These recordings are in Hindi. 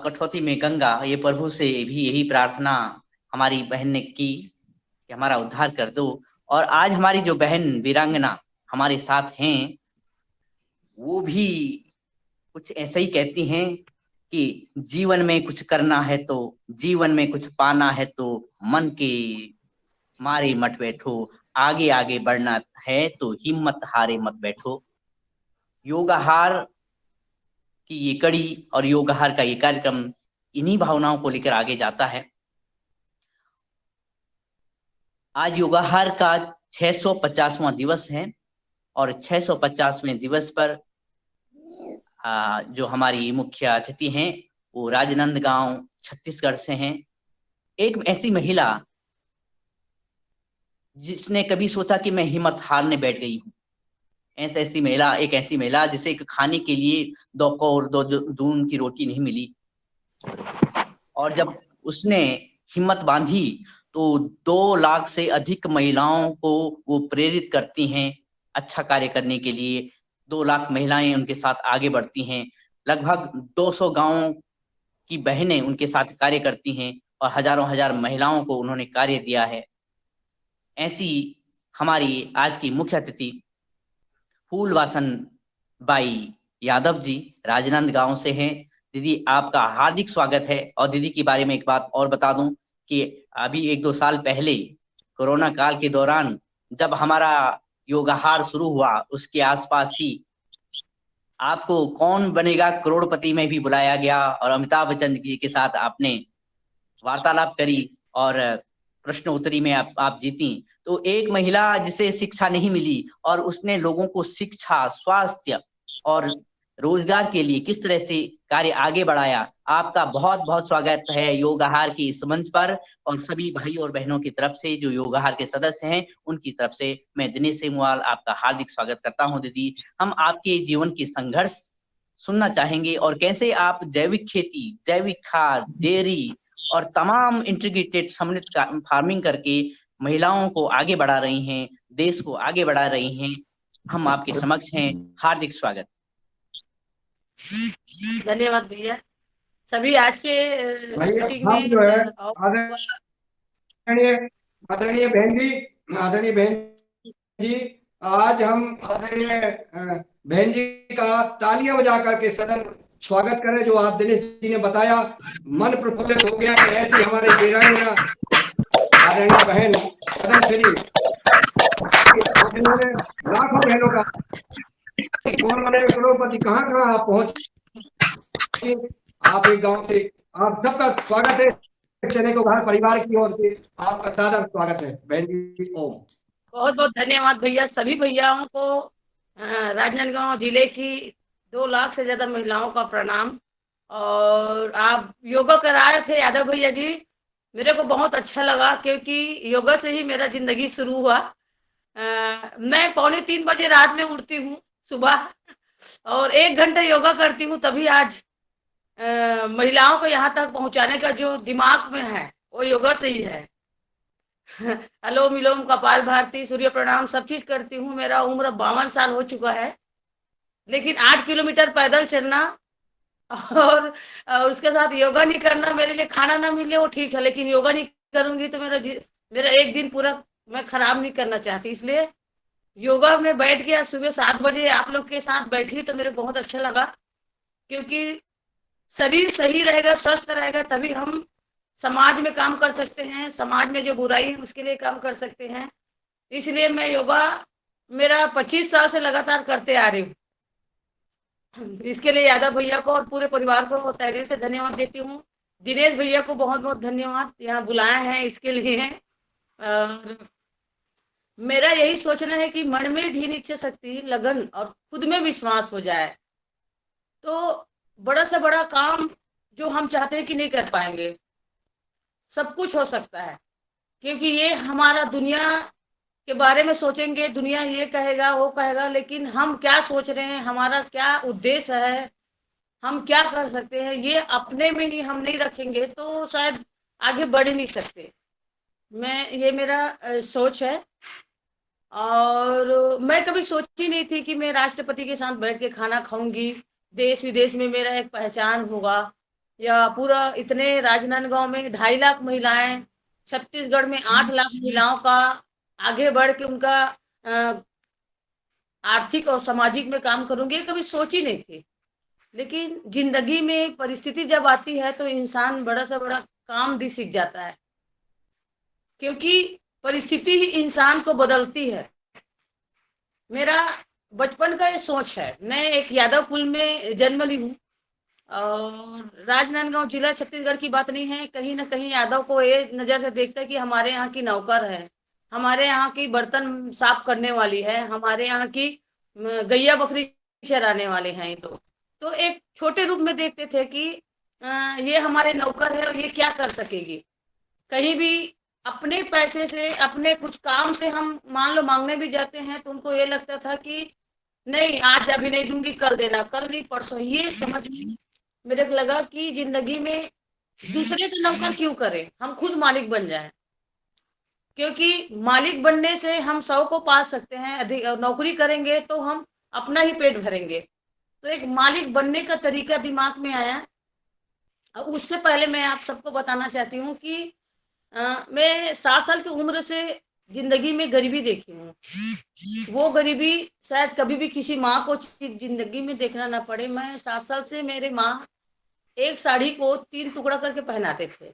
कठौती में गंगा, ये प्रभु से भी यही प्रार्थना हमारी बहन ने की कि हमारा उद्धार कर दो। और आज हमारी जो बहन वीरांगना हमारे साथ हैं, वो भी कुछ ऐसे ही कहती हैं कि जीवन में कुछ करना है तो, जीवन में कुछ पाना है तो मन के मारे मत बैठो, आगे आगे बढ़ना है तो हिम्मत हारे मत बैठो। योगाहार की ये कड़ी और योगाहार का ये कार्यक्रम इन्हीं भावनाओं को लेकर आगे जाता है। आज योगाहार का 650वां दिवस है और 650वें दिवस पर जो हमारी मुख्य अतिथि हैं वो राजनांदगांव छत्तीसगढ़ से हैं। एक ऐसी महिला जिसने कभी सोचा कि मैं हिम्मत हारने बैठ गई हूँ। एक ऐसी महिला जिसे खाने के लिए 2 कौर 2 दून की रोटी नहीं मिली, और जब उसने हिम्मत बांधी तो 2 लाख से अधिक महिलाओं को वो प्रेरित करती हैं अच्छा कार्य करने के लिए। 2 लाख महिलाएं उनके साथ आगे बढ़ती हैं। लगभग 200 गांवों की बहनें उनके साथ कार्य करती हैं और हजारों हजार महिलाओं को उन्होंने कार्य दिया है। ऐसी हमारी आज की मुख्य अतिथि फूलवासन बाई यादव जी राजनांदगांव से हैं। दीदी, आपका हार्दिक स्वागत है। और दीदी के बारे में एक बात और बता दूं कि अभी 1-2 साल पहले कोरोना काल के दौरान जब हमारा योगाहार शुरू हुआ, उसके आसपास ही आपको कौन बनेगा करोड़पति में भी बुलाया गया और अमिताभ बच्चन जी के साथ आपने वार्तालाप करी और प्रश्न उत्तरी में आप जीती। तो एक महिला जिसे शिक्षा नहीं मिली और उसने लोगों को शिक्षा, स्वास्थ्य और रोजगार के लिए किस तरह से कार्य आगे बढ़ाया। आपका बहुत बहुत स्वागत है योगाहार की इस मंच पर। और सभी भाई और बहनों की तरफ से जो योगाहार के सदस्य हैं, उनकी तरफ से मैं दिनेश सेमवाल आपका हार्दिक स्वागत करता हूं। दीदी, हम आपके जीवन की संघर्ष सुनना चाहेंगे और कैसे आप जैविक खेती, जैविक खाद, डेयरी और तमाम इंटीग्रेटेड समृद्ध फार्मिंग करके महिलाओं को आगे बढ़ा रही हैं, देश को आगे बढ़ा रही हैं। हम आपके समक्ष हैं। हार्दिक स्वागत। धन्यवाद भैया। सभी आज के भैया मीटिंग हम जो है में आदरणीय आदरणीय बहन जी, आदरणीय बहन जी, आज हम आदरणीय बहन जी का तालियां बजा करके सदन स्वागत करें। जो आप दिनेश जी ने बताया, मन प्रफुल्लित हो गया कि ऐसी हमारे वीरांगना आदरणीय बहन सदन श्री जिन्होंने लाखों बहनों का कौन बने करोड़पति कहाँ कहाँ आप पहुंचे। आप एक गांव से, आप सबका स्वागत है। चने को घर परिवार की ओर से आपका सादर स्वागत है बहन जी। ओम। बहुत बहुत धन्यवाद भैया। सभी भैयाओं को राजनांदगांव जिले की 2 लाख से ज्यादा महिलाओं का प्रणाम। और आप योगा कराए थे यादव भैया जी, मेरे को बहुत अच्छा लगा क्योंकि योगा से ही मेरा जिंदगी शुरू हुआ। मैं 2:45 बजे रात में उठती हूँ सुबह और 1 घंटा योगा करती हूँ, तभी आज महिलाओं को यहाँ तक पहुँचाने का जो दिमाग में है वो योगा से ही है। अनुलोम विलोम, कपाल भारती, सूर्य प्रणाम सब चीज करती हूँ। मेरा उम्र 52 साल हो चुका है, लेकिन 8 किलोमीटर पैदल चलना और उसके साथ योगा नहीं करना, मेरे लिए खाना ना मिले वो ठीक है, लेकिन योगा नहीं करूंगी तो मेरा एक दिन पूरा मैं खराब नहीं करना चाहती। इसलिए योगा में बैठ गया। सुबह 7 बजे आप लोग के साथ बैठी तो मेरे को बहुत अच्छा लगा, क्योंकि शरीर सही रहेगा, स्वस्थ रहेगा, तभी हम समाज में काम कर सकते हैं। समाज में जो बुराई है उसके लिए काम कर सकते हैं। इसलिए मैं योगा मेरा 25 साल से लगातार करते आ रही हूँ। इसके लिए यादव भैया को और पूरे परिवार को तहे दिल से धन्यवाद देती हूँ। दिनेश भैया को बहुत बहुत धन्यवाद, यहाँ बुलाया है इसके लिए। और मेरा यही सोचना है कि मन में ढील इच्छा शक्ति, लगन और खुद में विश्वास हो जाए तो बड़ा से बड़ा काम जो हम चाहते हैं कि नहीं कर पाएंगे, सब कुछ हो सकता है। क्योंकि ये हमारा दुनिया के बारे में सोचेंगे, दुनिया ये कहेगा वो कहेगा, लेकिन हम क्या सोच रहे हैं, हमारा क्या उद्देश्य है, हम क्या कर सकते हैं, ये अपने में ही हम नहीं रखेंगे तो शायद आगे बढ़ ही नहीं सकते। ये मेरा सोच है। और मैं कभी सोची नहीं थी कि मैं राष्ट्रपति के साथ बैठ के खाना खाऊंगी, देश विदेश में मेरा एक पहचान होगा। या पूरा इतने राजनांदगांव में 2.5 लाख महिलाएं, छत्तीसगढ़ में 8 लाख महिलाओं का आगे बढ़ के उनका आर्थिक और सामाजिक में काम करूंगी, कभी सोची नहीं थी। लेकिन जिंदगी में परिस्थिति जब आती है तो इंसान बड़ा से बड़ा काम भी सीख जाता है, क्योंकि परिस्थिति ही इंसान को बदलती है। मेरा बचपन का ये सोच है। मैं एक यादव कुल में जन्म ली हूँ और राजनांदगांव जिला छत्तीसगढ़ की बात नहीं है। कहीं ना कहीं यादव को ये नजर से देखता है कि हमारे यहाँ की नौकर है, हमारे यहाँ की बर्तन साफ करने वाली है, हमारे यहाँ की गैया बकरी चराने वाले हैं ये लोग। तो एक छोटे रूप में देखते थे कि ये हमारे नौकर है और ये क्या कर सकेगी। कहीं भी अपने पैसे से, अपने कुछ काम से हम मान लो मांगने भी जाते हैं तो उनको ये लगता था कि नहीं, आज अभी नहीं दूंगी, कल देना, कल नहीं परसों। ये समझ में मेरे को लगा कि जिंदगी में दूसरे का नौकर क्यों करें, हम खुद मालिक बन जाएं। क्योंकि मालिक बनने से हम 100 को पा सकते हैं, अधिक नौकरी करेंगे तो हम अपना ही पेट भरेंगे। तो एक मालिक बनने का तरीका दिमाग में आया। अब उससे पहले मैं आप सबको बताना चाहती हूँ कि मैं 7 साल की उम्र से जिंदगी में गरीबी देखी हूँ। वो गरीबी शायद कभी भी किसी माँ को जिंदगी में देखना ना पड़े। मैं 7 साल से मेरे माँ एक साड़ी को 3 टुकड़ा करके पहनाते थे।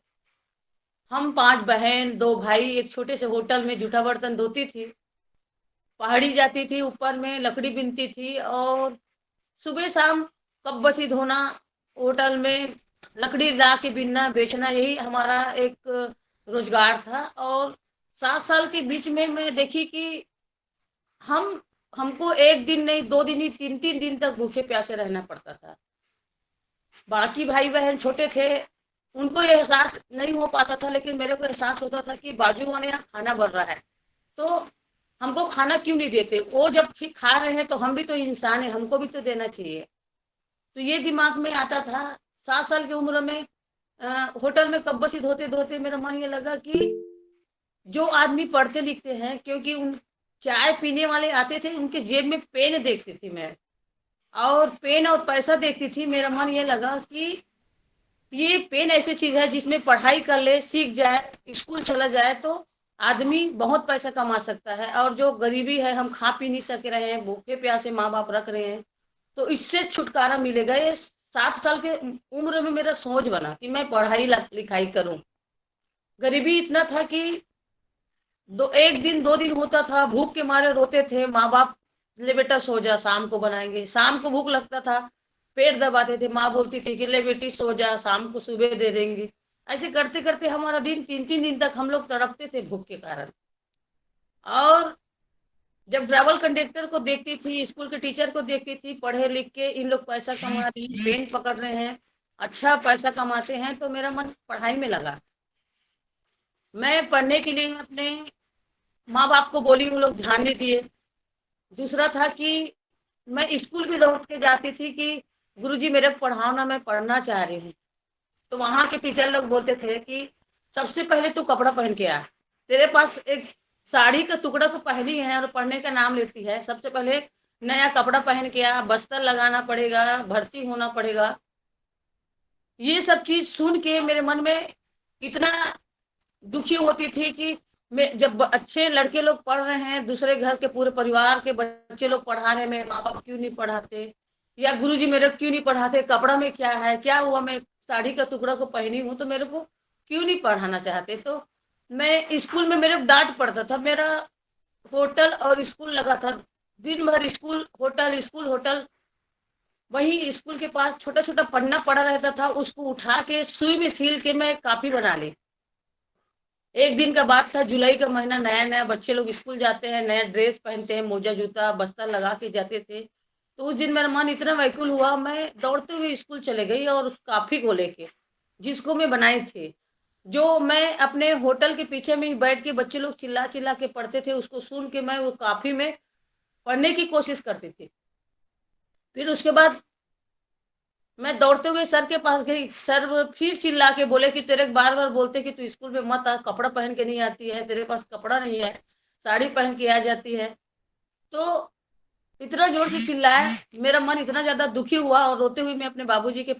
हम 5 बहन 2 भाई एक छोटे से होटल में जूठा बर्तन धोती थी, पहाड़ी जाती थी, ऊपर में लकड़ी बिनती थी और सुबह शाम कप बसी धोना, होटल में लकड़ी ला के बिनना बेचना, यही हमारा एक रोजगार था। और 7 साल के बीच में मैं देखी कि हमको एक दिन नहीं 2 दिन ही 3-3 दिन तक भूखे प्यासे रहना पड़ता था। बाकी भाई बहन छोटे थे, उनको ये एहसास नहीं हो पाता था, लेकिन मेरे को एहसास होता था कि बाजू वाले यहाँ खाना बन रहा है तो हमको खाना क्यों नहीं देते। वो जब खा रहे हैं तो हम भी तो इंसान है, हमको भी तो देना चाहिए। तो ये दिमाग में आता था। 7 साल की उम्र में होटल में कब्बसी धोते धोते मेरा मन ये लगा कि जो आदमी पढ़ते लिखते हैं, क्योंकि उन चाय पीने वाले आते थे, उनके जेब में पेन देखती थी मैं, और पेन और पैसा देखती थी। मेरा मन ये लगा कि ये पेन ऐसी चीज है जिसमें पढ़ाई कर ले, सीख जाए, स्कूल चला जाए तो आदमी बहुत पैसा कमा सकता है। और जो गरीबी है, हम खा पी नहीं सके रहे हैं, भूखे प्यासे माँ बाप रख रहे हैं, तो इससे छुटकारा मिलेगा। ये 7 साल के उम्र में मेरा सोच बना कि मैं पढ़ाई लिखाई करूं। गरीबी इतना था कि एक दिन 2 दिन होता था, भूख के मारे रोते थे माँ बाप, ले बेटा सो जा, शाम को बनाएंगे। शाम को भूख लगता था, पेट दबाते थे, माँ बोलती थी कि ले बेटी सो जा, शाम को सुबह दे देंगे। ऐसे करते करते हमारा दिन 3-3 दिन तक हम लोग तड़पते थे भूख के कारण। और जब ट्रैवल कंडक्टर को देखती थी, स्कूल के टीचर को देखती थी, पढ़े लिख के इन लोग पैसा कमा रहे हैं, पेन पकड़ रहे हैं, अच्छा पैसा कमाते हैं, तो मेरा मन पढ़ाई में लगा। मैं पढ़ने के लिए अपने माँ बाप को बोली, वो लोग ध्यान नहीं दिए। दूसरा था कि मैं स्कूल भी लौट के जाती थी कि गुरुजी मेरे को पढ़ाओ ना, मैं पढ़ना चाह रही हूँ। तो वहाँ के टीचर लोग बोलते थे कि सबसे पहले तू कपड़ा पहन के आ, तेरे पास एक साड़ी का टुकड़ा तो पहनी है और पढ़ने का नाम लेती है, सबसे पहले नया कपड़ा पहन के आ, बस्तर लगाना पड़ेगा, भर्ती होना पड़ेगा। ये सब चीज सुन के मेरे मन में इतना दुखी होती थी कि मैं जब अच्छे लड़के लोग पढ़ रहे हैं, दूसरे घर के पूरे परिवार के बच्चे लोग पढ़ा रहे, मेरे माँ बाप क्यों नहीं पढ़ाते, या गुरुजी मेरे क्यों नहीं पढ़ाते, कपड़ा में क्या है, क्या हुआ, मैं साड़ी का टुकड़ा को पहनी हूँ तो मेरे को क्यों नहीं पढ़ाना चाहते। तो मैं स्कूल में मेरे डांट पड़ता था। मेरा होटल और स्कूल लगा था, दिन भर स्कूल होटल स्कूल होटल। वही स्कूल के पास छोटा छोटा पन्ना पड़ा रहता था, उसको उठा के सुई में सील के मैं काफी बना ली। एक दिन का बात था, जुलाई का महीना, नया नया बच्चे लोग स्कूल जाते हैं, नया ड्रेस पहनते हैं, मोजा जूता बस्ता लगा के जाते थे। तो उस दिन मेरा मन इतना व्याकुल हुआ, मैं दौड़ते हुए स्कूल चले गई और उस काफी को लेके, जिसको मैं बनाई थी, जो मैं अपने होटल के पीछे में ही बैठ के बच्चे लोग चिल्ला चिल्ला के पढ़ते थे, उसको सुन के मैं वो काफी में पढ़ने की कोशिश करती थी। फिर उसके बाद मैं दौड़ते हुए सर के पास गई। सर फिर चिल्ला के बोले कि तेरे बार बार बोलते कि तू स्कूल में मत आ, कपड़ा पहन के नहीं आती है, तेरे पास कपड़ा नहीं है, साड़ी पहन के आ जाती है। तो इतना जोर से चिल्लाया, मेरा मन इतना ज्यादा दुखी हुआ और रोते हुए मैं अपने बाबूजी के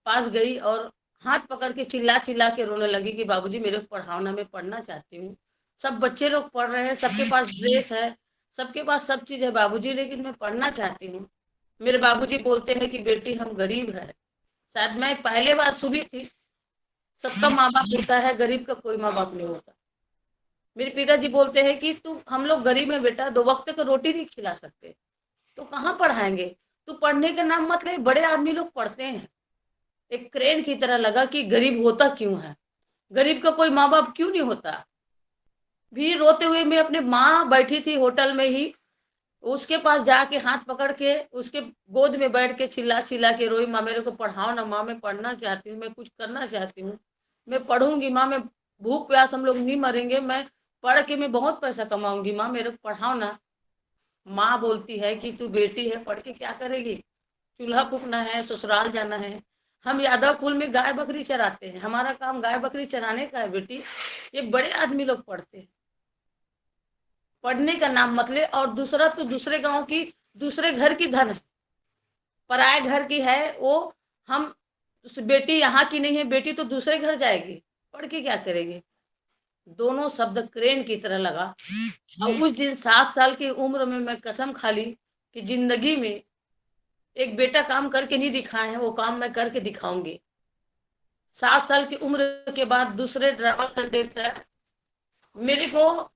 पास गई और हाथ पकड़ के चिल्ला चिल्ला के रोने लगी कि बाबूजी मेरे को पढ़ाओ ना, मैं पढ़ना चाहती हूँ। सब बच्चे लोग पढ़ रहे हैं, सबके पास ड्रेस है, सबके पास सब चीज है बाबूजी, लेकिन मैं पढ़ना चाहती हूँ। मेरे बाबूजी बोलते हैं कि बेटी हम गरीब है। शायद मैं पहले बार सुनी थी, सबका माँ बाप होता है, गरीब का कोई माँ बाप नहीं होता। मेरे पिताजी बोलते हैं कि तू, हम लोग गरीब है बेटा, 2 वक्त का रोटी नहीं खिला सकते, तो कहाँ पढ़ाएंगे। तू पढ़ने का नाम मत ले, बड़े आदमी लोग पढ़ते हैं। एक क्रेन की तरह लगा कि गरीब होता क्यों है, गरीब का कोई माँ बाप क्यों नहीं होता। भी रोते हुए मैं अपने माँ बैठी थी होटल में ही, उसके पास जाके हाथ पकड़ के उसके गोद में बैठ के चिल्ला चिल्ला के रोई, माँ मेरे को पढ़ाओ ना माँ, मैं पढ़ना चाहती हूँ, मैं कुछ करना चाहती हूँ, मैं पढ़ूंगी माँ, मैं भूख प्यास हम लोग नहीं मरेंगे, मैं पढ़ के मैं बहुत पैसा कमाऊंगी माँ, मेरे को पढ़ाओ ना। माँ बोलती है कि तू बेटी है, पढ़ के क्या करेगी, चूल्हा फूकना है, ससुराल जाना है। हम यादव कुल में गाय बकरी चराते हैं, हमारा काम गाय बकरी चराने का है बेटी। ये बड़े आदमी लोग पढ़ते हैं, पढ़ने का नाम मत ले। और दूसरा, तो दूसरे गांव की, दूसरे घर की धन है, पराए घर की है वो। हम, बेटी यहाँ की नहीं है, बेटी तो दूसरे घर जाएगी, पढ़ के क्या करेगी। दोनों शब्द क्रेन की तरह लगा। और उस दिन 7 साल की उम्र में मैं कसम खा ली कि जिंदगी में एक बेटा काम करके नहीं दिखाए हैं, वो काम मैं करके दिखाऊंगी। 7 साल की उम्र के बाद दूसरे ड्रामा कंडक्टर मेरे को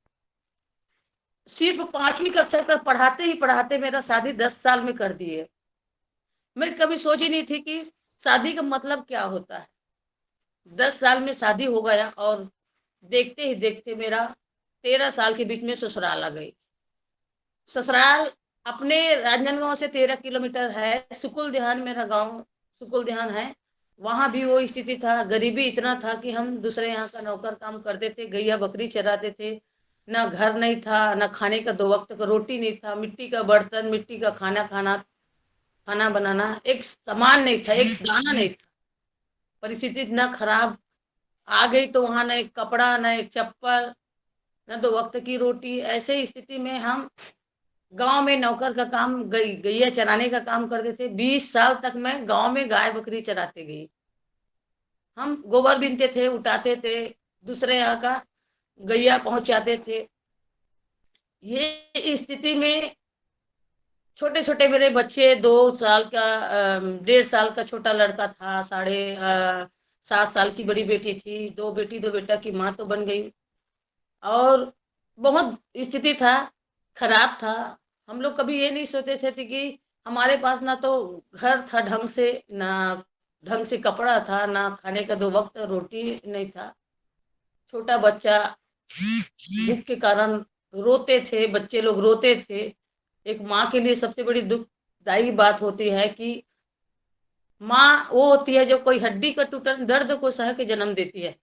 सिर्फ 5वीं कक्षा तक पढ़ाते ही पढ़ाते मेरा शादी 10 साल में कर दिए। मैं कभी सोची नहीं थी कि शादी का मतलब क्या होता है। 10 साल में शादी हो गया और देखते ही देखते मेरा 13 साल के बीच में ससुराल आ गई। ससुराल अपने राजनांदगांव से 13 किलोमीटर है, सुकुल देहान मेरा गांव, सुकुल देहान है। वहां भी वो स्थिति था, गरीबी इतना था कि हम दूसरे यहाँ का नौकर काम करते थे, गैया बकरी चराते थे, ना घर नहीं था, ना खाने का 2 वक्त का रोटी नहीं था, मिट्टी का बर्तन, मिट्टी का खाना खाना, खाना बनाना, एक सामान नहीं था, एक दाना नहीं था। परिस्थिति इतना खराब आ गई तो वहां ना एक कपड़ा, ना एक चप्पल, ना 2 वक्त की रोटी। ऐसे स्थिति में हम गांव में नौकर का काम, गैया चराने का काम करते थे। 20 साल तक मैं गांव में गाय बकरी चराते गई। हम गोबर बीनते थे, उठाते थे, दूसरे यहाँ का गैया पहुंचाते थे। ये स्थिति में छोटे छोटे मेरे बच्चे, 2 साल का, 1.5 साल का छोटा लड़का था, 7.5 साल की बड़ी बेटी थी, 2 बेटी 2 बेटा की माँ तो बन गई। और बहुत स्थिति था, खराब था। हम लोग कभी ये नहीं सोचे थे कि हमारे पास ना तो घर था ढंग से, ना ढंग से कपड़ा था, ना खाने का 2 वक्त रोटी नहीं था। छोटा बच्चा भूख के कारण रोते थे, बच्चे लोग रोते थे। एक माँ के लिए सबसे बड़ी दुखदायी बात होती है कि माँ वो होती है जो कोई हड्डी का टूटन दर्द को सह के जन्म देती है,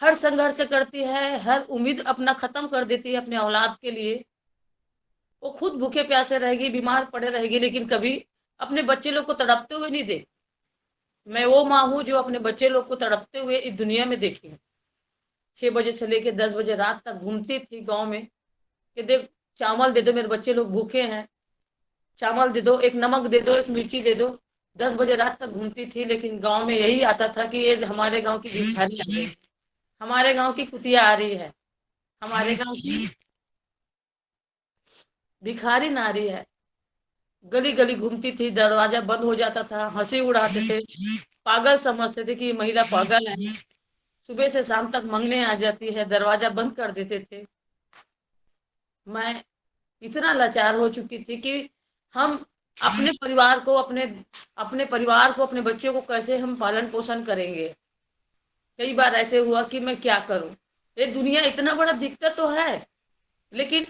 हर संघर्ष करती है, हर उम्मीद अपना खत्म कर देती है अपने औलाद के लिए। वो खुद भूखे प्यासे रहेगी, बीमार पड़े रहेगी, लेकिन कभी अपने बच्चे लोग को तड़पते हुए नहीं देख। मैं वो माँ हूँ जो अपने बच्चे लोग को तड़पते हुए इस दुनिया में देखी हूँ। 6 बजे से लेकर 10 बजे रात तक घूमती थी गांव में कि देख, चावल दे दो, मेरे बच्चे लोग भूखे हैं, चावल दे दो, एक नमक दे दो, एक मिर्ची दे दो। 10 बजे रात तक घूमती थी, लेकिन गांव में यही आता था कि ये हमारे गांव की भिखारी आ गई, हमारे गांव की कुतिया आ रही है, हमारे गांव की भिखारी नारी है। गली गली घूमती थी, दरवाजा बंद हो जाता था, हंसी उड़ाते थे, पागल समझते थे कि महिला पागल है। सुबह से शाम तक मंगने आ जाती है, दरवाजा बंद कर देते थे। मैं इतना लाचार हो चुकी थी कि हम अपने परिवार को, अपने परिवार को, अपने बच्चे को कैसे हम पालन पोषण करेंगे। कई बार ऐसे हुआ कि मैं क्या करूं, ये दुनिया इतना बड़ा दिक्कत तो है, लेकिन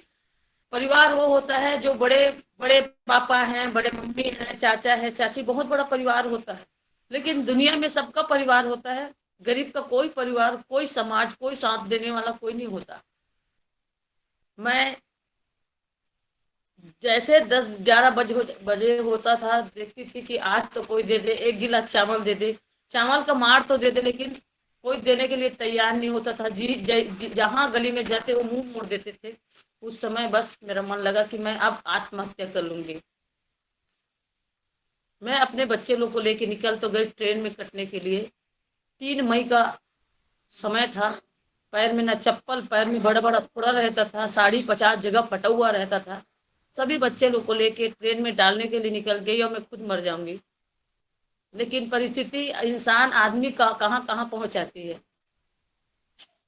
परिवार वो होता है जो बड़े बड़े पापा हैं, बड़े मम्मी हैं, चाचा है, चाची, बहुत बड़ा परिवार होता है। लेकिन दुनिया में सबका परिवार होता है, गरीब का कोई परिवार, कोई समाज, कोई साथ देने वाला कोई नहीं होता। मैं जैसे 10-11 बजे होता था, देखती थी कि आज तो कोई दे दे, एक गिलास चावल दे दे, चावल का मार तो दे दे, लेकिन कोई देने के लिए तैयार नहीं होता था। जहां गली में जाते वो मुंह मोड़ देते थे। उस समय बस मेरा मन लगा कि मैं अब आत्महत्या कर लूंगी। मैं अपने बच्चे लोग को लेके निकल तो गई ट्रेन में कटने के लिए। 3 मई का समय था। पैर में न चप्पल, पैर में बड़ा बड़ा फोड़ा रहता था, साड़ी 50 जगह फटा हुआ रहता था। सभी बच्चे लोग को लेके ट्रेन में डालने के लिए निकल गई और मैं खुद मर जाऊंगी। लेकिन परिस्थिति इंसान आदमी का कहाँ कहाँ पहुंचाती है।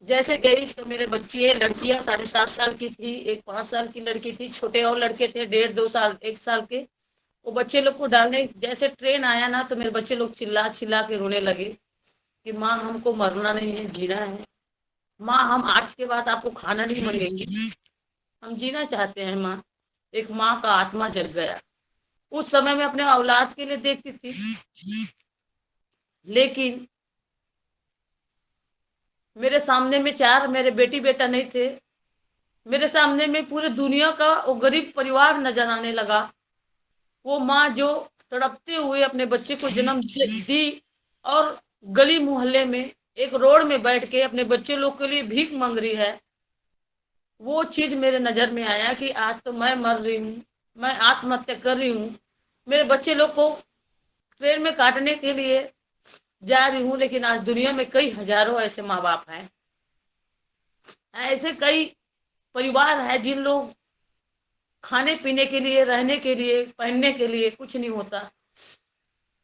जैसे गई तो मेरे बच्चे, लड़कियां 7.5 साल की थी, एक 5 साल की लड़की थी, छोटे और लड़के थे 1.5-2 साल 1 साल के। वो बच्चे लोग को डालने जैसे ट्रेन आया ना, तो मेरे बच्चे लोग चिल्ला चिल्ला के रोने लगे कि माँ हमको मरना नहीं है, जीना है। माँ हम आज के बाद आपको खाना नहीं मांगेंगे, हम जीना चाहते हैं माँ। एक माँ का आत्मा जग गया। उस समय में अपने औलाद के लिए देखती थी, लेकिन मेरे सामने में 4 मेरे बेटी बेटा नहीं थे। मेरे सामने में पूरे दुनिया का वो गरीब परिवार नजर आने लगा। वो माँ जो तड़पते हुए अपने बच्चे को जन्म दी और गली मोहल्ले में एक रोड में बैठ के अपने बच्चे लोग के लिए भीख मांग रही है। वो चीज मेरे नजर में आया कि आज तो मैं मर रही हूँ, मैं आत्महत्या कर रही हूँ। मेरे बच्चे लोग को ट्रेन में काटने के लिए जा रही हूँ, लेकिन आज दुनिया में कई हजारों ऐसे माँ बाप हैं, ऐसे कई परिवार है जिन लोग खाने पीने के लिए, रहने के लिए, पहनने के लिए कुछ नहीं होता।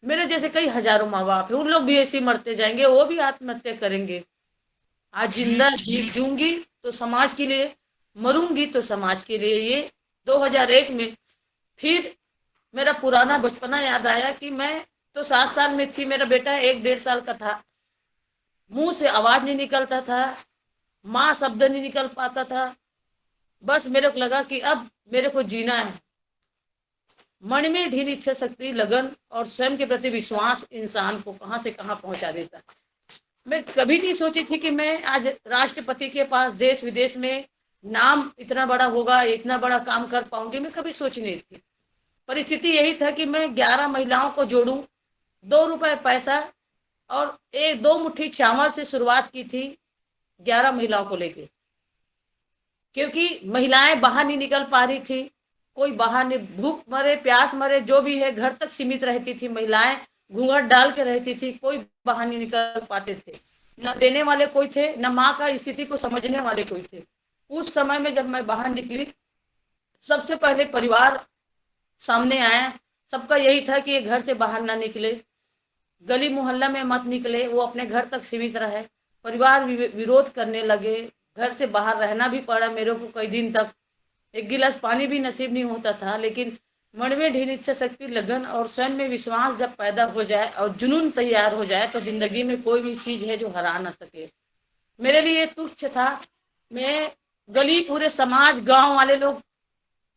मेरे जैसे कई हजारों माँ बाप है, उन लोग भी ऐसे मरते जाएंगे, वो भी आत्महत्या करेंगे। आज जिंदा जीऊंगी तो समाज के लिए, मरूंगी तो समाज के लिए। ये 2001 में फिर मेरा पुराना बचपना याद आया कि मैं तो 7 साल में थी, मेरा बेटा 1-1.5 साल का था। मुंह से आवाज नहीं निकलता था, माँ शब्द नहीं निकल पाता था। बस मेरे को लगा कि अब मेरे को जीना है। मन में ढील इच्छा शक्ति, लगन और स्वयं के प्रति विश्वास इंसान को कहां से कहां पहुंचा देता है। मैं कभी नहीं सोची थी कि मैं आज राष्ट्रपति के पास देश विदेश में नाम इतना बड़ा होगा, इतना बड़ा काम कर पाऊंगी, मैं कभी सोच नहीं थी। परिस्थिति यही था कि मैं 11 महिलाओं को जोड़ूं, 2 रुपए पैसा और 1-2 मुट्ठी चावल से शुरुआत की थी 11 महिलाओं को लेके। क्योंकि महिलाएं बाहर नहीं निकल पा रही थी, कोई बाहर नहीं, भूख मरे प्यास मरे जो भी है, घर तक सीमित रहती थी महिलाएं, घूंघट डाल के रहती थी, कोई बाहर नहीं निकल पाते थे। न देने वाले कोई थे, न माँ का स्थिति को समझने वाले कोई थे। उस समय में जब मैं बाहर निकली, सबसे पहले परिवार सामने आया। सबका यही था कि ये घर से बाहर ना निकले, गली मोहल्ला में मत निकले, वो अपने घर तक सीमित रहे। परिवार विरोध करने लगे, घर से बाहर रहना भी पड़ा मेरे को कई दिन तक। एक गिलास पानी भी नसीब नहीं होता था। लेकिन मन में ढील इच्छा शक्ति, लगन और स्वयं में विश्वास जब पैदा हो जाए और जुनून तैयार हो जाए, तो जिंदगी में कोई भी चीज है जो हरा ना सके। मेरे लिए तुच्छ था। मैं गली, पूरे समाज, गांव वाले लोग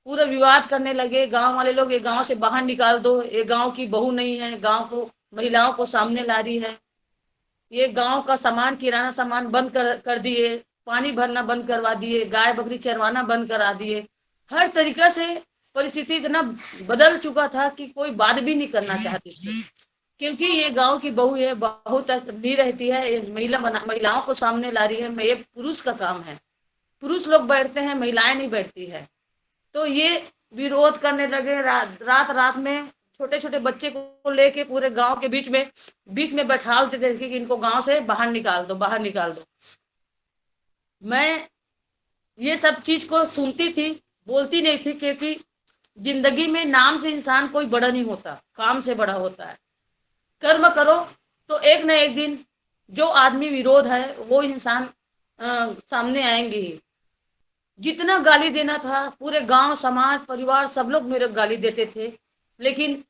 पूरा विवाद करने लगे। गांव वाले लोग ये गांव से बाहर निकाल दो, ये गांव की बहू नहीं है, गांव को महिलाओं को सामने ला रही है, ये गांव का सामान, किराना सामान बंद कर दिए, पानी भरना बंद करवा दिए, गाय बकरी चरवाना बंद करा दिए। हर तरीका से परिस्थिति इतना बदल चुका था कि कोई बात भी नहीं करना चाहते थे। क्योंकि ये गांव की बहू है, बहू तक नहीं रहती है, ये महिलाओं को सामने ला रही है। ये पुरुष का काम है, पुरुष लोग बैठते हैं, महिलाएं नहीं बैठती है। तो ये विरोध करने लगे। रात रात में छोटे छोटे बच्चे को लेके पूरे गांव के बीच में बैठा देते थे कि इनको गांव से बाहर निकाल दो, बाहर निकाल दो। मैं ये सब चीज को सुनती थी, बोलती नहीं थी, क्योंकि जिंदगी में नाम से इंसान कोई बड़ा नहीं होता, काम से बड़ा होता है। कर्म करो तो एक न एक दिन जो आदमी विरोध है वो इंसान सामने आएंगे ही। जितना गाली देना था, पूरे गांव, समाज, परिवार सब लोग मेरे गाली देते थे। लेकिन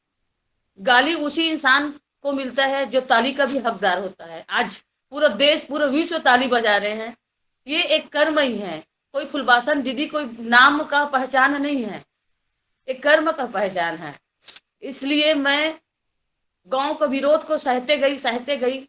गाली उसी इंसान को मिलता है जो ताली का भी हकदार होता है। आज पूरा देश, पूरा विश्व ताली बजा रहे हैं। ये एक कर्म ही है, कोई फुलबासन दीदी कोई नाम का पहचान नहीं है, एक कर्म का पहचान है। इसलिए मैं गांव का विरोध को सहते गई।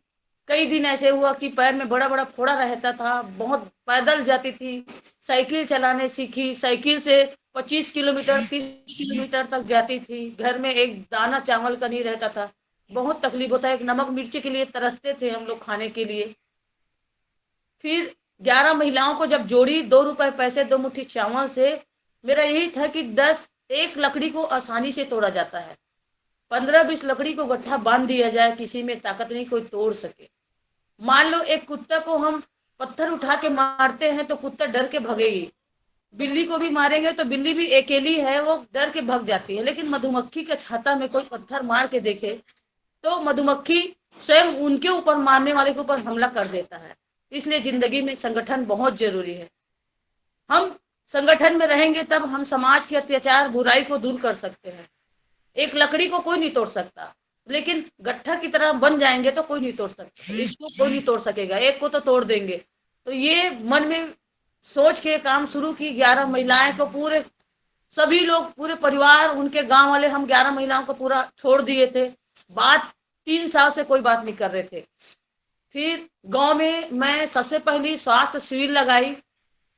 कई दिन ऐसे हुआ कि पैर में बड़ा बड़ा फोड़ा रहता था, बहुत पैदल जाती थी, साइकिल चलाने सीखी, साइकिल से 25 किलोमीटर 30 किलोमीटर तक जाती थी। घर में एक दाना चावल का नहीं रहता था, बहुत तकलीफ होता है। एक नमक मिर्ची के लिए तरसते थे हम लोग खाने के लिए। फिर 11 महिलाओं को जब जोड़ी, 2 रुपए पैसे 2 मुट्ठी चावल से, मेरा यही था कि 10 एक लकड़ी को आसानी से तोड़ा जाता है, 15-20 लकड़ी को गट्ठा बांध दिया जाए, किसी में ताकत नहीं कोई तोड़ सके। मान लो एक कुत्ता को हम पत्थर उठा के मारते हैं तो कुत्ता डर के भगेगी, बिल्ली को भी मारेंगे तो बिल्ली भी अकेली है, वो डर के भग जाती है। लेकिन मधुमक्खी के छत्ता में कोई पत्थर मार के देखे तो मधुमक्खी स्वयं उनके ऊपर, मारने वाले के ऊपर हमला कर देता है। इसलिए जिंदगी में संगठन बहुत जरूरी है। हम संगठन में रहेंगे तब हम समाज के अत्याचार, बुराई को दूर कर सकते हैं। एक लकड़ी को कोई नहीं तोड़ सकता, लेकिन गट्ठा की तरह बन जाएंगे तो कोई नहीं तोड़ सकता, इसको कोई नहीं तोड़ सकेगा, एक को तो तोड़ देंगे। तो ये मन में सोच के काम शुरू की। 11 महिलाएं को, पूरे सभी लोग, पूरे परिवार, उनके गांव वाले, हम 11 महिलाओं को पूरा छोड़ दिए थे। बात 3 साल से कोई बात नहीं कर रहे थे। फिर गांव में मैं सबसे पहली स्वास्थ्य शिविर लगाई,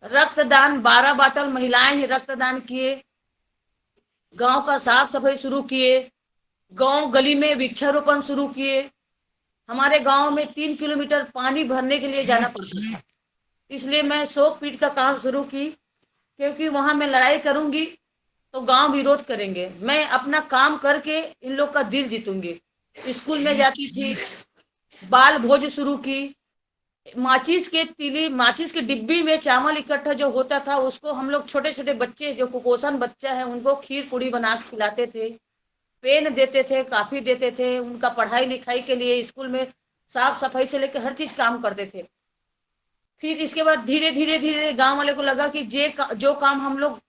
रक्तदान 12 बाटल महिलाएं ही रक्तदान किए, गांव का साफ सफाई शुरू किए, गांव गली में वृक्षारोपण शुरू किए। हमारे गांव में 3 किलोमीटर पानी भरने के लिए जाना पड़ता था, इसलिए मैं शोक पीठ का काम शुरू की, क्योंकि वहां मैं लड़ाई करूंगी तो गांव विरोध करेंगे। मैं अपना काम करके इन लोग का दिल जीतूंगी। स्कूल में जाती थी, बाल भोज शुरू की, माचिस के डिब्बी में चावल इकट्ठा जो होता था उसको हम लोग, छोटे छोटे बच्चे जो कुपोषण बच्चा है उनको खीर पूड़ी बना के खिलाते थे, पेन देते थे, काफी देते थे, उनका पढ़ाई लिखाई के लिए स्कूल में साफ सफाई से लेकर हर चीज काम करते थे। फिर इसके बाद धीरे धीरे धीरे गांव वाले को लगा कि जो काम हम लोग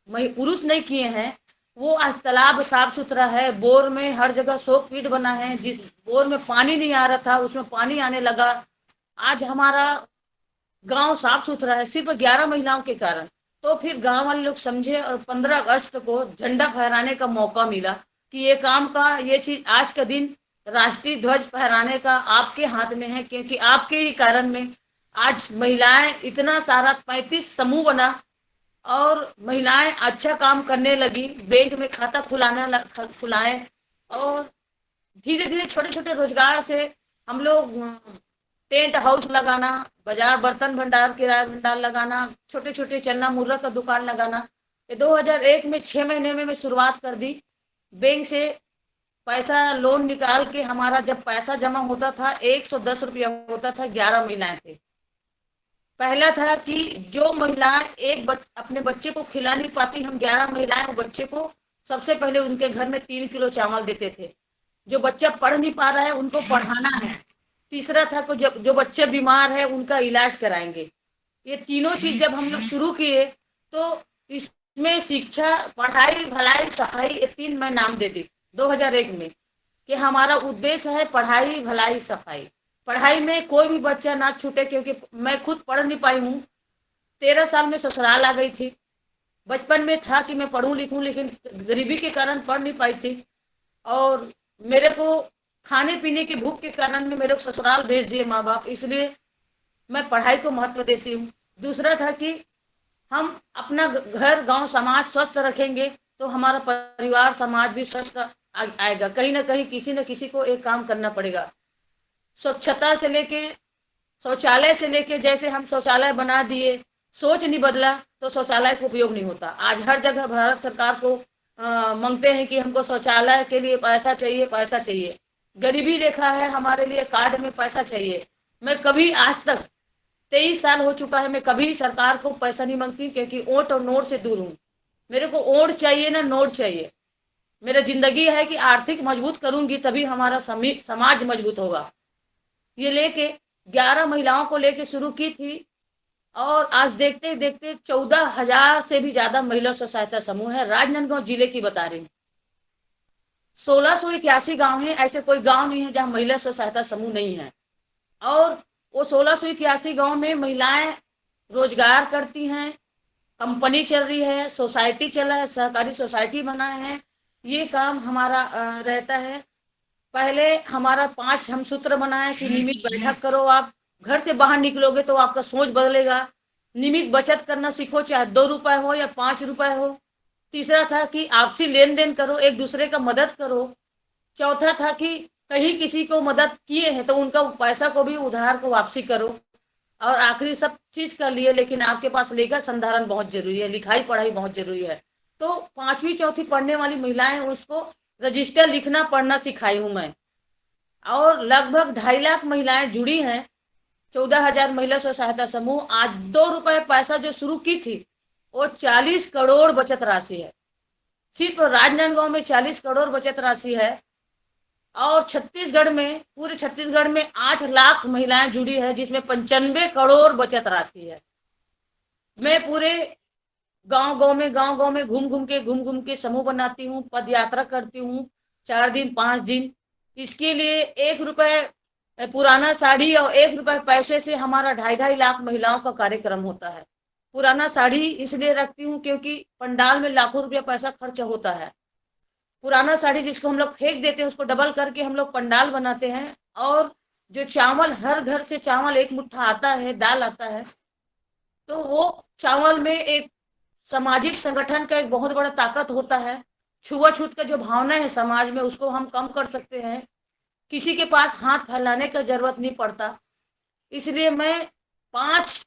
पुरुष नहीं किए हैं, वो आज तालाब साफ सुथरा है, बोर में हर जगह शोक पीठ बना है, जिस बोर में पानी नहीं आ रहा था उसमें पानी आने लगा। आज हमारा गांव साफ सुथरा है सिर्फ 11 महिलाओं के कारण। तो फिर गांव वाले लोग समझे और 15 अगस्त को झंडा फहराने का मौका मिला कि ये काम का, ये चीज, आज का दिन राष्ट्रीय ध्वज फहराने का आपके हाथ में है, क्योंकि आपके ही कारण में आज महिलाएं इतना सारा 35 समूह बना और महिलाएं अच्छा काम करने लगी, बैंक में खाता खुलाए और धीरे धीरे छोटे छोटे रोजगार से हम लोग टेंट हाउस लगाना, बाजार बर्तन भंडार, किराया भंडार लगाना, छोटे छोटे चन्ना मुर्रा का दुकान लगाना। 2001 में 6 महीने में मैं शुरुआत कर दी। बैंक से पैसा लोन निकाल के, हमारा जब पैसा जमा होता था 110 रुपया होता था, 11 महिलाएं थे। पहला था कि जो महिलाएं अपने बच्चे को खिला नहीं पाती, हम 11 महिलाएं बच्चे को सबसे पहले उनके घर में 3 किलो चावल देते थे। जो बच्चा पढ़ नहीं पा रहा है उनको पढ़ाना है। तीसरा था कि जो बच्चे बीमार है उनका इलाज कराएंगे। ये तीनों चीज जब हम लोग शुरू किए तो इसमें शिक्षा, पढ़ाई, भलाई, सफाई, ये 3 मैं नाम दे दी 2001 में कि हमारा उद्देश्य है पढ़ाई, भलाई, सफाई। पढ़ाई में कोई भी बच्चा ना छूटे, क्योंकि मैं खुद पढ़ नहीं पाई हूँ। 13 साल में ससुराल आ गई थी। बचपन में था कि मैं पढ़ूं लिखूं, लेकिन गरीबी के कारण पढ़ नहीं पाई थी और मेरे को खाने पीने की भूख के कारण में मेरे को ससुराल भेज दिए माँ बाप, इसलिए मैं पढ़ाई को महत्व देती हूँ। दूसरा था कि हम अपना घर, गांव, समाज स्वस्थ रखेंगे तो हमारा परिवार, समाज भी स्वस्थ आएगा। कहीं ना कहीं किसी न किसी को एक काम करना पड़ेगा। स्वच्छता से लेके, शौचालय से लेके, जैसे हम शौचालय बना दिए, सोच नहीं बदला तो शौचालय का उपयोग नहीं होता। आज हर जगह भारत सरकार को मांगते हैं कि हमको शौचालय के लिए पैसा चाहिए, पैसा चाहिए। गरीबी रेखा है हमारे लिए, कार्ड में पैसा चाहिए। मैं कभी आज तक 23 साल हो चुका है, मैं कभी सरकार को पैसा नहीं मांगती, क्योंकि ओट और नोट से दूर हूँ। मेरे को ओट चाहिए ना नोट चाहिए। मेरा जिंदगी है कि आर्थिक मजबूत करूंगी तभी हमारा समाज मजबूत होगा। ये लेके 11 महिलाओं को लेके शुरू की थी और आज देखते देखते 14,000 से भी ज्यादा महिला स्व सहायता समूह है। राजनांदगांव जिले की बता रही हूँ, 1681 गांव है, ऐसे कोई गांव नहीं है जहां महिला स्व सहायता समूह नहीं है। और वो 1681 गांव में महिलाएं रोजगार करती हैं, कंपनी चल रही है, सोसाइटी चला है, सहकारी सोसाइटी बना है। ये काम हमारा रहता है। पहले हमारा 5 हम सूत्र बनाए कि नियमित बैठक करो, आप घर से बाहर निकलोगे तो आपका सोच बदलेगा। नियमित बचत करना सीखो, चाहे 2 रुपए हो या 5 रुपए हो। तीसरा था कि आपसी लेन देन करो, एक दूसरे का मदद करो। चौथा था कि कहीं किसी को मदद किए हैं तो उनका पैसा को भी, उधार को वापसी करो। और आखिरी सब चीज कर लिए, लेकिन आपके पास लेखा संधारण बहुत जरूरी है, लिखाई पढ़ाई बहुत जरूरी है। तो 5वीं चौथी पढ़ने वाली महिलाएं उसको रजिस्टर लिखना पढ़ना सिखाई हूँ मैं। और लगभग 2.5 लाख महिलाएं जुड़ी हैं। 14,000 महिला स्व सहायता समूह। आज 2 रुपए पैसा जो शुरू की थी वो 40 करोड़ बचत राशि है। सिर्फ राजनांदगांव में 40 करोड़ बचत राशि है। और छत्तीसगढ़ में, पूरे छत्तीसगढ़ में 8 लाख महिलाएं जुड़ी है, जिसमें 95 करोड़ बचत राशि है। मैं पूरे गांव-गांव में घूम के समूह बनाती हूँ, पद यात्रा करती हूँ 4 दिन 5 दिन। इसके लिए 1 रुपए पुराना साड़ी और 1 रुपए पैसे से हमारा 2.5 लाख महिलाओं का कार्यक्रम होता है। पुराना साड़ी इसलिए रखती हूँ क्योंकि पंडाल में लाखों रुपया पैसा खर्च होता है। पुराना साड़ी जिसको हम लोग फेंक देते हैं, उसको डबल करके हम लोग पंडाल बनाते हैं। और जो चावल, हर घर से चावल 1 मुट्ठा आता है, दाल आता है, तो वो चावल में एक सामाजिक संगठन का एक बहुत बड़ा ताकत होता है। छुआछूत का जो भावना है समाज में, उसको हम कम कर सकते हैं। किसी के पास हाथ फैलाने का जरूरत नहीं पड़ता। इसलिए मैं 5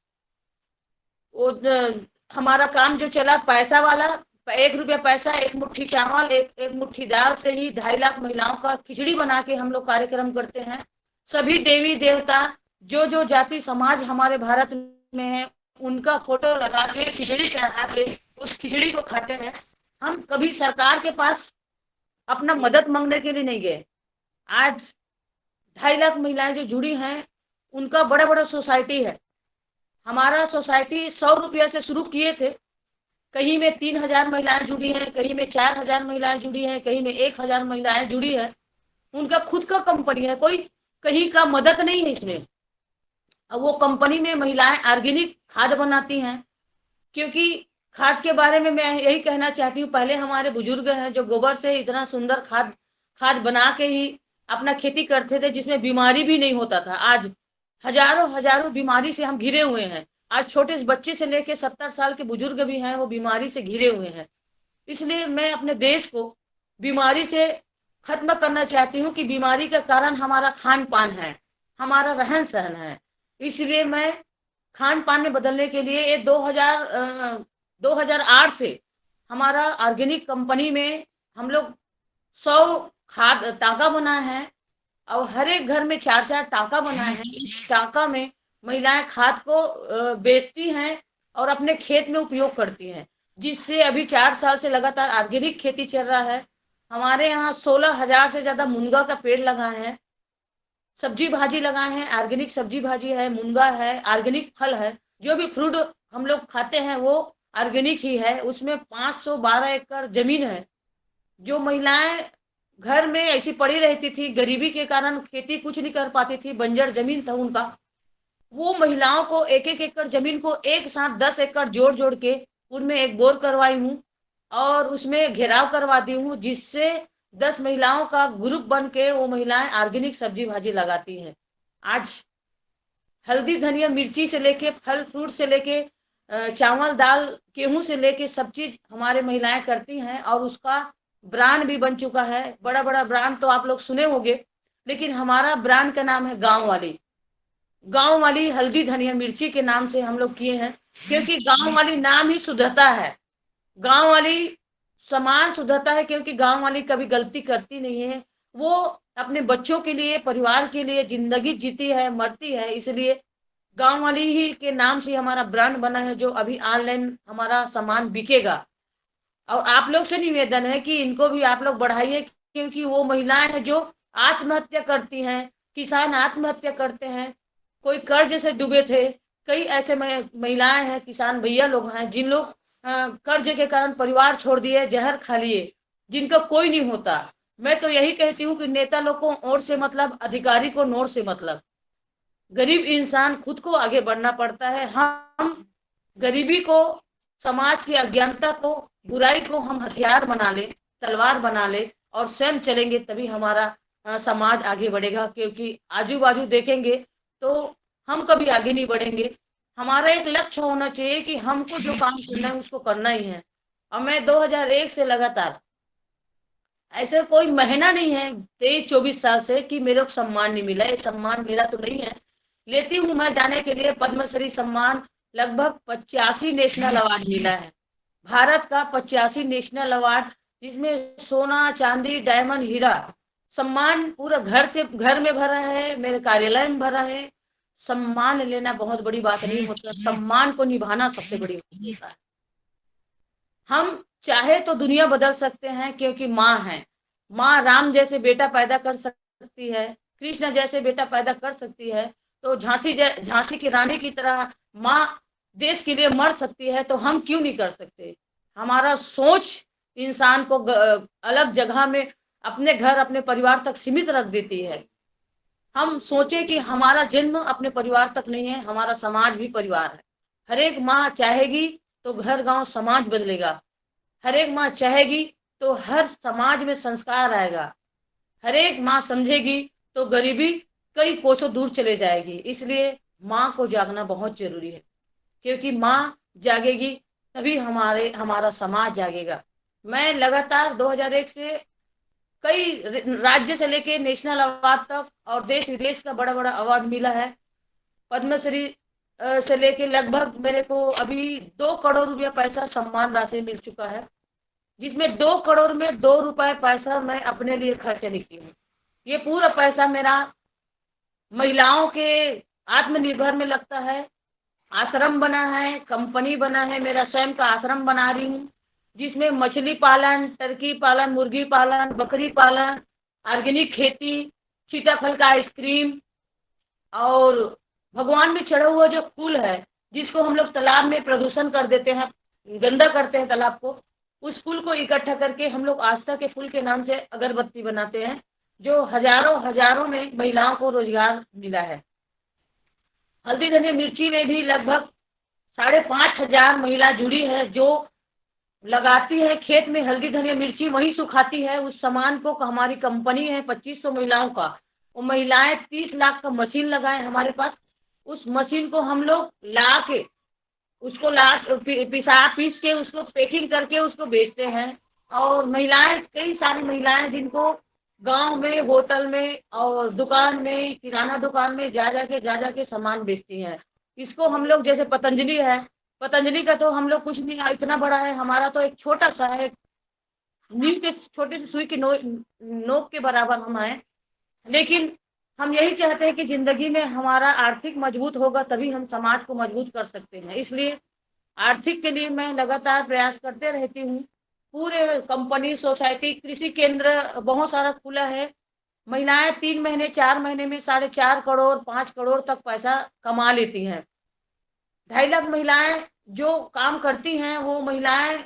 हमारा काम जो चला पैसा वाला, 1 रुपया पैसा, 1 मुट्ठी चावल, एक मुट्ठी दाल से ही 2.5 लाख महिलाओं का खिचड़ी बना के हम लोग कार्यक्रम करते हैं। सभी देवी देवता, जो जाति समाज हमारे भारत में है, उनका फोटो लगा के खिचड़ी चढ़ा के उस खिचड़ी को खाते हैं। हम कभी सरकार के पास अपना मदद मांगने के लिए नहीं गए। आज 2.5 लाख महिलाएं जो जुड़ी हैं, उनका बड़ा बड़ा सोसाइटी है। हमारा सोसाइटी 100 रुपया से शुरू किए थे। कहीं में 3,000 महिलाएं जुड़ी हैं, कहीं में 4,000 महिलाएं जुड़ी हैं, कहीं में 1,000 महिलाएं जुड़ी है। उनका खुद का कंपनी है, कोई कहीं का मदद नहीं है इसमें। अब वो कंपनी में महिलाएं ऑर्गेनिक खाद बनाती हैं। क्योंकि खाद के बारे में मैं यही कहना चाहती हूँ, पहले हमारे बुजुर्ग हैं जो गोबर से इतना सुंदर खाद बना के ही अपना खेती करते थे, जिसमें बीमारी भी नहीं होता था। आज हजारों बीमारी से हम घिरे हुए हैं। आज छोटे बच्चे से लेकर 70 साल के बुजुर्ग भी हैं, वो बीमारी से घिरे हुए हैं। इसलिए मैं अपने देश को बीमारी से खत्म करना चाहती हूँ कि बीमारी का कारण हमारा खान पान है, हमारा रहन सहन है। इसलिए मैं खान पान में बदलने के लिए 2008 से हमारा ऑर्गेनिक कंपनी में हम लोग 100 खाद टाका बनाए हैं। और हर एक घर में 4-4 टाका बनाए हैं। इस टाका में महिलाएं खाद को बेचती हैं और अपने खेत में उपयोग करती हैं, जिससे अभी 4 साल से लगातार ऑर्गेनिक खेती चल रहा है। हमारे यहाँ 16,000 से ज्यादा मुनगा का पेड़ लगाए हैं, सब्जी भाजी लगाए हैं, ऑर्गेनिक सब्जी भाजी है, मुनगा है, ऑर्गेनिक फल है। जो भी फ्रूट हम लोग खाते हैं वो ऑर्गेनिक ही है। उसमें 512 एकड़ जमीन है। जो महिलाएं घर में ऐसी पड़ी रहती थी, गरीबी के कारण खेती कुछ नहीं कर पाती थी, बंजर जमीन था उनका, वो महिलाओं को 1-1 एकड़ जमीन को एक साथ 10 एकड़ जोड़ के उनमें एक बोर करवाई हूँ और उसमें घेराव करवा दी हूँ, जिससे 10 महिलाओं का ग्रुप बन के वो महिलाएं ऑर्गेनिक सब्जी भाजी लगाती हैं। आज हल्दी धनिया मिर्ची से लेके फल फ्रूट से लेके चावल दाल गेहूं से लेके सब चीज हमारे महिलाएं करती हैं। और उसका ब्रांड भी बन चुका है। बड़ा बड़ा ब्रांड तो आप लोग सुने होंगे, लेकिन हमारा ब्रांड का नाम है गांव वाली हल्दी धनिया मिर्ची के नाम से हम लोग किए हैं। क्योंकि गांव वाली नाम ही शुद्धता है, गांव वाली समाज शुद्धता है। क्योंकि गांव वाली कभी गलती करती नहीं है, वो अपने बच्चों के लिए, परिवार के लिए जिंदगी जीती है, मरती है। इसलिए गांव वाली ही के नाम से हमारा ब्रांड बना है, जो अभी ऑनलाइन हमारा सामान बिकेगा। और आप लोग से निवेदन है कि इनको भी आप लोग बढ़ाइए, क्योंकि वो महिलाएं हैं जो आत्महत्या करती हैं, किसान आत्महत्या करते हैं, कोई कर्ज से डूबे थे। कई ऐसे महिलाएं हैं, किसान भैया लोग हैं, जिन लोग कर्ज के कारण परिवार छोड़ दिए, जहर खा लिए, जिनका कोई नहीं होता। मैं तो यही कहती हूँ कि नेता लोग को ओर से मतलब, अधिकारी को नोट से मतलब। गरीब इंसान खुद को आगे बढ़ना पड़ता है। हम गरीबी को, समाज की अज्ञानता को, बुराई को हम हथियार बना ले, तलवार बना ले और स्वयं चलेंगे, तभी हमारा समाज आगे बढ़ेगा। क्योंकि आजू बाजू देखेंगे तो हम कभी आगे नहीं बढ़ेंगे। हमारा एक लक्ष्य होना चाहिए कि हमको जो काम करना है उसको करना ही है। और मैं 2001 से लगातार, ऐसे कोई महीना नहीं है 23-24 साल से कि मेरे को सम्मान नहीं मिला। ये सम्मान मेरा तो नहीं है, लेती हूँ मैं जाने के लिए। पद्मश्री सम्मान लगभग 85 नेशनल अवार्ड मिला है। भारत का 85 नेशनल अवार्ड जिसमें सोना चांदी डायमंड हीरा सम्मान पूरा घर में भरा है, मेरे कार्यालय में भरा है। सम्मान लेना बहुत बड़ी बात नहीं होता, सम्मान को निभाना सबसे बड़ी बात होता है। हम चाहे तो दुनिया बदल सकते हैं, क्योंकि माँ है। माँ राम जैसे बेटा पैदा कर सकती है, कृष्ण जैसे बेटा पैदा कर सकती है, तो झांसी की रानी की तरह माँ देश के लिए मर सकती है, तो हम क्यों नहीं कर सकते। हमारा सोच इंसान को अलग जगह में अपने घर अपने परिवार तक सीमित रख देती है। हम सोचे कि हमारा जन्म अपने परिवार तक नहीं है, हमारा समाज भी परिवार है। हर एक माँ चाहेगी तो घर गांव समाज बदलेगा। हर एक माँ चाहेगी तो हर समाज में संस्कार आएगा। हर एक माँ समझेगी तो गरीबी कई कोसों दूर चले जाएगी। इसलिए माँ को जागना बहुत जरूरी है, क्योंकि माँ जागेगी तभी हमारा समाज जागेगा। मैं लगातार 2001 से कई राज्य से लेके नेशनल अवार्ड तक और देश विदेश का बड़ा बड़ा अवार्ड मिला है। पद्मश्री से लेके लगभग मेरे को अभी 2 करोड़ रुपया पैसा सम्मान राशि मिल चुका है, जिसमें 2 करोड़ में 2 रुपए पैसा मैं अपने लिए खर्च नहीं की हूँ। ये पूरा पैसा मेरा महिलाओं के आत्मनिर्भर में लगता है। आश्रम बना है, कंपनी बना है, मेरा स्वयं का आश्रम बना रही हूँ, जिसमें मछली पालन, टर्की पालन, मुर्गी पालन, बकरी पालन, ऑर्गेनिक खेती, सीताफल का आइसक्रीम, और भगवान में चढ़ा हुआ जो फूल है, जिसको हम लोग तालाब में प्रदूषण कर देते हैं, गंदा करते हैं तालाब को, उस फूल को इकट्ठा करके हम लोग आस्था के फूल के नाम से अगरबत्ती बनाते हैं, जो हजारों में महिलाओं को रोजगार मिला है। हल्दी धनिया मिर्ची में भी लगभग 5,500 महिला जुड़ी है, जो लगाती है खेत में हल्दी धनिया मिर्ची, वही सुखाती है। उस सामान को हमारी कंपनी है 2500 महिलाओं का, वो महिलाएं 30 लाख का मशीन लगाए हमारे पास। उस मशीन को हम लोग ला के उसको पीस के उसको पैकिंग करके उसको बेचते हैं। और महिलाएं, कई सारी महिलाएं जिनको गांव में, होटल में और दुकान में, किराना दुकान में जा जाके सामान बेचती हैं। इसको हम लोग, जैसे पतंजलि है, पतंजलि का तो हम लोग कुछ नहीं इतना बड़ा है, हमारा तो एक छोटा सा है, नीम के छोटे से सुई की नोक के बराबर हम हैं। लेकिन हम यही चाहते हैं कि जिंदगी में हमारा आर्थिक मजबूत होगा तभी हम समाज को मजबूत कर सकते हैं। इसलिए आर्थिक के लिए मैं लगातार प्रयास करते रहती हूँ। पूरे कंपनी, सोसाइटी, कृषि केंद्र बहुत सारा खुला है। महिलाएं 3 महीने 4 महीने में 4.5 करोड़ 5 करोड़ तक पैसा कमा लेती हैं। 2.5 लाख महिलाएं जो काम करती हैं, वो महिलाएं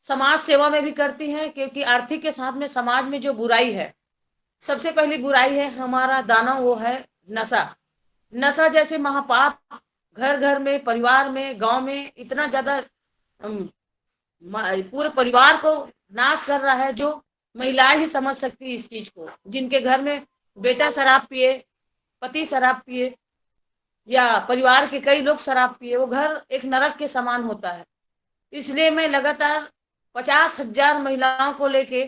समाज सेवा में भी करती हैं, क्योंकि आर्थिक के साथ में समाज में जो बुराई है, सबसे पहली बुराई है हमारा दाना, वो है नशा। नशा जैसे महापाप घर घर में, परिवार में, गांव में इतना ज्यादा पूरे परिवार को नाश कर रहा है, जो महिलाएं ही समझ सकती है इस चीज को। जिनके घर में बेटा शराब पिए, पति शराब पिए, या परिवार के कई लोग शराब पिए, वो घर एक नरक के समान होता है। इसलिए मैं लगातार 50,000 महिलाओं को लेके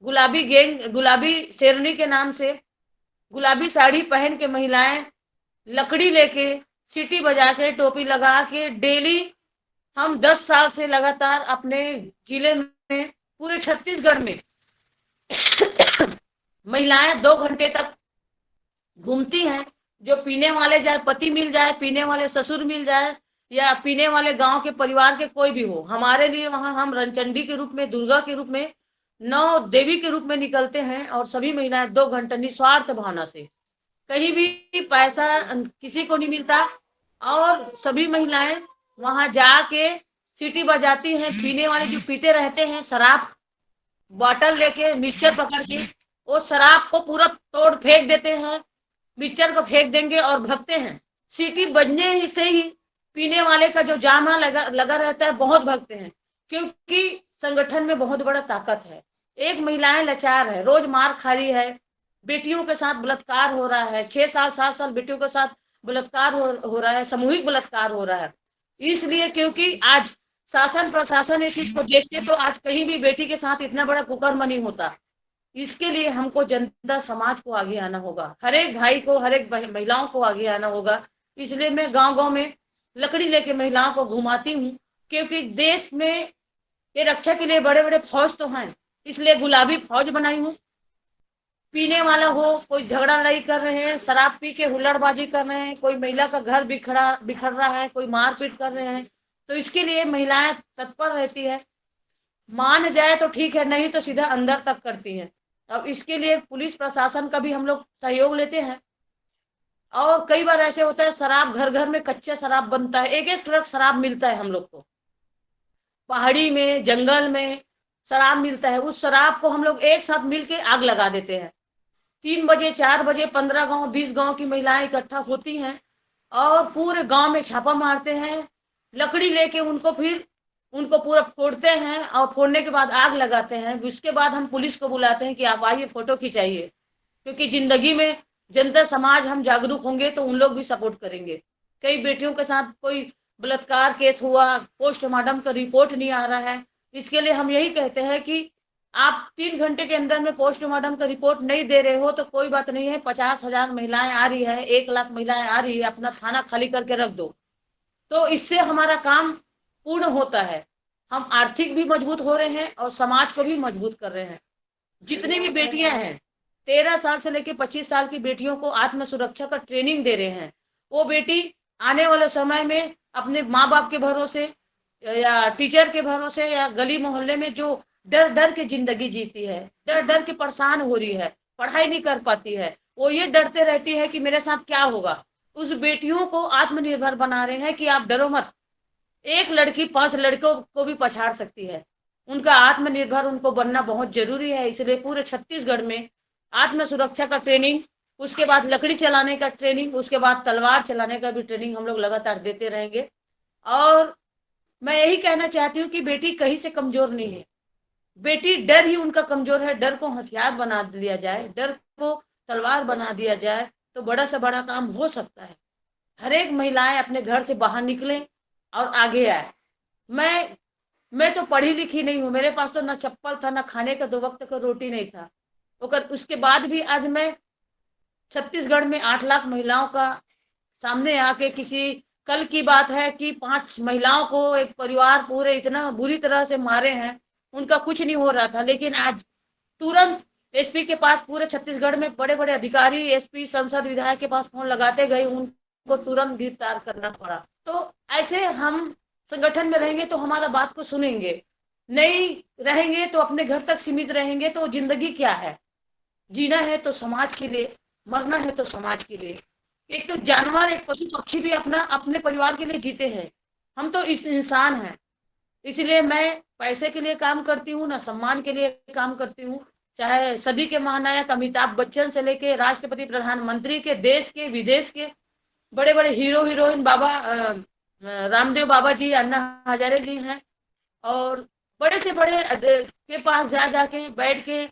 गुलाबी शेरनी के नाम से, गुलाबी साड़ी पहन के महिलाएं लकड़ी लेके, सीटी बजा के, टोपी लगा के, डेली हम 10 साल से लगातार अपने जिले में, पूरे छत्तीसगढ़ में महिलाएं 2 घंटे तक घूमती हैं। जो पीने वाले, चाहे पति मिल जाए, पीने वाले ससुर मिल जाए, या पीने वाले गांव के परिवार के कोई भी हो, हमारे लिए वहां हम रणचंडी के रूप में, दुर्गा के रूप में, 9 देवी के रूप में निकलते हैं। और सभी महिलाएं 2 घंटे निस्वार्थ भावना से, कहीं भी पैसा किसी को नहीं मिलता, और सभी महिलाएं वहां जाके सीटी बजाती हैं। पीने वाले जो पीते रहते हैं शराब, बॉटल लेके, मिक्सचर पकड़ के, वो शराब को पूरा तोड़ फेंक देते हैं, मिक्सचर को फेंक देंगे और भगते हैं। सीटी बजने से ही पीने वाले का जो जामा लगा रहता है, बहुत भगते हैं, क्योंकि संगठन में बहुत बड़ा ताकत है। एक महिलाएं लाचार है, रोज मार खा रही है, बेटियों के साथ बलात्कार हो रहा है, 6 साल 7 साल बेटियों के साथ बलात्कार हो रहा है, सामूहिक बलात्कार हो रहा है। इसलिए क्योंकि आज शासन प्रशासन इस चीज को देखते, तो आज कहीं भी बेटी के साथ इतना बड़ा कुकर्म नहीं होता। इसके लिए हमको जनता समाज को आगे आना होगा, हर एक भाई को, हर एक महिलाओं को आगे आना होगा। इसलिए मैं गांव गांव में लकड़ी लेके महिलाओं को घुमाती हूँ, क्योंकि देश में ये रक्षा के लिए बड़े बड़े फौज तो हैं, इसलिए गुलाबी फौज बनाई हूँ। पीने वाला हो, कोई झगड़ा लड़ाई कर रहे हैं, शराब पी के हुल्लड़बाजी कर रहे हैं, कोई महिला का घर बिखर रहा है, कोई मारपीट कर रहे हैं, तो इसके लिए महिलाएं तत्पर रहती है। मान जाए तो ठीक है, नहीं तो सीधा अंदर तक करती हैं। अब इसके लिए पुलिस प्रशासन का भी हम लोग सहयोग लेते हैं। और कई बार ऐसे होता है, शराब घर घर में कच्चा शराब बनता है, एक एक ट्रक शराब मिलता है हम लोग को, पहाड़ी में जंगल में शराब मिलता है। उस शराब को हम लोग एक साथ मिलके आग लगा देते हैं। 3 बजे 4 बजे 15 गांव 20 गांव की महिलाएं इकट्ठा होती हैं और पूरे गांव में छापा मारते हैं। लकड़ी लेके उनको पूरा फोड़ते हैं और फोड़ने के बाद आग लगाते हैं। उसके बाद हम पुलिस को बुलाते हैं कि आप आइए फोटो खिंचाइए, क्योंकि जिंदगी में जनता समाज हम जागरूक होंगे तो उन लोग भी सपोर्ट करेंगे। कई बेटियों के साथ कोई बलात्कार केस हुआ, पोस्टमार्टम का रिपोर्ट नहीं आ रहा है, इसके लिए हम यही कहते हैं कि आप 3 घंटे के अंदर में पोस्टमार्टम का रिपोर्ट नहीं दे रहे हो तो कोई बात नहीं है, 50,000 महिलाएं आ रही है, 1 लाख महिलाएं आ रही है, अपना थाना खाली करके रख दो। तो इससे हमारा काम पूर्ण होता है। हम आर्थिक भी मजबूत हो रहे हैं और समाज को भी मजबूत कर रहे हैं। जितनी भी बेटियां हैं, 13 साल से लेकर 25 साल की बेटियों को आत्म सुरक्षा का ट्रेनिंग दे रहे हैं। वो बेटी आने वाले समय में अपने माँ बाप के भरोसे या टीचर के भरोसे या गली मोहल्ले में जो डर डर के जिंदगी जीती है, डर डर के परेशान हो रही है, पढ़ाई नहीं कर पाती है, वो ये डरते रहती है कि मेरे साथ क्या होगा। उस बेटियों को आत्मनिर्भर बना रहे हैं कि आप डरो मत, एक लड़की 5 लड़कों को भी पछाड़ सकती है। उनका आत्मनिर्भर उनको बनना बहुत जरूरी है। इसलिए पूरे छत्तीसगढ़ में आत्म सुरक्षा का ट्रेनिंग, उसके बाद लकड़ी चलाने का ट्रेनिंग, उसके बाद तलवार चलाने का भी ट्रेनिंग हम लोग लगातार देते रहेंगे। और मैं यही कहना चाहती हूँ कि बेटी कहीं से कमजोर नहीं है, बेटी डर ही उनका कमजोर है। डर को हथियार बना दिया जाए, डर को तलवार बना दिया जाए तो बड़ा से बड़ा काम हो सकता है। हर एक महिलाएं अपने घर से बाहर निकले और आगे आए। मैं तो पढ़ी लिखी नहीं हूँ, मेरे पास तो ना चप्पल था, ना खाने का 2 वक्त का रोटी नहीं था। उसके बाद भी आज मैं छत्तीसगढ़ में 8 लाख महिलाओं का सामने आके, किसी कल की बात है कि 5 महिलाओं को एक परिवार पूरे इतना बुरी तरह से मारे हैं, उनका कुछ नहीं हो रहा था, लेकिन आज तुरंत एसपी के पास, पूरे छत्तीसगढ़ में बड़े बड़े अधिकारी, एसपी, सांसद, विधायक के पास फोन लगाते गए, उनको तुरंत गिरफ्तार करना पड़ा। तो ऐसे हम संगठन में रहेंगे तो हमारा बात को सुनेंगे, नहीं रहेंगे तो अपने घर तक सीमित रहेंगे तो जिंदगी क्या है। जीना है तो समाज के लिए, मरना है तो समाज के लिए। एक तो जानवर, एक पशु पक्षी भी अपने परिवार के लिए जीते हैं, हम तो इस इंसान हैं। इसलिए मैं पैसे के लिए काम करती हूँ ना सम्मान के लिए काम करती हूँ। चाहे सदी के महानायक अमिताभ बच्चन से लेके राष्ट्रपति, प्रधानमंत्री के, देश के, विदेश के बड़े बड़े हीरो हीरोइन, बाबा रामदेव बाबा जी, अन्ना हजारे जी हैं, और बड़े से बड़े के पास जाके बैठ के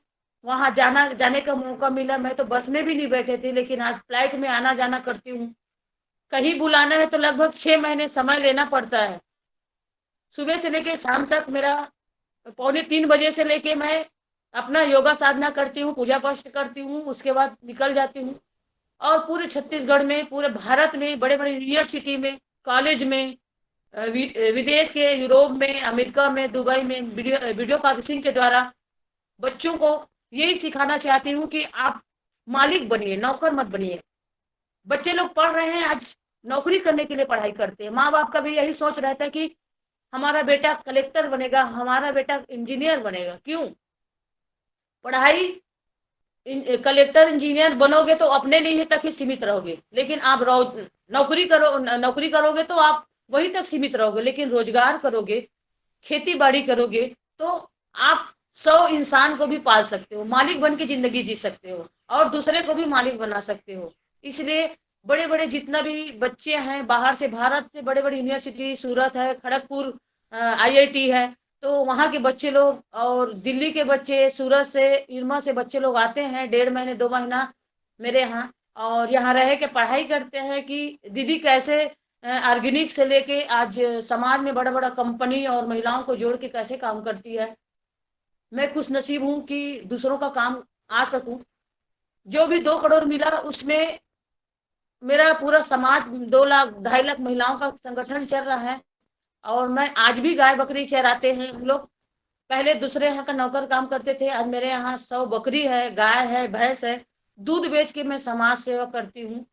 वहां जाने का मौका मिला। मैं तो बस में भी नहीं बैठे थे, लेकिन आज फ्लाइट में आना जाना करती हूँ। कहीं बुलाना है तो लगभग 6 महीने समय लेना पड़ता है। सुबह से लेके शाम तक मेरा 2:45 बजे से लेके मैं अपना योगा साधना करती हूँ, पूजा पाठ करती हूँ, उसके बाद निकल जाती हूँ। और पूरे छत्तीसगढ़ में, पूरे भारत में, बड़े बड़े यूनिवर्सिटी में, कॉलेज में, विदेश के, यूरोप में, अमेरिका में, दुबई में वीडियो कॉन्फ्रेंसिंग के द्वारा बच्चों को यही सिखाना चाहती हूँ कि आप मालिक बनिए, नौकर मत बनिए। बच्चे लोग पढ़ रहे हैं, आज नौकरी करने के लिए पढ़ाई करते हैं। माँ बाप का भी यही सोच रहता है कि हमारा बेटा कलेक्टर बनेगा, हमारा बेटा इंजीनियर बनेगा। क्यों? पढ़ाई कलेक्टर इंजीनियर बनोगे तो अपने लिए तक ही सीमित रहोगे, लेकिन आप नौकरी करोगे तो आप वही तक सीमित रहोगे। लेकिन रोजगार करोगे, खेती बाड़ी करोगे तो आप 100 इंसान को भी पाल सकते हो, मालिक बन के जिंदगी जी सकते हो और दूसरे को भी मालिक बना सकते हो। इसलिए बड़े बड़े जितना भी बच्चे हैं बाहर से, भारत से बड़े बड़े यूनिवर्सिटी, सूरत है, खड़गपुर IIT है, तो वहाँ के बच्चे लोग और दिल्ली के बच्चे, सूरत से, इरमा से बच्चे लोग आते हैं 1.5 महीने 2 महीना मेरे यहाँ, और यहाँ रह के पढ़ाई करते हैं कि दीदी कैसे ऑर्गेनिक से लेके आज समाज में बड़ा बड़ा कंपनी और महिलाओं को जोड़ के कैसे काम करती है। मैं खुश नसीब हूँ कि दूसरों का काम आ सकूं। जो भी 2 करोड़ मिला उसमें मेरा पूरा समाज, 2 लाख 2.5 लाख महिलाओं का संगठन चल रहा है। और मैं आज भी गाय बकरी चराते हैं हम लोग। पहले दूसरे यहाँ का नौकर काम करते थे, आज मेरे यहाँ 100 बकरी है, गाय है, भैंस है, दूध बेच के मैं समाज सेवा करती हूँ।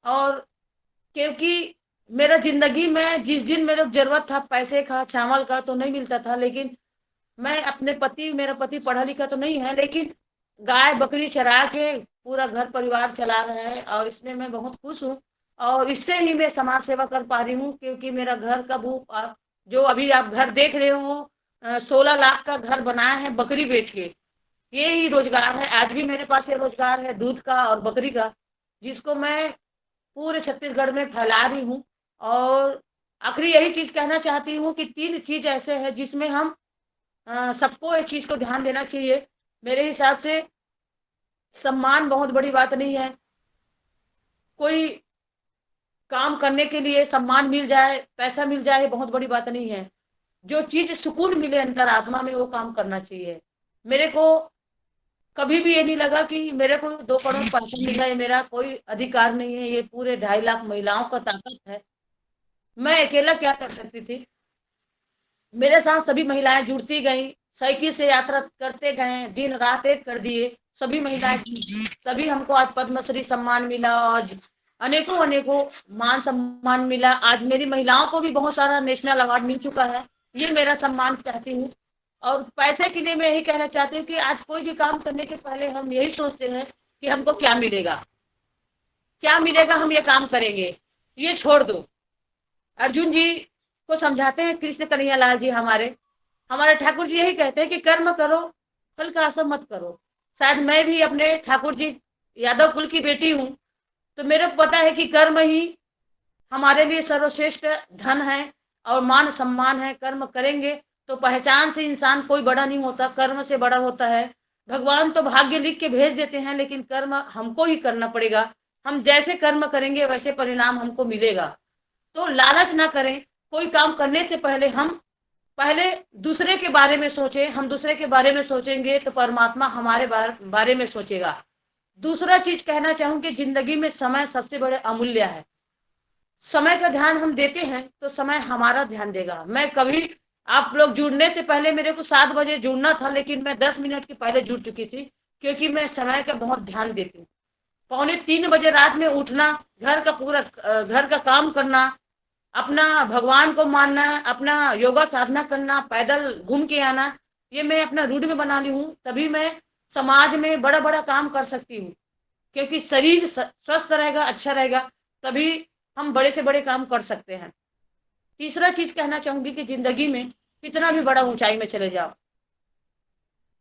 और क्योंकि मेरा जिंदगी में जिस दिन मेरे को जरूरत था पैसे का, चावल का, तो नहीं मिलता था, लेकिन मैं अपने पति, मेरा पति पढ़ा लिखा तो नहीं है, लेकिन गाय बकरी चरा के पूरा घर परिवार चला रहा है और इसमें मैं बहुत खुश हूँ। और इससे ही मैं समाज सेवा कर पा रही हूँ, क्योंकि मेरा घर का जो अभी आप घर देख रहे हो, 16 लाख का घर बनाया है बकरी बेच के। ये ही रोजगार है, आज भी मेरे पास ये रोजगार है दूध का और बकरी का, जिसको मैं पूरे छत्तीसगढ़ में फैला रही हूँ। और आखिरी यही चीज कहना चाहती हूँ कि 3 चीज ऐसे है जिसमें हम सबको एक चीज को ध्यान देना चाहिए। मेरे हिसाब से सम्मान बहुत बड़ी बात नहीं है। कोई काम करने के लिए सम्मान मिल जाए, पैसा मिल जाए, बहुत बड़ी बात नहीं है। जो चीज सुकून मिले अंतर आत्मा में, वो काम करना चाहिए। मेरे को कभी भी ये नहीं लगा कि मेरे को 2 करोड़ पैसा मिला, ये मेरा कोई अधिकार नहीं है, ये पूरे 2.5 लाख महिलाओं का ताकत है। मैं अकेला क्या कर सकती थी, मेरे साथ सभी महिलाएं जुड़ती गई, साइकिल से यात्रा करते गए, दिन रात एक कर दिए सभी महिलाएं, तभी हमको आज पद्मश्री सम्मान मिला और अनेकों अनेकों मान सम्मान मिला। आज मेरी महिलाओं को भी बहुत सारा नेशनल अवार्ड मिल चुका है, ये मेरा सम्मान चाहती हूँ। और पैसे के लिए मैं यही कहना चाहती हूँ कि आज कोई भी काम करने के पहले हम यही सोचते हैं कि हमको क्या मिलेगा, क्या मिलेगा, हम ये काम करेंगे, ये छोड़ दो। अर्जुन जी को समझाते हैं कृष्ण कन्हैया लाल जी, हमारे ठाकुर जी यही कहते हैं कि कर्म करो, फल का आशा मत करो। शायद मैं भी अपने ठाकुर जी यादव कुल की बेटी हूँ, तो मेरे को पता है कि कर्म ही हमारे लिए सर्वश्रेष्ठ धन है और मान सम्मान है। कर्म करेंगे तो पहचान से इंसान कोई बड़ा नहीं होता, कर्म से बड़ा होता है। भगवान तो भाग्य लिख के भेज देते हैं, लेकिन कर्म हमको ही करना पड़ेगा। हम जैसे कर्म करेंगे वैसे परिणाम हमको मिलेगा। तो लालच ना करें, कोई काम करने से पहले हम पहले दूसरे के बारे में सोचें। हम दूसरे के बारे में सोचेंगे तो परमात्मा हमारे बारे में सोचेगा। दूसरा चीज कहना चाहूंगी, जिंदगी में समय सबसे बड़े अमूल्य है। समय का ध्यान हम देते हैं तो समय हमारा ध्यान देगा। मैं कभी, आप लोग जुड़ने से पहले मेरे को 7 बजे जुड़ना था, लेकिन मैं 10 मिनट के पहले जुड़ चुकी थी, क्योंकि मैं समय का बहुत ध्यान देती हूँ। 2:45 बजे रात में उठना, घर का काम करना, अपना भगवान को मानना, अपना योगा साधना करना, पैदल घूम के आना, ये मैं अपना रूटीन में बना ली हूँ। तभी मैं समाज में बड़ा बड़ा काम कर सकती हूँ, क्योंकि शरीर स्वस्थ रहेगा, अच्छा रहेगा, तभी हम बड़े से बड़े काम कर सकते हैं। तीसरा चीज कहना चाहूंगी कि जिंदगी में कितना भी बड़ा ऊंचाई में चले जाओ,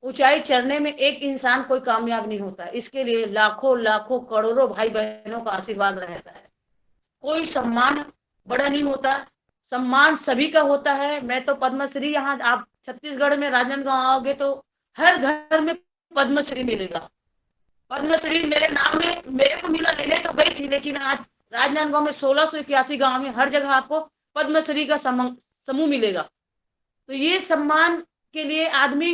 ऊंचाई चढ़ने में एक इंसान कोई कामयाब नहीं होता, इसके लिए लाखों लाखों करोड़ों भाई बहनों का आशीर्वाद रहता है। कोई सम्मान बड़ा नहीं होता, सम्मान सभी का होता है। मैं तो पद्मश्री, यहाँ आप छत्तीसगढ़ में राजनांदगांव आओगे तो हर घर में पद्मश्री मिलेगा। पद्मश्री मेरे नाम में मेरे को मिला, लेने तो गई थी, लेकिन आज राजनांदगांव में 1681 गांव में हर जगह आपको पद्मश्री का समूह मिलेगा। तो ये सम्मान के लिए आदमी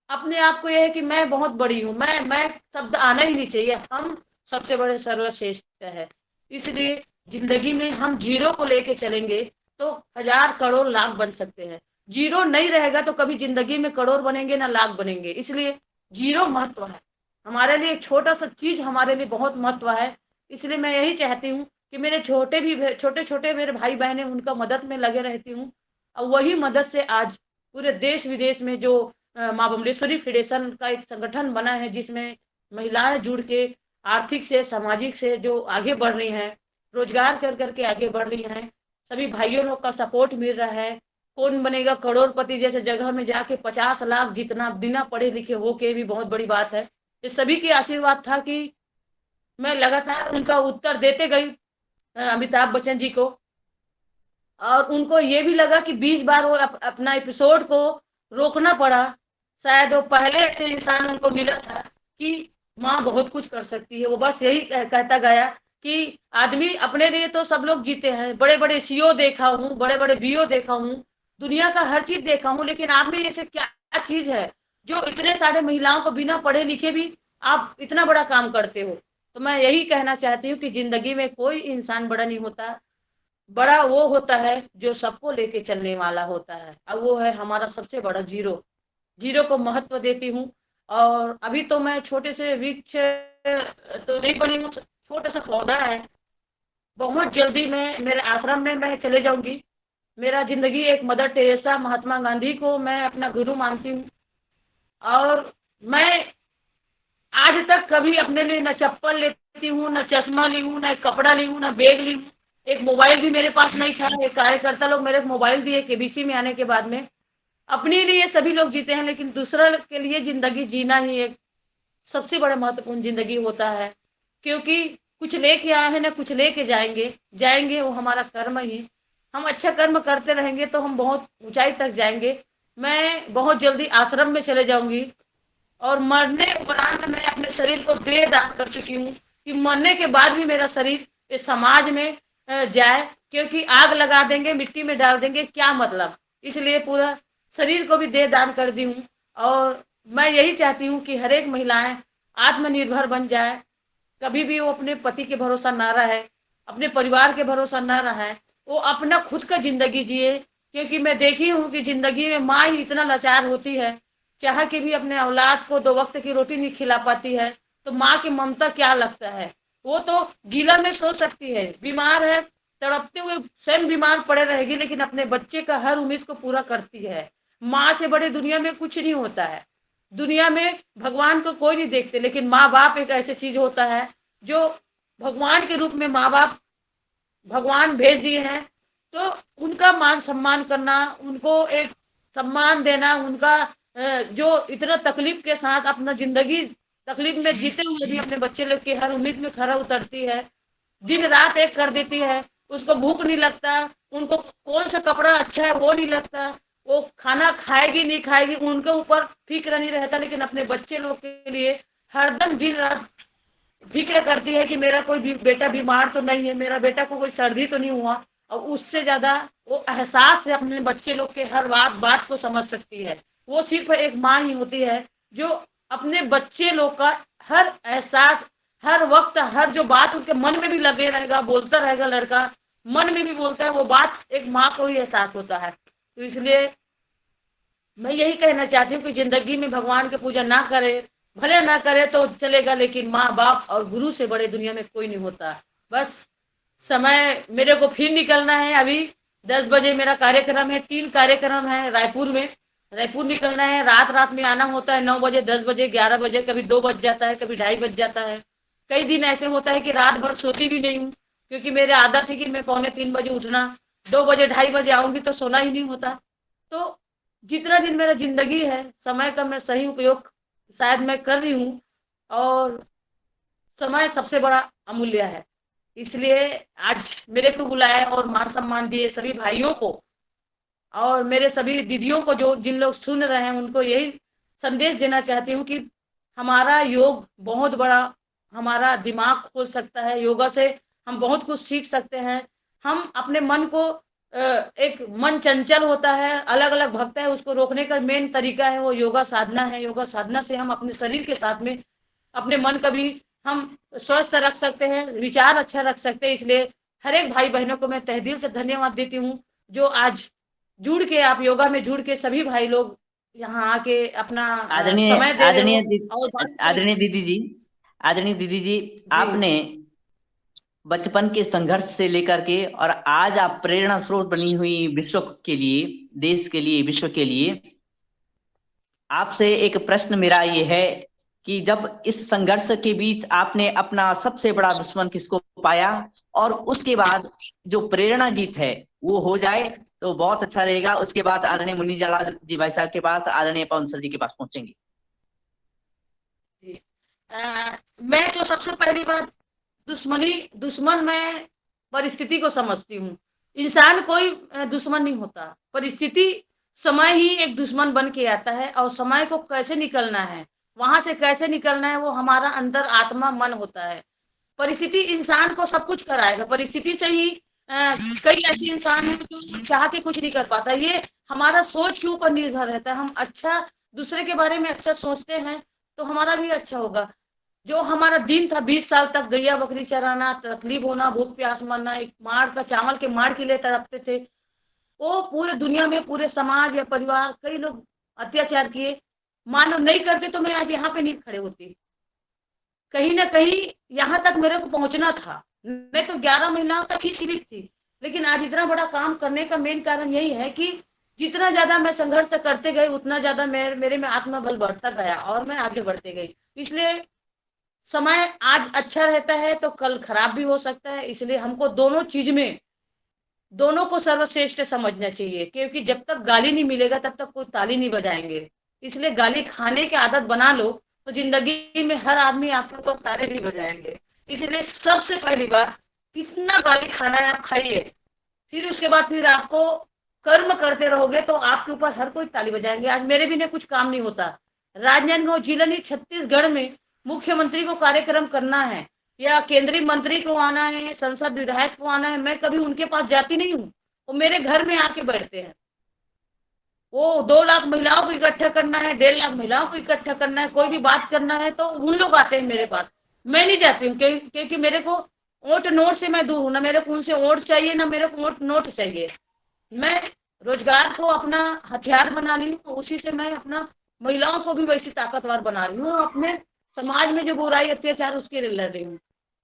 अपने आप को यह है कि मैं बहुत बड़ी हूँ, मैं शब्द आना ही नहीं चाहिए, हम सबसे बड़े सर्वश्रेष्ठ है। इसलिए जिंदगी में हम जीरो को लेके चलेंगे तो 1000 करोड़ लाख बन सकते हैं। जीरो नहीं रहेगा तो कभी जिंदगी में करोड़ बनेंगे ना लाख बनेंगे। इसलिए जीरो महत्व है हमारे लिए, एक छोटा सा चीज हमारे लिए बहुत महत्व है। इसलिए मैं यही चाहती हूँ कि मेरे छोटे छोटे मेरे भाई बहन है, उनका मदद में लगे रहती हूँ। और वही मदद से आज पूरे देश विदेश में जो माँ बमलेश्वरी फेडरेशन का एक संगठन बना है, जिसमें महिलाएं जुड़ के आर्थिक से सामाजिक से जो आगे बढ़ रही हैं, रोजगार कर करके आगे बढ़ रही हैं, सभी भाइयों लोग का सपोर्ट मिल रहा है। कौन बनेगा करोड़पति जैसे जगह में जाके 50 लाख जितना बिना पढ़े लिखे हो के भी बहुत बड़ी बात है। ये सभी के आशीर्वाद था कि मैं लगातार उनका उत्तर देते गई अमिताभ बच्चन जी को, और उनको ये भी लगा कि 20 बार वो अपना एपिसोड को रोकना पड़ा। शायद वो पहले से इंसान उनको मिला था कि माँ बहुत कुछ कर सकती है। वो बस यही कहता गया कि आदमी अपने लिए तो सब लोग जीते हैं, बड़े बड़े सीओ देखा हूँ, बड़े बड़े बीओ देखा हूँ, दुनिया का हर चीज देखा हूँ, लेकिन आप में ऐसे क्या चीज है जो इतने सारे महिलाओं को बिना पढ़े लिखे भी आप इतना बड़ा काम करते हो। तो मैं यही कहना चाहती हूँ कि जिंदगी में कोई इंसान बड़ा नहीं होता, बड़ा वो होता है जो सबको लेके चलने वाला होता है, और वो है हमारा सबसे बड़ा जीरो। जीरो को महत्व देती हूँ। और अभी तो मैं छोटे से वृक्ष तो नहीं बनी हूँ, छोटा सा पौधा है। बहुत जल्दी मैं मेरे आश्रम में मैं चले जाऊंगी। मेरा जिंदगी एक मदर टेरेसा महात्मा गांधी को मैं अपना गुरु मानती हूँ। और मैं आज तक कभी अपने लिए न चप्पल लेती हूँ, न चश्मा ली हूँ, न कपड़ा ली हूँ, न बैग ली हूँ। एक मोबाइल भी मेरे पास नहीं था। एक कार्यकर्ता लोग मेरे मोबाइल दिए केबीसी में आने के बाद में। अपने लिए सभी लोग जीते हैं, लेकिन दूसरा के लिए जिंदगी जीना ही एक सबसे बड़ा महत्वपूर्ण जिंदगी होता है। क्योंकि कुछ लेके आए हैं ना कुछ लेके जाएंगे, जाएंगे वो हमारा कर्म ही। हम अच्छा कर्म करते रहेंगे तो हम बहुत ऊंचाई तक जाएंगे। मैं बहुत जल्दी आश्रम में चले जाऊंगी। और मरने उपरांत मैं अपने शरीर को देह दान कर चुकी हूँ कि मरने के बाद भी मेरा शरीर इस समाज में जाए। क्योंकि आग लगा देंगे, मिट्टी में डाल देंगे, क्या मतलब। इसलिए पूरा शरीर को भी देह दान कर दी हूँ। और मैं यही चाहती हूँ कि हर एक महिलाएं आत्मनिर्भर बन जाए। कभी भी वो अपने पति के भरोसा ना रहे, अपने परिवार के भरोसा ना रहे, वो अपना खुद का जिंदगी जिए। क्योंकि मैं देखी हूँ कि जिंदगी में माँ ही इतना लाचार होती है, चाह के भी अपने औलाद को 2 वक्त की रोटी नहीं खिला पाती है। तो माँ की ममता क्या लगता है। वो तो गीला में सो सकती है, बीमार है, तड़पते हुए स्वयं बीमार पड़े रहेगी, लेकिन अपने बच्चे का हर उम्मीद को पूरा करती है। माँ से बड़े दुनिया में कुछ नहीं होता है। दुनिया में भगवान को कोई नहीं देखते, लेकिन माँ बाप एक ऐसी चीज होता है जो भगवान के रूप में माँ बाप भगवान भेज दिए हैं। तो उनका मान सम्मान करना, उनको एक सम्मान देना, उनका जो इतना तकलीफ के साथ अपना जिंदगी तकलीफ में जीते हुए भी अपने बच्चे लोग की हर उम्मीद में खरा उतरती है, दिन रात एक कर देती है। उसको भूख नहीं लगता, उनको कौन सा कपड़ा अच्छा है वो नहीं लगता, वो खाना खाएगी नहीं खाएगी उनके ऊपर फिक्र नहीं रहता, लेकिन अपने बच्चे लोग के लिए हरदम दिन रात फिक्र करती है कि मेरा कोई भी बेटा बीमार तो नहीं है, मेरा बेटा को कोई सर्दी तो नहीं हुआ। और उससे ज्यादा वो एहसास से अपने बच्चे लोग के हर बात बात को समझ सकती है। वो सिर्फ एक माँ ही होती है जो अपने बच्चे लोग का हर एहसास, हर वक्त, हर जो बात उनके मन में भी लगे रहेगा, बोलता रहेगा लड़का, मन में भी बोलता है, वो बात एक माँ को ही एहसास होता है। तो इसलिए मैं यही कहना चाहती हूँ कि जिंदगी में भगवान की पूजा ना करे, भले ना करे तो चलेगा, लेकिन माँ बाप और गुरु से बड़े दुनिया में कोई नहीं होता। बस समय मेरे को फिर निकलना है। अभी 10 बजे मेरा कार्यक्रम है, 3 कार्यक्रम है रायपुर में। रायपुर निकलना है, रात रात में आना होता है, 9 बजे, 10 बजे, 11 बजे, कभी 2 बज जाता है, कभी 2:30 बज जाता है। कई दिन ऐसे होता है कि रात भर सोती भी नहीं हूँ, क्योंकि मेरे आदत है कि मैं 2:45 बजे उठना, 2 बजे, 2:30 बजे आऊंगी तो सोना ही नहीं होता। तो जितना दिन मेरा जिंदगी है, समय का मैं सही उपयोग शायद मैं कर रही हूँ। और समय सबसे बड़ा अमूल्य है। इसलिए आज मेरे को बुलाया और मान सम्मान दिए सभी भाइयों को और मेरे सभी दीदियों को, जो जिन लोग सुन रहे हैं उनको यही संदेश देना चाहती हूँ कि हमारा योग बहुत बड़ा हमारा दिमाग खोल सकता है। योगा से हम बहुत कुछ सीख सकते हैं। हम अपने मन को एक मन चंचल होता है, अलग अलग भगता है, उसको रोकने का मेन तरीका है वो योगा साधना है। योगा साधना से हम अपने शरीर के साथ में अपने मन का भी हम स्वस्थ रख सकते हैं, विचार अच्छा रख सकते हैं। इसलिए हर एक भाई बहनों को मैं तहे दिल से धन्यवाद देती हूँ जो आज जुड़ के, आप योगा में जुड़ के सभी भाई लोग यहाँ आके अपना आदरणीय समय दे रहे आदरणीय हो और बात करें। आदरणीय दीदी जी, आदरणीय दीदी जी, जी आपने बचपन के संघर्ष से लेकर के और आज आप प्रेरणा स्रोत बनी हुई विश्व के लिए, देश के लिए, विश्व के लिए। आपसे एक प्रश्न मेरा ये है कि जब इस संघर्ष के बीच आपने अपना सबसे बड़ा दुश्मन किसको पाया, और उसके बाद जो प्रेरणा गीत है वो हो जाए तो बहुत अच्छा रहेगा। उसके बाद आदरणीय मुन्नी जाला जी भाई साहब के पास, आदरणीय पवन सर जी के पास पहुंचेंगे। जी। मैं तो सबसे पहली बात, दुश्मन मैं परिस्थिति को समझती हूँ। इंसान कोई दुश्मन नहीं होता, परिस्थिति, समय ही एक दुश्मन बन के आता है। और समय को कैसे निकलना है, वहां से कैसे निकलना है, वो हमारा अंदर आत्मा मन होता है। परिस्थिति इंसान को सब कुछ कराएगा। परिस्थिति से ही कई ऐसे इंसान हैं जो चाह के कुछ नहीं कर पाता। ये हमारा सोच के ऊपर निर्भर रहता है। हम अच्छा दूसरे के बारे में अच्छा सोचते हैं तो हमारा भी अच्छा होगा। जो हमारा दिन था 20 साल तक गैया बकरी चराना, तकलीफ होना, भूख प्यास मरना, एक मार का चावल के मार के लिए तड़पते थे, वो पूरे दुनिया में पूरे समाज या परिवार कई लोग अत्याचार किए, मानो नहीं करते तो मैं आज यहाँ पे नहीं खड़े होती। कहीं ना कहीं यहाँ तक मेरे को पहुंचना था। मैं तो 11 महिलाओं तक ही सीमित थी, लेकिन आज इतना बड़ा काम करने का मेन कारण यही है कि जितना ज्यादा मैं संघर्ष करते गई उतना ज्यादा मेरे में आत्मबल बढ़ता गया और मैं आगे बढ़ते गई। इसलिए समय आज अच्छा रहता है तो कल खराब भी हो सकता है, इसलिए हमको दोनों चीज में दोनों को सर्वश्रेष्ठ समझना चाहिए, क्योंकि जब तक गाली नहीं मिलेगा तब तक कोई ताली नहीं बजाएंगे। इसलिए गाली खाने की आदत बना लो तो जिंदगी में हर आदमी आपके ऊपर ताली भी बजाएंगे। इसलिए सबसे पहली बात, कितना गाली खाना है आप खाइए, फिर उसके बाद फिर आपको कर्म करते रहोगे तो आपके ऊपर हर कोई ताली बजाएंगे। आज मेरे बिना कुछ काम नहीं होता। राजनांदगांव जिला नहीं, छत्तीसगढ़ में मुख्यमंत्री को कार्यक्रम करना है या केंद्रीय मंत्री को आना है, संसद विधायक को आना है, मैं कभी उनके पास जाती नहीं हूँ। वो मेरे घर में आके बैठते हैं। वो 2 लाख महिलाओं को इकट्ठा करना है, 1.5 लाख महिलाओं को इकट्ठा करना है, कोई भी बात करना है तो उन लोग आते हैं मेरे पास। मैं नहीं जाती हूँ क्योंकि मेरे को वोट नोट से मैं दूर हूँ। ना मेरे को उनसे वोट चाहिए, ना मेरे को वोट नोट चाहिए। मैं रोजगार को अपना हथियार बना रही हूँ, उसी से मैं अपना महिलाओं को भी वैसी ताकतवर बना रही हूँ। अपने समाज में जो बुराई अत्याचार उसके लिए लड़ रही हूँ।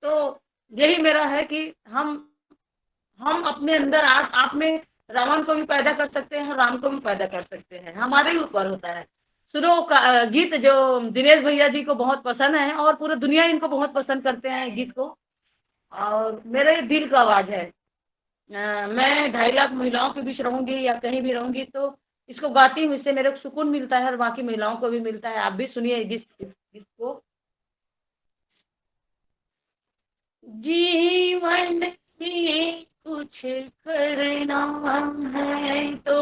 तो यही मेरा है कि हम अपने अंदर आप में रावण को भी पैदा कर सकते हैं, राम को भी पैदा कर सकते हैं, हमारे ही ऊपर होता है। सुनो गीत जो दिनेश भैया जी को बहुत पसंद है और पूरी दुनिया इनको बहुत पसंद करते हैं गीत को, और मेरे दिल का आवाज है। मैं 2.5 लाख महिलाओं के बीच रहूंगी या कहीं भी रहूंगी तो इसको गाती हूँ, इससे मेरे को सुकून मिलता है और बाकी महिलाओं को भी मिलता है। आप भी सुनिए इसको। जीवन में कुछ करना है तो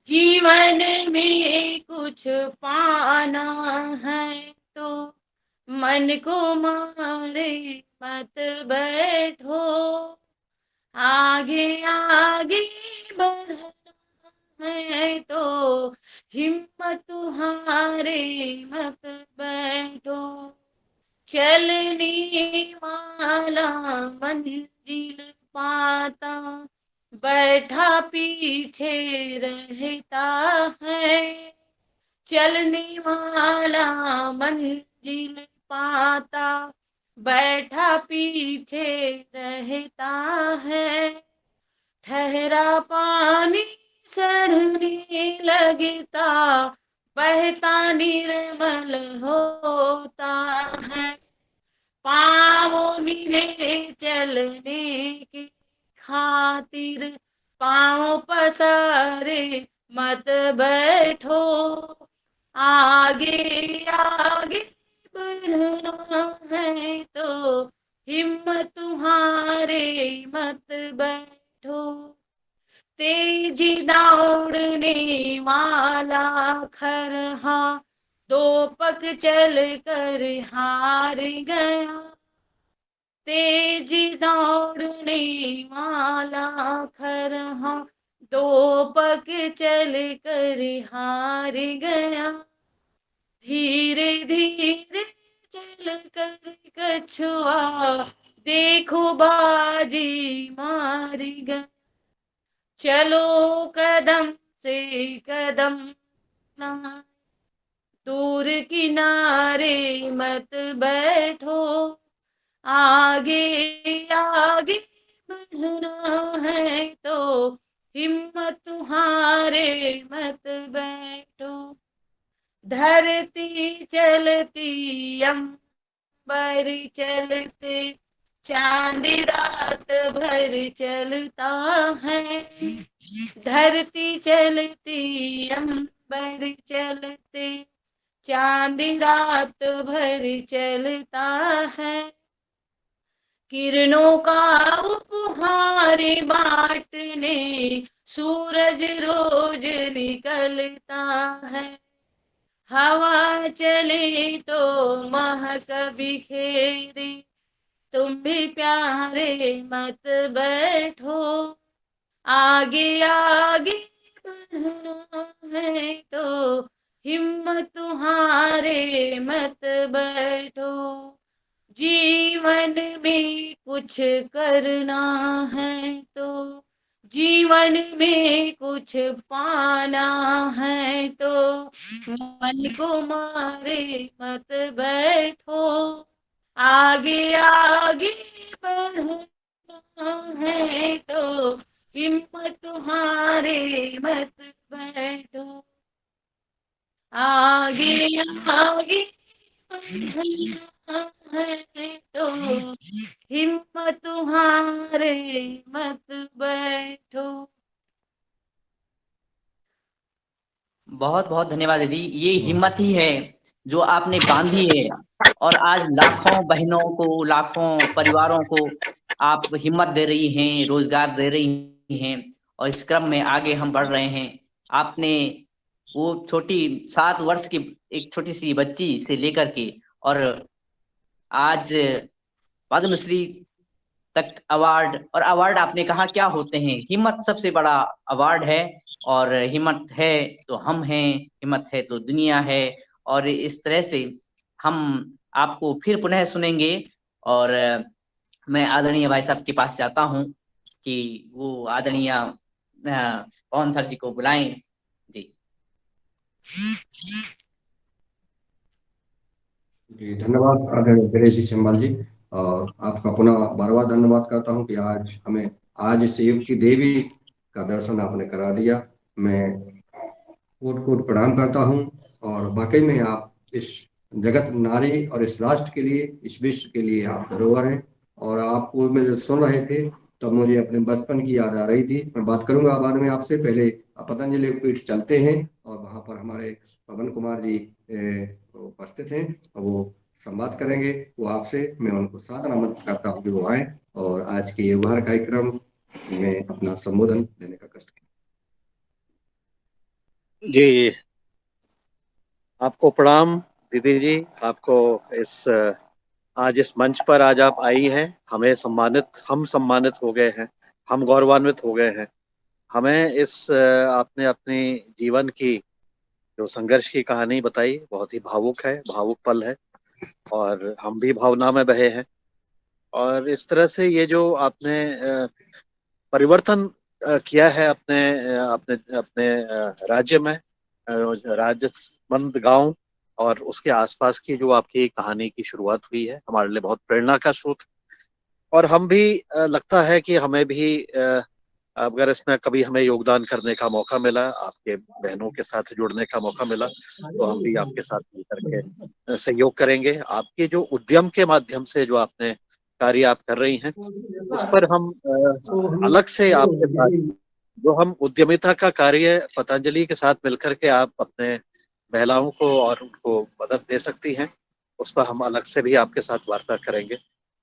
जीवन में कुछ पाना है तो मन को मारे मत बैठो, आगे आगे बढ़ना है तो हिम्मत तुम्हारे मत बैठो, चलने वाला मंजिल पाता बैठा पीछे रहता है, चलने वाला मंजिल पाता बैठा पीछे रहता है, ठहरा पानी सड़ने लगता बहता निर्मल होता है, पाँव मिले चलने की खातिर पाँव पसारे मत बैठो, आगे आगे बढ़ना है तो हिम्मत तुम्हारे मत बैठो, तेजी दौड़ने वाला खरहा 2 पग चल कर हार गया, तेजी दौड़ने वाला खरहा 2 पग चल कर हार गया, धीरे धीरे चल कर कछुआ देखो बाजी मार गया, चलो कदम से कदम ना दूर किनारे मत बैठो, आगे आगे बढ़ना है तो हिम्मत तुम्हारे मत बैठो, धरती चलती अंबर चलते चांद रात भर चलता है, धरती चलती अंबर चलते चांद रात भर चलता है, किरणों का उपहार बांटने सूरज रोज निकलता है, हवा चले तो महक बिखेरे तुम भी प्यारे मत बैठो, आगे आगे बढ़ना है तो हिम्मत तुम्हारे मत बैठो, जीवन में कुछ करना है तो जीवन में कुछ पाना है तो मन को मारे मत बैठो, आगे आगे बढ़ना है तो हिम्मत हारे मत बैठो, आगे आगे बढ़ना है तो हिम्मत हारे मत बैठो। बहुत बहुत धन्यवाद दीदी। ये हिम्मत ही है जो आपने बांधी है, और आज लाखों बहनों को, लाखों परिवारों को आप हिम्मत दे रही हैं, रोजगार दे रही हैं, और इस क्रम में आगे हम बढ़ रहे हैं। आपने वो छोटी 7 वर्ष की एक छोटी सी बच्ची से लेकर के और आज पद्मश्री तक अवार्ड, और अवार्ड आपने कहा क्या होते हैं, हिम्मत सबसे बड़ा अवार्ड है। और हिम्मत है तो हम हैं, हिम्मत है तो दुनिया है। और इस तरह से हम आपको फिर पुनः सुनेंगे। और मैं आदरणीय भाई साहब के पास जाता हूं कि वो आदरणीय पवन सर जी को बुलाएं। जी जी धन्यवाद आदरणीय गणेश जी सिम्बल जी। और आपका पुनः बार बार धन्यवाद करता हूँ कि आज इस युग की देवी का दर्शन आपने करा दिया। मैं कोट कोट प्रणाम करता हूँ। और वाकई में आप इस जगत नारी और इस राष्ट्र के लिए, इस विश्व के लिए आप धरोहर हैं। और आपको मैं जब सुन रहे थे तब मुझे अपने बचपन की याद आ रही थी। मैं बात करूंगा बाद में आपसे, पहले पतंजलि पीठ चलते हैं और वहाँ पर हमारे पवन कुमार जी उपस्थित हैं और वो संवाद करेंगे। वो आपसे, मैं उनको सादर आमंत्रित करता हूँ कि वो आए और आज के युवा कार्यक्रम में अपना संबोधन देने का कष्ट करें। जी आपको प्रणाम दीदी जी। आपको इस आज इस मंच पर आज आप आई हैं, हम सम्मानित हो गए हैं, हम गौरवान्वित हो गए हैं। हमें इस आपने अपनी जीवन की जो संघर्ष की कहानी बताई, बहुत ही भावुक है, भावुक पल है, और हम भी भावना में बहे हैं। और इस तरह से ये जो आपने परिवर्तन किया है अपने अपने अपने राज्य में, राजसमंद गांव और उसके आसपास की जो आपकी कहानी की शुरुआत हुई है, हमारे लिए बहुत प्रेरणा का स्रोत। और हम भी लगता है कि हमें भी अगर इसमें कभी हमें योगदान करने का मौका मिला, आपके बहनों के साथ जुड़ने का मौका मिला, तो हम भी आपके साथ मिलकर के सहयोग करेंगे। आपके जो उद्यम के माध्यम से जो आपने कार्य आप कर रही हैं, उस पर हम अलग से आपके साथ जो हम उद्यमिता का कार्य पतंजलि के साथ मिलकर के आप अपने महिलाओं को और उनको मदद दे सकती हैं, उस पर हम अलग से भी आपके साथ वार्ता करेंगे।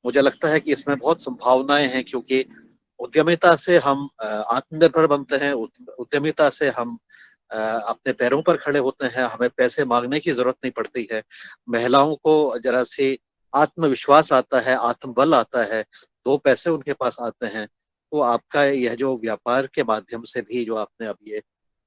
मुझे लगता है कि इसमें बहुत संभावनाएं हैं, क्योंकि उद्यमिता से हम आत्मनिर्भर बनते हैं, उद्यमिता से हम अपने पैरों पर खड़े होते हैं, हमें पैसे मांगने की जरूरत नहीं पड़ती है। महिलाओं को जरा सी आत्मविश्वास आता है, आत्मबल आता है, 2 पैसे उनके पास आते हैं। तो आपका यह जो व्यापार के माध्यम से भी जो आपने अब ये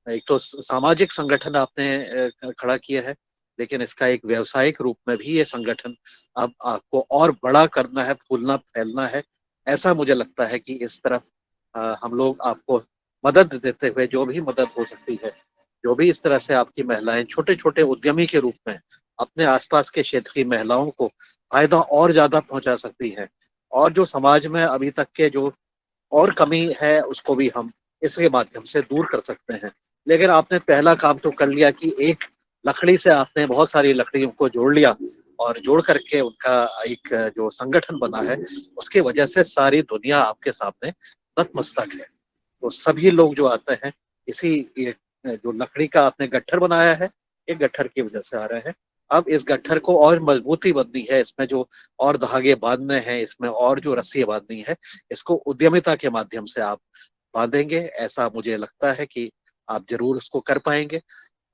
एक तो सामाजिक संगठन आपने खड़ा किया है, लेकिन इसका एक व्यावसायिक रूप में भी ये संगठन अब आपको और बड़ा करना है, फूलना फैलना है। ऐसा मुझे लगता है कि इस तरफ हम लोग आपको मदद देते हुए, जो भी मदद हो सकती है, जो भी इस तरह से आपकी महिलाएं छोटे छोटे उद्यमी के रूप में अपने आसपास के क्षेत्र की महिलाओं को फायदा और ज्यादा पहुंचा सकती है, और जो समाज में अभी तक के जो और कमी है उसको भी हम इसके माध्यम से दूर कर सकते हैं। लेकिन आपने पहला काम तो कर लिया कि एक लकड़ी से आपने बहुत सारी लकड़ियों को जोड़ लिया, और जोड़ करके उनका एक जो संगठन बना है, उसकी वजह से सारी दुनिया आपके सामने नतमस्तक है। तो सभी लोग जो आते हैं इसी ये जो लकड़ी का आपने गट्ठर बनाया है, एक गट्ठर की वजह से आ रहे हैं। अब इस गट्ठर को और मजबूती बननी है, इसमें जो और धागे बांधने हैं, इसमें और जो रस्सी बांधनी है, इसको उद्यमिता के माध्यम से आप बांधेंगे। ऐसा मुझे लगता है कि आप जरूर उसको कर पाएंगे,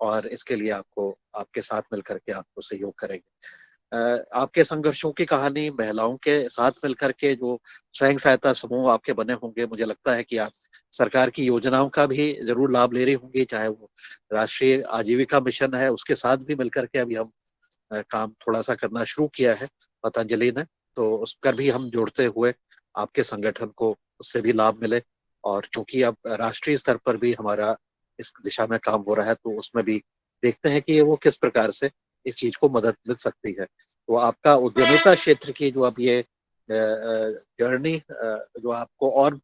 और इसके लिए आपको आपके साथ मिलकर के आपको सहयोग करेंगे। आपके संघर्षों की कहानी, महिलाओं के साथ मिलकर के जो स्वयं सहायता समूह आपके बने होंगे, मुझे लगता है कि आप सरकार की योजनाओं का भी जरूर लाभ ले रही होंगी, चाहे वो राष्ट्रीय आजीविका मिशन है, उसके साथ भी मिलकर के अभी हम काम थोड़ा सा करना शुरू किया है पतंजलि ने, तो उस पर भी हम जोड़ते हुए आपके संगठन को उससे भी लाभ मिले। और चूंकि अब राष्ट्रीय स्तर पर भी हमारा इस दिशा में काम हो रहा है, तो उसमें भी देखते हैं कि वो किस प्रकार से इस चीज को मदद मिल सकती है। तो आपका उद्यमिता क्षेत्र की जो अब ये जर्नी जो आपको और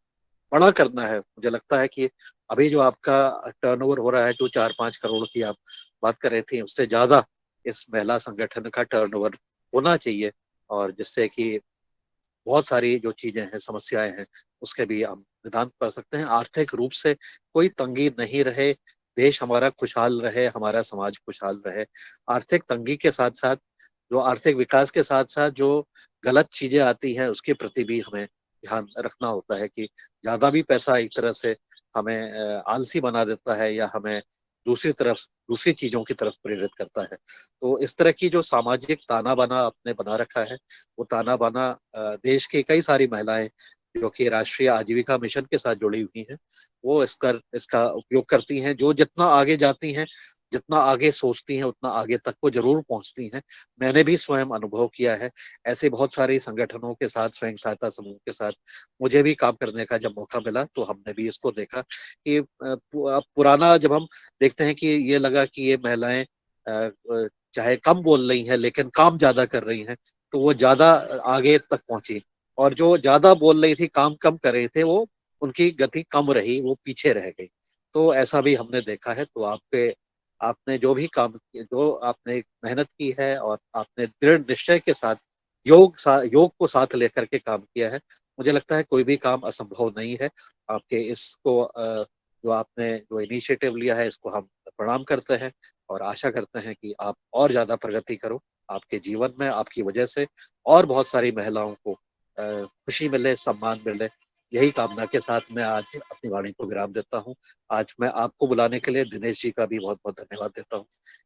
बड़ा करना है, मुझे लगता है कि अभी जो आपका टर्नओवर हो रहा है, जो 4-5 करोड़ की आप बात कर रहे थे, उससे ज्यादा इस महिला संगठन का टर्नओवर होना चाहिए, और जिससे कि बहुत सारी जो चीजें हैं, समस्याएं हैं, उसके भी हम निदान कर सकते हैं। आर्थिक रूप से कोई तंगी नहीं रहे, देश हमारा खुशहाल रहे, हमारा समाज खुशहाल रहे। आर्थिक तंगी के साथ साथ जो आर्थिक विकास के साथ साथ जो गलत चीजें आती हैं, उसके प्रति भी हमें ध्यान रखना होता है कि ज्यादा भी पैसा एक तरह से हमें आलसी बना देता है, या हमें दूसरी चीजों की तरफ प्रेरित करता है। तो इस तरह की जो सामाजिक ताना बाना आपने बना रखा है, वो ताना बाना देश की कई सारी महिलाएं जो कि राष्ट्रीय आजीविका मिशन के साथ जुड़ी हुई हैं, वो इसका उपयोग करती हैं। जो जितना आगे जाती हैं, जितना आगे सोचती हैं, उतना आगे तक वो जरूर पहुंचती हैं। मैंने भी स्वयं अनुभव किया है, ऐसे बहुत सारे संगठनों के साथ, स्वयं सहायता समूह के साथ मुझे भी काम करने का जब मौका मिला, तो हमने भी इसको देखा कि अब पुराना जब हम देखते हैं कि ये लगा कि ये महिलाएं चाहे कम बोल रही हैं लेकिन काम ज्यादा कर रही हैं, तो वो ज्यादा आगे तक पहुंची। और जो ज्यादा बोल रही थी, काम कम कर रहे थे, वो उनकी गति कम रही, वो पीछे रह गई। तो ऐसा भी हमने देखा है। तो आपने जो भी काम जो आपने मेहनत की है, और आपने दृढ़ निश्चय के साथ योग को साथ लेकर के काम किया है, मुझे लगता है कोई भी काम असंभव नहीं है। आपके इसको जो आपने जो इनिशिएटिव लिया है, इसको हम प्रणाम करते हैं, और आशा करते हैं कि आप और ज्यादा प्रगति करो आपके जीवन में। आपकी वजह से और बहुत सारी महिलाओं को खुशी मिले, सम्मान मिले। यही कामना के साथ मैं आज अपनी वाणी को विराम देता हूँ। आज मैं आपको बुलाने के लिए दिनेश जी का भी बहुत बहुत धन्यवाद देता हूँ,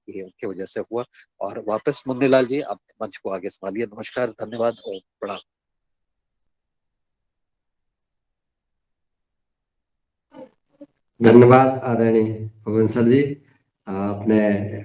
ये उनकी वजह से हुआ। और वापस मुन्नीलाल जी, आप मंच को आगे संभालिए। नमस्कार, धन्यवाद और प्रणाम। धन्यवाद आदरणीय पवन सर जी। अपने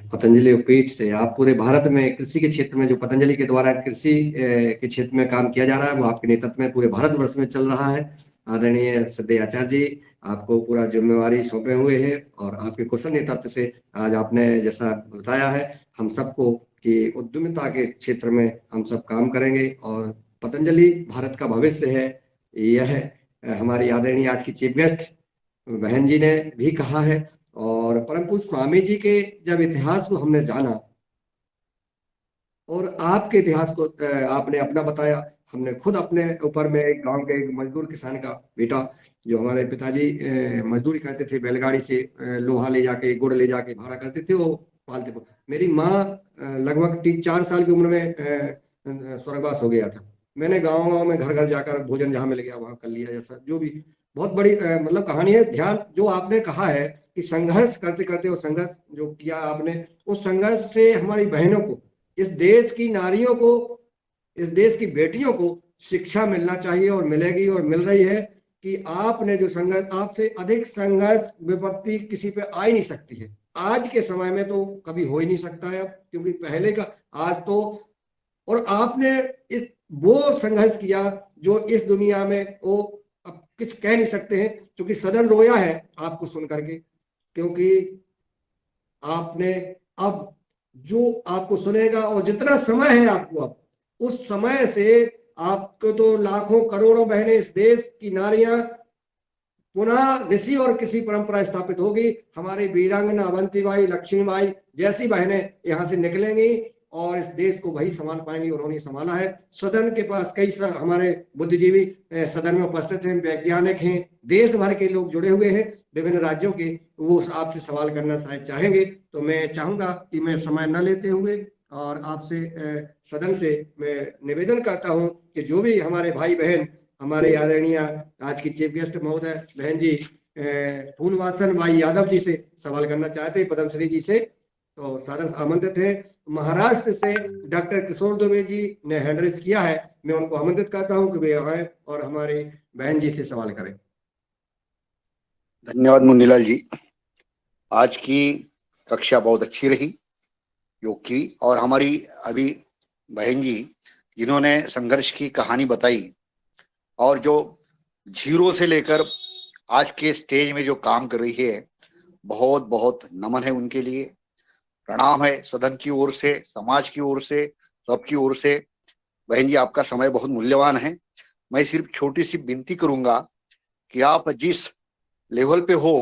पतंजलि पीठ से आप पूरे भारत में कृषि के क्षेत्र में जो पतंजलि के द्वारा कृषि के क्षेत्र में काम किया जा रहा है, वो आपके नेतृत्व में पूरे भारतवर्ष में चल रहा है। आदरणीय श्रद्धेय आचार्य जी, आपको पूरा जिम्मेवारी सौंपे हुए है, और आपके कुशल नेतृत्व से आज आपने जैसा बताया है हम सबको कि उद्यमिता के क्षेत्र में हम सब काम करेंगे, और पतंजलि भारत का भविष्य है। यह हमारी आदरणीय आज की चीफ गेस्ट बहन जी ने भी कहा है। और परम पूज्य स्वामी जी के जब इतिहास को हमने जाना, और आपके इतिहास को आपने अपना बताया, हमने खुद अपने ऊपर में एक गांव के एक मजदूर किसान का बेटा, जो हमारे पिताजी मजदूरी करते थे, बैलगाड़ी से लोहा ले जाके, गुड़ ले जाके भाड़ा करते थे, वो पालते। मेरी माँ लगभग 4 साल की उम्र में स्वर्गवास हो गया था। मैंने गाँव गाँव में घर घर जाकर भोजन जहाँ मिल गया वहाँ कर लिया, जैसा जो भी बहुत बड़ी मतलब कहानी है। ध्यान जो आपने कहा है कि संघर्ष करते करते, वो संघर्ष जो किया आपने, उस संघर्ष से हमारी बहनों को, इस देश की नारियों को, इस देश की बेटियों को शिक्षा मिलना चाहिए, और मिलेगी और मिल रही है कि आपने जो संघर्ष, आपसे अधिक संघर्ष विपत्ति किसी पे आ ही नहीं सकती है। आज के समय में तो कभी हो ही नहीं सकता है, क्योंकि पहले का आज तो, और आपने इस वो संघर्ष किया जो इस दुनिया में वो अब कुछ कह नहीं सकते हैं, क्योंकि सदन रोया है आपको सुन करके। क्योंकि आपने अब जो आपको सुनेगा, और जितना समय है आपको अब, उस समय से आपको तो लाखों करोड़ों बहनें, इस देश की नारियां पुनः ऋषि और किसी परंपरा स्थापित होगी। हमारी वीरांगना अवंतीबाई, लक्ष्मीबाई जैसी बहनें यहाँ से निकलेंगी, और इस देश को वही संभाल पाएंगी, उन्होंने संभाला है। सदन के पास कई हमारे बुद्धिजीवी सदन में उपस्थित हैं, वैज्ञानिक हैं, देश भर के लोग जुड़े हुए हैं विभिन्न राज्यों के, वो आपसे सवाल करना शायद चाहेंगे। तो मैं चाहूंगा कि मैं समय न लेते हुए, और आपसे सदन से मैं निवेदन करता हूं कि जो भी हमारे भाई बहन, हमारे आदरणीय आज की चीफ गेस्ट महोदय बहन जी फूलवासन भाई यादव जी से सवाल करना चाहते हैं, पद्मश्री जी से, तो सादर आमंत्रित है। महाराष्ट्र से डॉक्टर किशोर दुबे जी ने हैंड रेज किया है, मैं उनको आमंत्रित करता हूं कि वे आए और हमारी बहन जी से सवाल करें। धन्यवाद मुन्नीलाल जी। आज की कक्षा बहुत अच्छी रही योग की, और हमारी अभी बहन जी जिन्होंने संघर्ष की कहानी बताई, और जो 0 से लेकर आज के स्टेज में जो काम कर रही है, बहुत बहुत नमन है उनके लिए, प्रणाम है सदन की ओर से, समाज की ओर से, सबकी ओर से। बहन जी, आपका समय बहुत मूल्यवान है। मैं सिर्फ छोटी सी विनती करूंगा कि आप जिस लेवल पे हो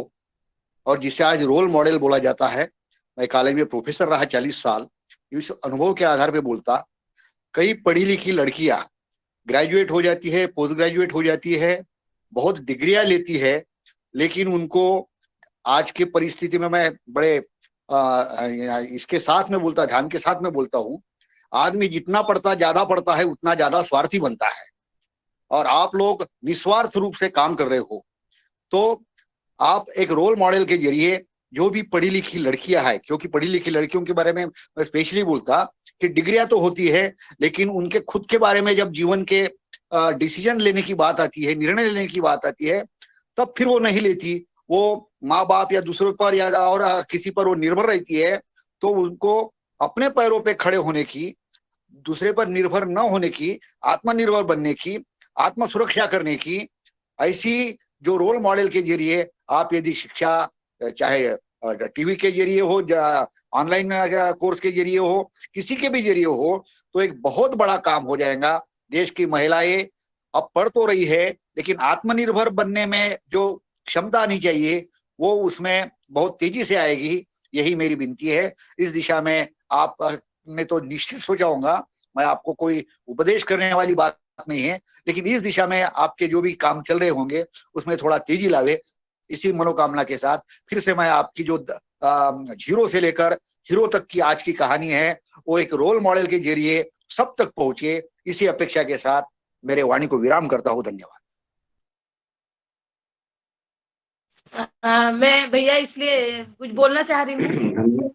और जिसे आज रोल मॉडल बोला जाता है, मैं कॉलेज में प्रोफेसर रहा 40 साल, इस अनुभव के आधार पे बोलता, कई पढ़ी लिखी लड़कियां ग्रेजुएट हो जाती है, पोस्ट ग्रेजुएट हो जाती है, बहुत डिग्रियां लेती है, लेकिन उनको आज की परिस्थिति में मैं बड़े इसके साथ में बोलता, ध्यान के साथ में बोलता हूँ, आदमी जितना पढ़ता, ज्यादा पढ़ता है, उतना ज्यादा स्वार्थी बनता है। और आप लोग निस्वार्थ रूप से काम कर रहे हो, तो आप एक रोल मॉडल के जरिए जो भी पढ़ी लिखी लड़कियां हैं, क्योंकि पढ़ी लिखी लड़कियों के बारे में मैं स्पेशली बोलता कि डिग्रियां तो होती है, लेकिन उनके खुद के बारे में जब जीवन के डिसीजन लेने की बात आती है, निर्णय लेने की बात आती है, तब फिर वो नहीं लेती, वो माँ बाप या दूसरों पर या और किसी पर वो निर्भर रहती है। तो उनको अपने पैरों पे खड़े होने की, दूसरे पर निर्भर न होने की, आत्मनिर्भर बनने की, आत्म सुरक्षा करने की, ऐसी जो रोल मॉडल के जरिए आप यदि शिक्षा, चाहे टीवी के जरिए हो, ऑनलाइन कोर्स के जरिए हो, किसी के भी जरिए हो, तो एक बहुत बड़ा काम हो जाएगा। देश की महिलाएं अब पढ़ तो रही है, लेकिन आत्मनिर्भर बनने में जो क्षमता आनी चाहिए वो उसमें बहुत तेजी से आएगी। यही मेरी विनती है। इस दिशा में आप ने तो निश्चित सोचा होगा, मैं आपको कोई उपदेश करने वाली बात नहीं है, लेकिन इस दिशा में आपके जो भी काम चल रहे होंगे उसमें थोड़ा तेजी लावे, इसी मनोकामना के साथ फिर से मैं आपकी जो जीरो से लेकर हीरो तक की आज की कहानी है, वो एक रोल मॉडल के जरिए सब तक पहुंचे, इसी अपेक्षा के साथ मेरे वाणी को विराम करता हूं। धन्यवाद। मैं भैया इसलिए कुछ बोलना चाह रही हूँ।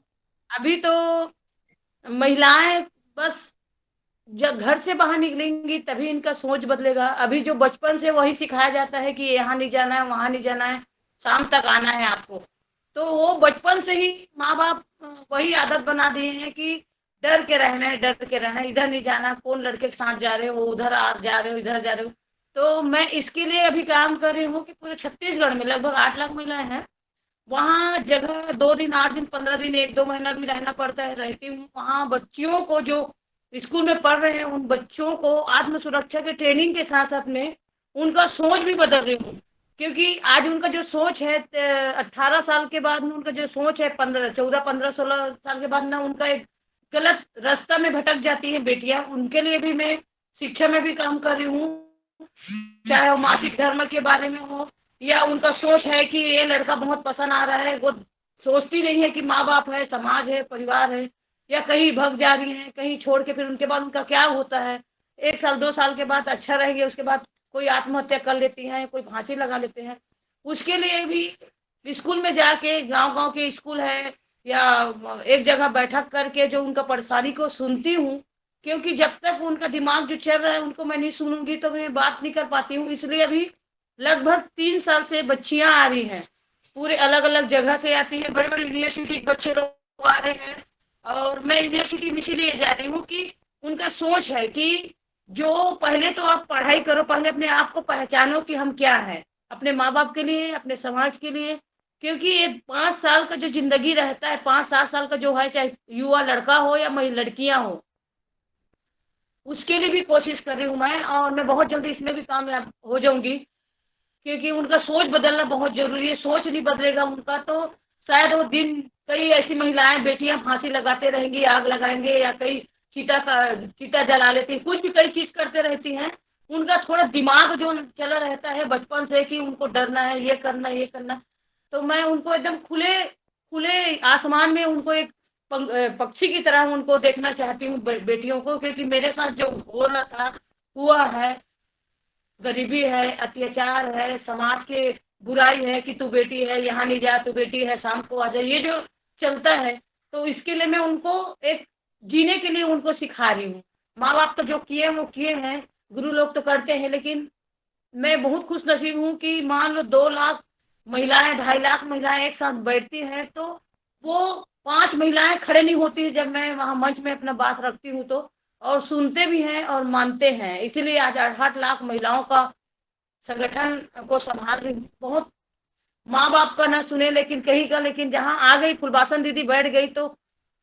अभी तो महिलाएं बस जब घर से बाहर निकलेंगी तभी इनका सोच बदलेगा। अभी जो बचपन से वही सिखाया जाता है कि यहाँ नहीं जाना है, वहां नहीं जाना है, शाम तक आना है आपको, तो वो बचपन से ही माँ बाप वही आदत बना दिए हैं कि डर के रहना है, डर के रहना है, इधर नहीं जाना, कौन लड़के के साथ जा रहे हो, उधर जा रहे हो, इधर जा रहे हो। तो मैं इसके लिए अभी काम कर रही हूँ कि पूरे छत्तीसगढ़ में लगभग 8 लाख महिलाएं हैं, वहाँ जगह 2 दिन, 8 दिन, 15 दिन, 1-2 महीना भी रहना पड़ता है, रहती हूँ। वहाँ बच्चियों को जो स्कूल में पढ़ रहे हैं, उन बच्चों को आत्म सुरक्षा के ट्रेनिंग के साथ साथ में उनका सोच भी बदल रही हूँ, क्योंकि आज उनका जो सोच है 18 साल के बाद में उनका जो सोच है 14, 15, 16 साल के बाद ना उनका एक गलत रास्ता में भटक जाती है बेटियां। उनके लिए भी मैं शिक्षा में भी काम कर रही हूँ, चाहे वो मासिक धर्म के बारे में हो, या उनका सोच है कि ये लड़का बहुत पसंद आ रहा है, वो सोचती नहीं है कि माँ बाप है, समाज है, परिवार है, या कहीं भग जा रही हैं, कहीं छोड़ के फिर उनके बाद उनका क्या होता है, 1 साल 2 साल के बाद अच्छा रहेंगे, उसके बाद कोई आत्महत्या कर लेती हैं, कोई फांसी लगा लेते हैं। उसके लिए भी स्कूल में जाके, गांव-गांव के स्कूल है या एक जगह बैठक करके जो उनका परेशानी को सुनती हूँ, क्योंकि जब तक उनका दिमाग जो चल रहा है उनको मैं नहीं सुनूंगी तो मैं बात नहीं कर पाती हूँ। इसलिए अभी लगभग 3 साल से बच्चियां आ रही हैं, पूरे अलग अलग जगह से आती है, बड़े बड़े यूनिवर्सिटी के बच्चे लोग आ रहे हैं। और मैं यूनिवर्सिटी में इसीलिए जा रही हूँ कि उनका सोच है कि जो पहले तो आप पढ़ाई करो, पहले अपने आप को पहचानो कि हम क्या है, अपने माँ बाप के लिए, अपने समाज के लिए, क्योंकि ये 5 साल का जो जिंदगी रहता है, 5-7 साल का जो है, चाहे युवा लड़का हो या लड़कियां हो, उसके लिए भी कोशिश कर रही हूँ मैं, और मैं बहुत जल्दी इसमें भी कामयाब हो जाऊंगी, क्योंकि उनका सोच बदलना बहुत जरूरी है। सोच नहीं बदलेगा उनका तो शायद वो दिन, कई ऐसी महिलाएं, बेटियां फांसी लगाते रहेंगी, आग लगाएंगे, या कई चीता जला लेती, कुछ भी कई चीज करते रहती हैं। उनका थोड़ा दिमाग जो चला रहता है बचपन से कि उनको डरना है, ये करना, ये करना, तो मैं उनको एकदम खुले खुले आसमान में उनको एक पक्षी की तरह उनको देखना चाहती हूँ, बेटियों को, क्योंकि मेरे साथ जो हो रहा था, हुआ है, गरीबी है, अत्याचार है, समाज के बुराई है कि तू बेटी है, यहाँ नहीं जा, तू बेटी है, शाम को आ जा, ये जो चलता है, तो इसके लिए मैं उनको एक जीने के लिए उनको सिखा रही हूँ। माँ बाप तो जो किए वो किए हैं, गुरु लोग तो करते हैं, लेकिन मैं बहुत खुश नसीब हूँ कि मान लो 2 लाख महिलाएं, 2.5 लाख महिलाएं एक साथ बैठती हैं, तो वो 5 महिलाएं खड़े नहीं होती जब मैं वहाँ मंच में अपना बात रखती हूँ, तो और सुनते भी हैं और मानते हैं। इसीलिए आज 8 लाख महिलाओं का संगठन को संभाल रही हूँ। बहुत माँ बाप का ना सुने लेकिन कहीं का, लेकिन जहाँ आ गई फुलबासन दीदी बैठ गई तो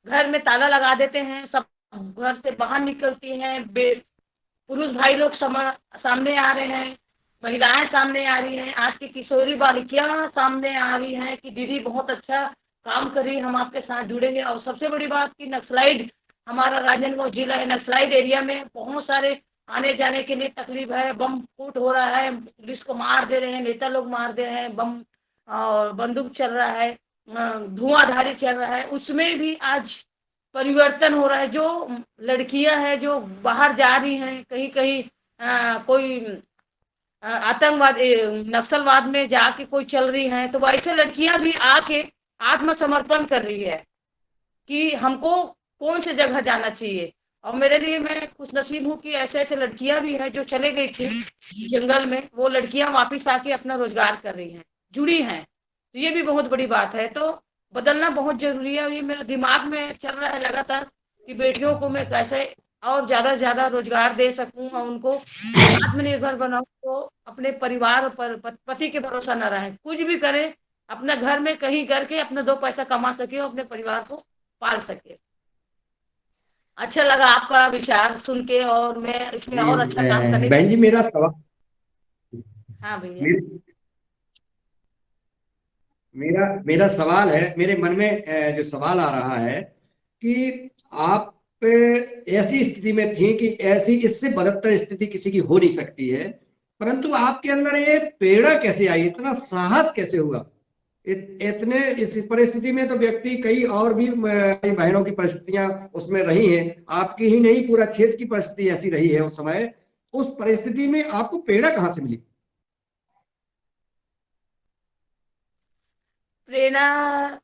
घर में ताला लगा देते हैं, सब घर से बाहर निकलती हैं, पुरुष भाई लोग सामने आ रहे हैं, महिलाएं सामने आ रही हैं, आज की किशोरी बालिकाएं सामने आ रही हैं कि दीदी बहुत अच्छा काम करी, हम आपके साथ जुड़ेंगे। और सबसे बड़ी बात कि नक्सलाइट, हमारा राजनांदगांव जिला है, नक्सलाइट एरिया में बहुत सारे आने जाने के लिए तकलीफ है, बम फूट हो रहा है, पुलिस को मार दे रहे हैं, नेता लोग मार दे रहे हैं, बम और बंदूक चल रहा है, धुआंधारी चल रहा है, उसमें भी आज परिवर्तन हो रहा है। जो लड़कियां हैं जो बाहर जा रही हैं, कहीं कहीं कोई आतंकवाद नक्सलवाद में जाके कोई चल रही हैं, तो वैसे लड़कियां भी आके आत्मसमर्पण कर रही है कि हमको कौन सी जगह जाना चाहिए। और मेरे लिए मैं खुश नसीब हूँ कि ऐसे ऐसे लड़कियां भी हैं जो चले गई थी जंगल में, वो लड़कियां वापस आके अपना रोजगार कर रही हैं, जुड़ी हैं, तो ये भी बहुत बड़ी बात है। तो बदलना बहुत जरूरी है। ये मेरे दिमाग में चल रहा है लगातार कि बेटियों को मैं कैसे और ज्यादा से ज्यादा रोजगार दे सकूं और उनको आत्मनिर्भर बनाऊं, तो अपने परिवार पर पति के भरोसा न रहे, कुछ भी करे अपना घर में कहीं करके अपना दो पैसा कमा सके और अपने परिवार को पाल सके। अच्छा लगा आपका विचार सुन के और मैं इसमें और अच्छा काम करने बहन जी मेरा सवाल, हाँ भैया। मेरा मेरा सवाल है, मेरे मन में जो सवाल आ रहा है कि आप ऐसी स्थिति में थी कि ऐसी इससे बदतर स्थिति किसी की हो नहीं सकती है, परंतु आपके अंदर ये प्रेरणा कैसे आई, इतना साहस कैसे हुआ? इतने इस परिस्थिति में तो व्यक्ति कई और भी कई बहनों की परिस्थितियां उसमें रही हैं, आपकी ही नहीं पूरा क्षेत्र की परिस्थिति ऐसी रही है उस समय। उस परिस्थिति में आपको प्रेरणा कहाँ से मिली? प्रेरणा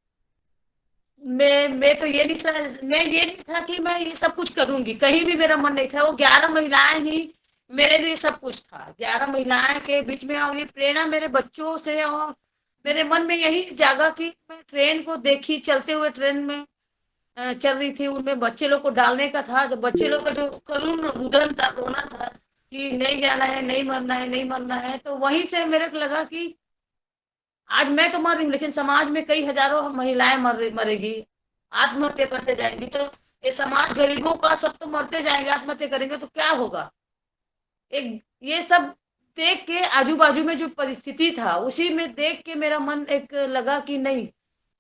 मैं तो ये नहीं, मैं ये नहीं था कि मैं ये सब कुछ करूंगी, कहीं भी मेरा मन नहीं था। वो 11 महिलाएं ही मेरे लिए सब कुछ था, 11 महिलाएं के बीच में। और ये प्रेरणा मेरे बच्चों से, और मेरे मन में यही जागा कि मैं ट्रेन को देखी, चलते हुए ट्रेन में चल रही थी, उनमें बच्चे लोग को डालने का था, जो बच्चे लोग का जो करुण रुदन था, रोना था कि नहीं जाना है, नहीं मरना है, नहीं मरना है। तो वहीं से मेरे को लगा कि आज मैं तो मर रही हूँ लेकिन समाज में कई हजारों महिलाएं मरेगी, आत्महत्या करते जाएंगी, तो ये समाज गरीबों का सब तो मरते जाएंगे, आत्महत्या करेंगे तो क्या होगा। एक ये सब देख के आजू बाजू में जो परिस्थिति था उसी में देख के मेरा मन एक लगा कि नहीं,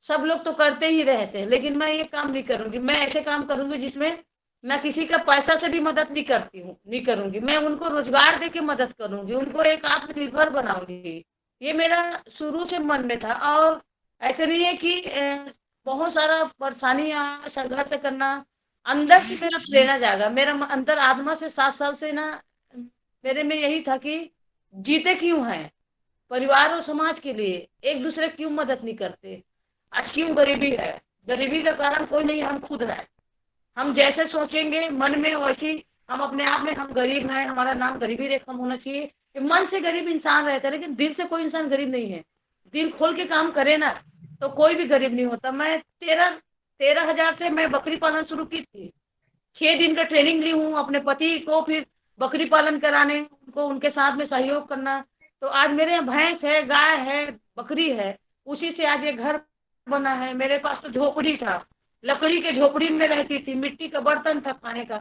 सब लोग तो करते ही रहते हैं, लेकिन मैं ये काम नहीं करूंगी, मैं ऐसे काम करूंगी जिसमें मैं किसी का पैसा से भी मदद नहीं करती हूँ, नहीं करूंगी, मैं उनको रोजगार दे के मदद करूंगी, उनको एक आत्मनिर्भर बनाऊंगी। ये मेरा शुरू से मन में था। और ऐसे नहीं है कि बहुत सारा परेशानियां संघर्ष करना, अंदर से मेरा प्रेरणा जागा, मेरा अंदर आत्मा से 7 साल से ना मेरे में यही था कि जीते क्यों हैं, परिवार और समाज के लिए, एक दूसरे क्यों मदद नहीं करते, आज क्यों गरीबी है, गरीबी का कारण कोई नहीं, हम खुद है। हम जैसे सोचेंगे मन में वैसी हम अपने आप में, हम गरीब हैं, हमारा नाम गरीबी रेखा में होना चाहिए कि मन से गरीब इंसान रहता है, लेकिन दिल से कोई इंसान गरीब नहीं है। दिल खोल के काम करे ना तो कोई भी गरीब नहीं होता। मैं 13,000 से मैं बकरी पालन शुरू की थी, 6 दिन का ट्रेनिंग ली हूँ अपने पति को, फिर बकरी पालन कराने उनको, उनके साथ में सहयोग करना। तो आज मेरे यहाँ भैंस है, गाय है, बकरी है, उसी से आज ये घर बना है। मेरे पास तो झोपड़ी था, लकड़ी के झोपड़ी में रहती थी, मिट्टी का बर्तन था खाने का।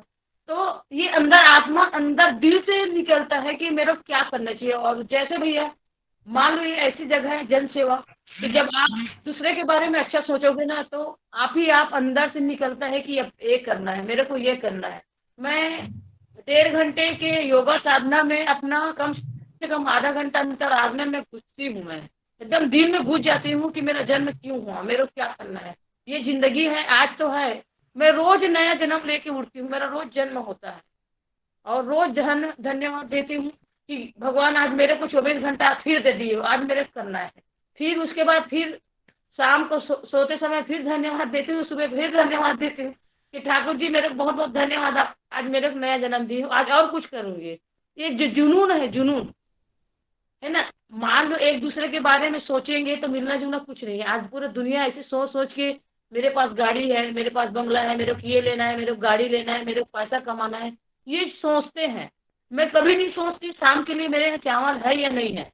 तो ये अंदर आत्मा, अंदर दिल से निकलता है कि मेरे को क्या करना चाहिए। और जैसे भैया मान लो ये ऐसी जगह है जन सेवा कि जब आप दूसरे के बारे में अच्छा सोचोगे ना तो आप अंदर से निकलता है कि अब ये करना है, मेरे को ये करना है। मैं 1.5 घंटे के योगा साधना में अपना कम से कम आधा घंटा अंतराल में घुसती हूँ, मैं एकदम दिल में घुस जाती हूँ कि मेरा जन्म क्यों हुआ, मेरे को क्या करना है, ये जिंदगी है, आज तो है। मैं रोज नया जन्म लेके उठती हूँ, मेरा रोज जन्म होता है और रोज धन्यवाद देती हूँ कि भगवान आज मेरे को 24 घंटा फिर दे दिए, आज मेरे को करना है। फिर उसके बाद फिर शाम को सोते समय फिर धन्यवाद देती हूँ, सुबह फिर धन्यवाद देती हूँ कि ठाकुर जी मेरे को बहुत बहुत धन्यवाद, आप आज मेरे को नया जन्म दिए, आज और कुछ करूंगी। ये जो जुनून है, जुनून है ना। मान लो एक दूसरे के बारे में सोचेंगे तो मिलना जुलना कुछ नहीं है। आज पूरी दुनिया ऐसे सोच सोच के मेरे पास गाड़ी है, मेरे पास बंगला है, मेरे को ये लेना है, मेरे को गाड़ी लेना है, मेरे को पैसा कमाना है, ये सोचते हैं। मैं कभी नहीं सोचती शाम के लिए मेरे यहाँ चावल है या नहीं है,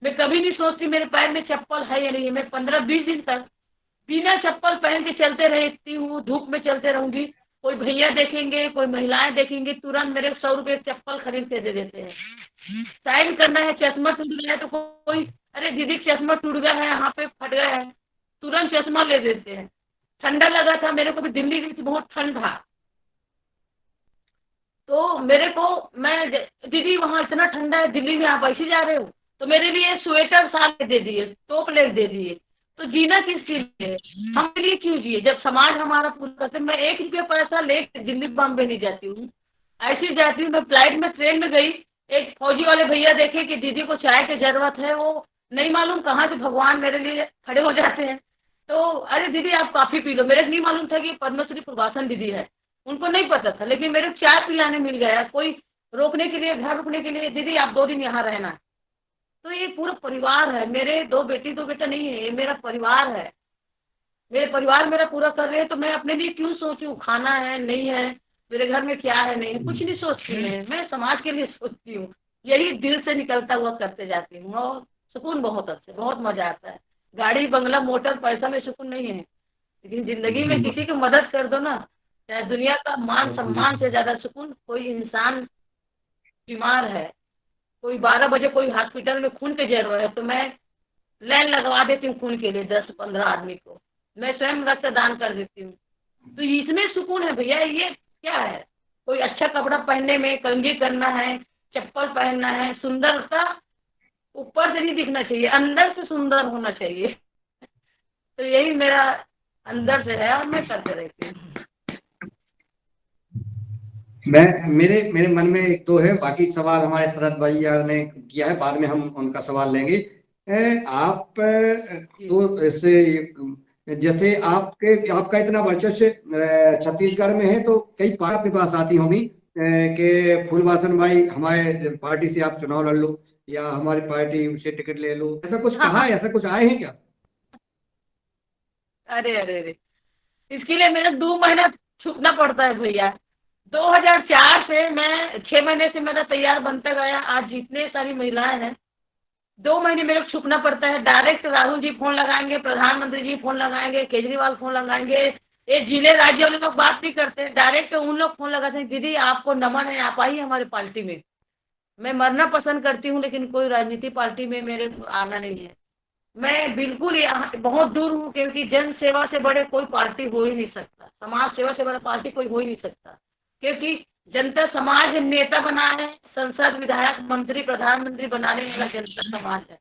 मैं कभी नहीं सोचती मेरे पैर में चप्पल है या नहीं है। मैं 15-20 दिन तक बिना चप्पल पहन के चलते रहती हूँ, धूप में चलते रहूंगी। कोई भैया देखेंगे, कोई महिलाएं देखेंगे, तुरंत मेरे 100 रुपए चप्पल खरीद के दे देते हैं। साइन करना है, चश्मा टूट गया है तो कोई, अरे दीदी चश्मा टूट गया है, यहाँ पे फट गया है, तुरंत चश्मा ले देते हैं। ठंडा लगा था मेरे को भी, दिल्ली गई थी, बहुत ठंड था, तो मेरे को, मैं दीदी वहाँ इतना ठंडा है, दिल्ली में आप ऐसे जा रहे हो, तो मेरे लिए स्वेटर साल दे दिए, टोप ले दे दिए। तो जीना किसके लिए, हमारे लिए क्यों जिए जब समाज हमारा पूरा करते। मैं 1 रुपया पैसा लेके दिल्ली बॉम्बे नहीं जाती हूँ, ऐसे जाती हूँ। मैं फ्लाइट में, ट्रेन में गई, एक फौजी वाले भैया देखे कि दीदी को चाय की जरूरत है, वो नहीं मालूम कहाँ से भगवान मेरे लिए खड़े हो जाते हैं। तो अरे दीदी आप कॉफी पी लो, मेरे को नहीं मालूम था कि पद्मश्री प्रभाषण दीदी है, उनको नहीं पता था, लेकिन मेरे को चाय पिलाने मिल गया। कोई रोकने के लिए, घर रुकने के लिए, दीदी आप 2 दिन यहाँ रहना। तो ये पूरा परिवार है, मेरे 2 बेटी 2 बेटा नहीं है, ये मेरा परिवार है। मेरे परिवार मेरा पूरा कर रहे हैं, तो मैं अपने लिए क्यों सोचूं खाना है नहीं है, मेरे घर में क्या है नहीं है, कुछ नहीं सोचती मैं समाज के लिए सोचती हूँ। यही दिल से निकलता हुआ करते जाती हूँ, और सुकून बहुत अच्छा, बहुत मजा आता है। गाड़ी बंगला मोटर पैसा में सुकून नहीं है, लेकिन जिंदगी में किसी की मदद कर दो ना, चाहे दुनिया का मान सम्मान से ज्यादा सुकून। कोई इंसान बीमार है, कोई 12 बजे कोई हॉस्पिटल में खून की जरूरत है, तो मैं लाइन लगवा देती हूँ खून के लिए, 10-15 आदमी को मैं स्वयं रक्तदान कर देती हूँ। तो इसमें सुकून है भैया। ये क्या है, कोई अच्छा कपड़ा पहनने में, कंघी करना है, चप्पल पहनना है, सुंदरता ऊपर से नहीं दिखना चाहिए, अंदर से सुंदर होना चाहिए। तो यही मेरा अंदर से है, और मैं करते रहती हूँ। मेरे मेरे मन में एक तो है, बाकी सवाल हमारे शरद भैया ने किया है, बाद में हम उनका सवाल लेंगे। आप तो इससे जैसे आपका इतना वर्चस्व छत्तीसगढ़ में है, तो कई पार्टी आपके पास आती होंगी कि फूलवासन भाई हमारे पार्टी से आप चुनाव लड़ लो, या हमारी पार्टी से टिकट ले लो, ऐसा कुछ कहा है, ऐसा कुछ आए हैं क्या? अरे अरे अरे, इसके लिए मेरे 2 महीना छुपना पड़ता है भैया। 2004 से मैं 6 महीने से मेरा तैयार बनता गया। आज जितने सारी महिलाएं हैं, 2 महीने मेरे को छुपना पड़ता है। डायरेक्ट राहुल जी फोन लगाएंगे, प्रधानमंत्री जी फोन लगाएंगे, केजरीवाल फोन लगाएंगे, ये जिले राज्य वाले लोग बात नहीं करते, डायरेक्ट उन लोग फोन लगाते हैं, दीदी आपको नमन है, आप आइए हमारी पार्टी में। मैं मरना पसंद करती हूँ, लेकिन कोई राजनीति पार्टी में मेरे को आना नहीं है। मैं बिल्कुल यहाँ बहुत दूर हूँ, क्योंकि जन सेवा से बड़े कोई पार्टी हो ही नहीं सकता, समाज सेवा से बड़ा पार्टी कोई हो ही नहीं सकता। क्योंकि जनता समाज नेता बना है, संसद, विधायक, मंत्री, प्रधानमंत्री बनाने वाला जनता समाज है।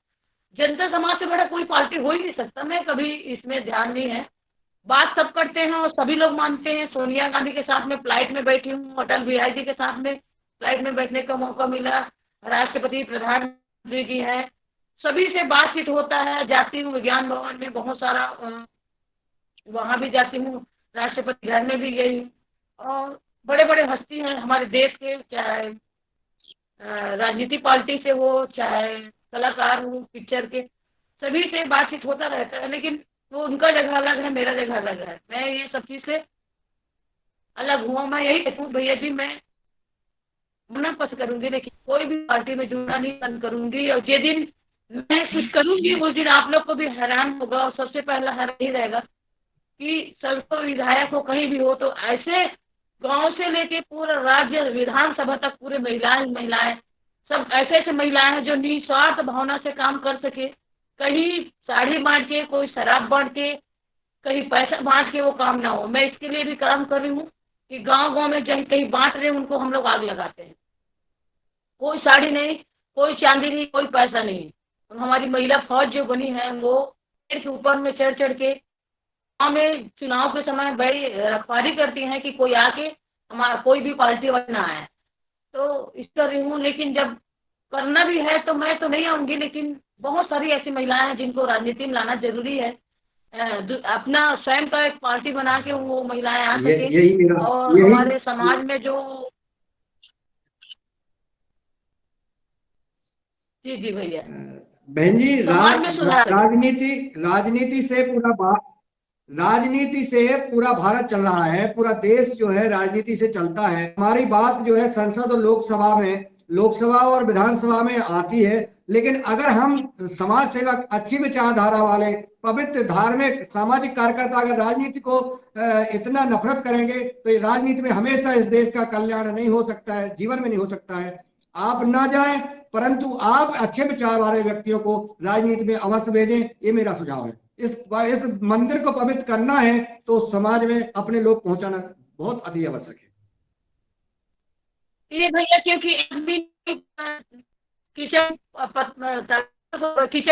जनता समाज से बड़ा कोई पार्टी हो ही नहीं सकता। मैं कभी इसमें ध्यान नहीं है, बात सब करते हैं और सभी लोग मानते हैं। सोनिया गांधी के साथ में फ्लाइट में बैठी हूँ, अटल बिहारी जी के साथ में फ्लाइट में बैठने का मौका मिला, राष्ट्रपति, प्रधानमंत्री जी हैं, सभी से बातचीत होता है। जाती हूँ विज्ञान भवन में, बहुत सारा वहाँ भी जाती हूँ, राष्ट्रपति घर में भी गई हूँ, और बड़े बड़े हस्ती हैं हमारे देश के, चाहे राजनीति पार्टी से हो, चाहे कलाकार हो, पिक्चर के, सभी से बातचीत होता रहता है। लेकिन वो उनका जगह अलग है, मेरा जगह अलग है, मैं ये सब चीज से अलग हुआ। मैं यही कहती हूँ भैया जी, मैं मना पसंद करूंगी, लेकिन कोई भी पार्टी में जुड़ना नहीं पसंद करूंगी। और जिस दिन मैं कुछ करूंगी, उस दिन आप लोग को भी हैरान होगा, और सबसे पहला हैरान ही रहेगा कि सरसों विधायक हो, कहीं भी हो, तो ऐसे गांव से लेके पूरा राज्य विधानसभा तक पूरे महिलाएं सब ऐसे महिलाएं हैं जो निस्वार्थ भावना से काम कर सके। कहीं साड़ी बांट के, कोई शराब बांट के, कहीं पैसा बांट के वो काम ना हो। मैं इसके लिए भी काम कर रही हूँ कि गांव-गांव में जहाँ कहीं बांट रहे हैं, उनको हम लोग आग लगाते हैं। कोई साड़ी नहीं, कोई चांदी नहीं, कोई पैसा नहीं। और हमारी महिला फौज जो बनी है, वो पेड़ के ऊपर में चढ़ के में चुनाव के समय बड़ी रखवाली करती हैं कि कोई आके हमारा कोई भी पार्टी वाला ना आए। तो इस कर रही हूँ, लेकिन जब करना भी है तो मैं तो नहीं आऊंगी, लेकिन बहुत सारी ऐसी महिलाएं हैं जिनको राजनीति में लाना जरूरी है। अपना स्वयं का एक पार्टी बना के वो महिलाएं आ सके, और हमारे समाज में जो जी भैया बहन जी, राजनीति से पूरा भारत चल रहा है, पूरा देश जो है राजनीति से चलता है। हमारी बात जो है संसद और लोकसभा में लोकसभा और विधानसभा में आती है, लेकिन अगर हम समाज सेवक, अच्छी विचारधारा वाले, पवित्र, धार्मिक, सामाजिक कार्यकर्ता अगर राजनीति को इतना नफरत करेंगे तो ये राजनीति में हमेशा इस देश का कल्याण नहीं हो सकता है, जीवन में नहीं हो सकता है। आप ना जाएं, परंतु आप अच्छे विचार वाले व्यक्तियों को राजनीति में अवश्य भेजें, ये मेरा सुझाव है। इस मंदिर को पवित्र करना है तो समाज में अपने लोग पहुंचाना बहुत अति आवश्यक है। ये भैया, क्योंकि कीचड़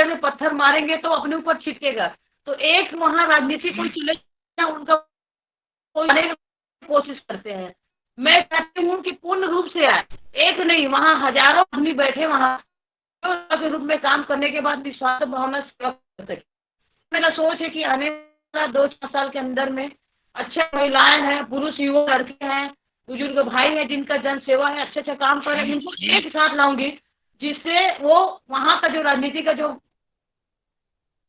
में पत्थर मारेंगे तो अपने ऊपर छिटकेगा, तो एक वहाँ राजनीति कोई चले उनका कोई कोशिश करते हैं। मैं चाहती हूँ कि पूर्ण रूप से आए, एक नहीं, वहाँ हजारों आदमी बैठे, वहाँ के रूप में काम करने के बाद निस्वार्थ भावना सेवा कर सके। मेरा सोच है कि आने वाला 2-4 साल के अंदर में अच्छे महिलाएं हैं, पुरुष, युवा, लड़के हैं, बुजुर्ग भाई हैं जिनका जन सेवा है, अच्छा काम कर रहे हैं, इनको एक साथ लाऊंगी, जिससे वो वहाँ का जो राजनीति का जो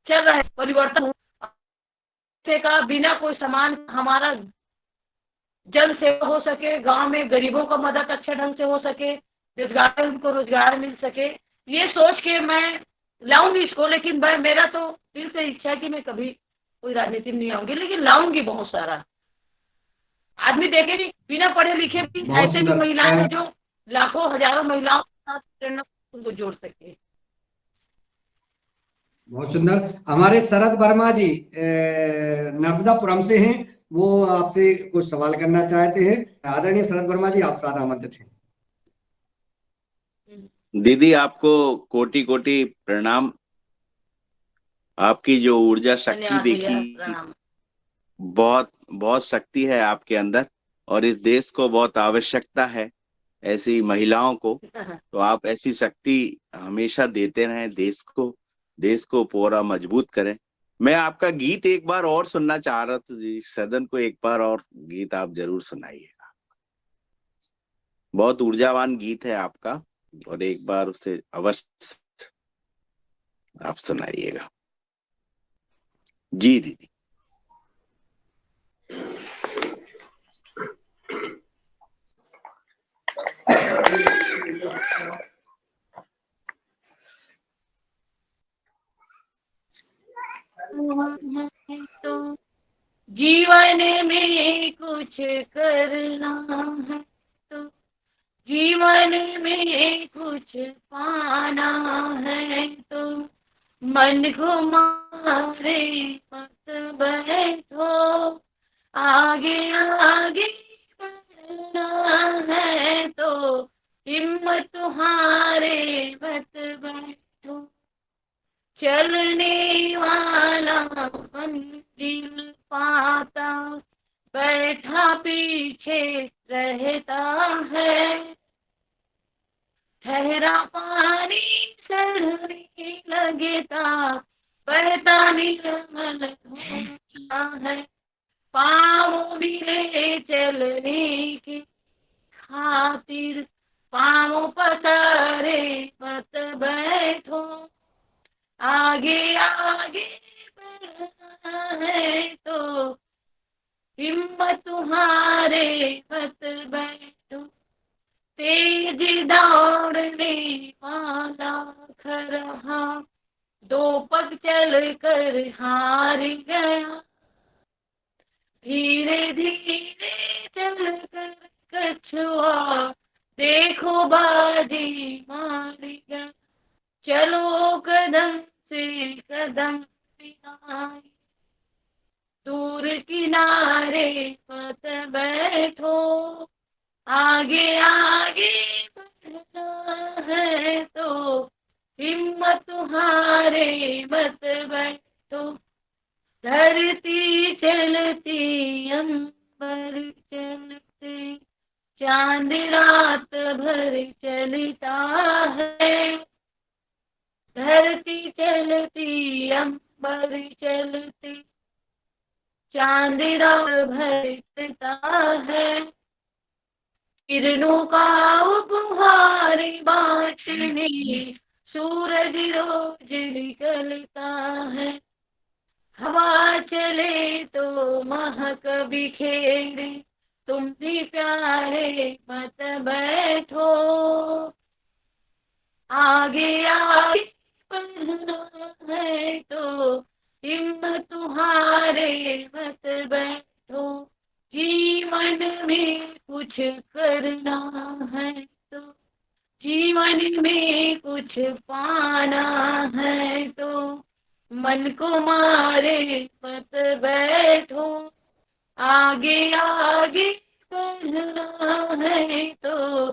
चल रहा है परिवर्तन का बिना कोई सामान हमारा जन सेवा हो सके, गांव में गरीबों का मदद अच्छे ढंग से हो सके, रोजगार, उनको रोजगार मिल सके, ये सोच के मैं लाऊंगी इसको। लेकिन मेरा तो दिल से इच्छा है कि मैं कभी कोई राजनीति में नहीं आऊंगी, लेकिन लाऊंगी बहुत सारा आदमी देखेंगे बिना पढ़े लिखे भी ऐसे भी महिलाएं हैं जो लाखों हजारों महिलाओं के साथ प्रेरणा उनको जोड़ सके। बहुत सुंदर। हमारे शरद वर्मा जी नर्मदापुरम से हैं, वो आपसे कुछ सवाल करना चाहते हैं। आदरणीय शरद वर्मा जी, आप सारा आमंत्रित हैं। दीदी, आपको कोटि कोटि प्रणाम। आपकी जो ऊर्जा शक्ति देखी, बहुत बहुत शक्ति है आपके अंदर, और इस देश को बहुत आवश्यकता है ऐसी महिलाओं को। तो आप ऐसी शक्ति हमेशा देते रहें, देश को पूरा मजबूत करें। मैं आपका गीत एक बार और सुनना चाह रहा था जी, सदन को एक बार और गीत आप जरूर सुनाइएगा। बहुत ऊर्जावान गीत है आपका, और एक बार उसे अवश्य आप सुनाइएगा। जी दीदी। तो जीवन में कुछ करना है, तो जीवन में कुछ पाना है, तो मन को मारे मत बैठो, आगे आगे बढ़ना है, तो हिम्मत हारे मत बैठो, चलने वाला मंजिल पाता, बैठा पीछे रहता है, ठहरा पानी चढ़ने लगता, बहता निर्मल होता है, पाँव मिले चलने की खातिर, पाँव पसारे मत बैठो, आगे आगे बढ़ना है, तो हिम्मत तुम्हारे मत बैठो, तेज दौड़ने वाला खरहा, 2 पग चल कर हार गया, धीरे धीरे चल कर कछुआ, देखो बाजी मार गया, चलो कदम से कदम मिलाए, दूर किनारे मत बैठो, आगे आगे बढ़ना है, तो हिम्मत तुम्हारे मत बैठो, धरती चलती अंबर चलते, चांद रात भर चलता है, धरती चलती अंबर चलती, चांद रात भर चलता है, किरणों का उपहार बांटने सूरज रोज निकलता है, हवा चले तो महक बिखेरे, तुम भी प्यारे मत बैठो, आगे आगे बढ़ना है तो हिम्मत तुम्हारे मत बैठो, जीवन में कुछ करना है तो जीवन में कुछ पाना है तो मन को मारे मत बैठो, आगे आगे बढ़ना है तो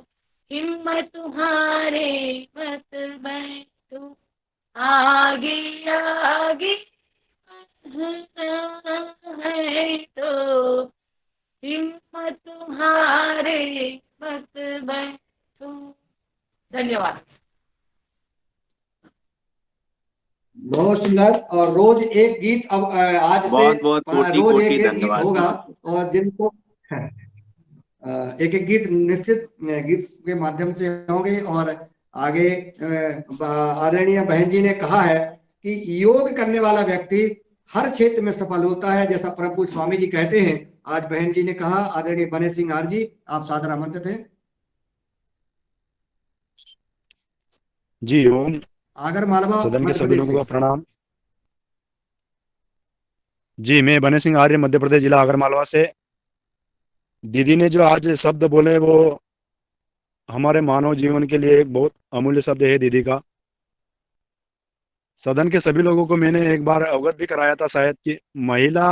हिम्मत तुम्हारे मत बैठो, आगे आगे बढ़ना है तो हिम्मत तुम्हारे मत बैठो। धन्यवाद। बहुत सुंदर। और रोज एक गीत अब आज से बहुत बहुत कोटि रोज कोटि एक गीत धन्यवाद होगा। दीदी। और जिनको एक एक गीत निश्चित गीत के माध्यम से होंगे। और आगे आदरणीय बहन जी ने कहा है कि योग करने वाला व्यक्ति हर क्षेत्र में सफल होता है, जैसा परम पूज्य स्वामी जी कहते हैं। आज बहन जी ने कहा। आदरणीय बने सिंह आर जी, आप सादर आमंत्रित हैं। जी ओम। आगर मालवा सदन के मध्य सभी प्रदेश लोगों से। का प्रणाम। जी मैं बने सिंह आर्य, मध्य प्रदेश, जिला आगर मालवा से। दीदी ने जो आज शब्द बोले वो हमारे मानव जीवन के लिए एक बहुत अमूल्य शब्द है दीदी का। सदन के सभी लोगों को मैंने एक बार अवगत भी कराया था शायद कि महिला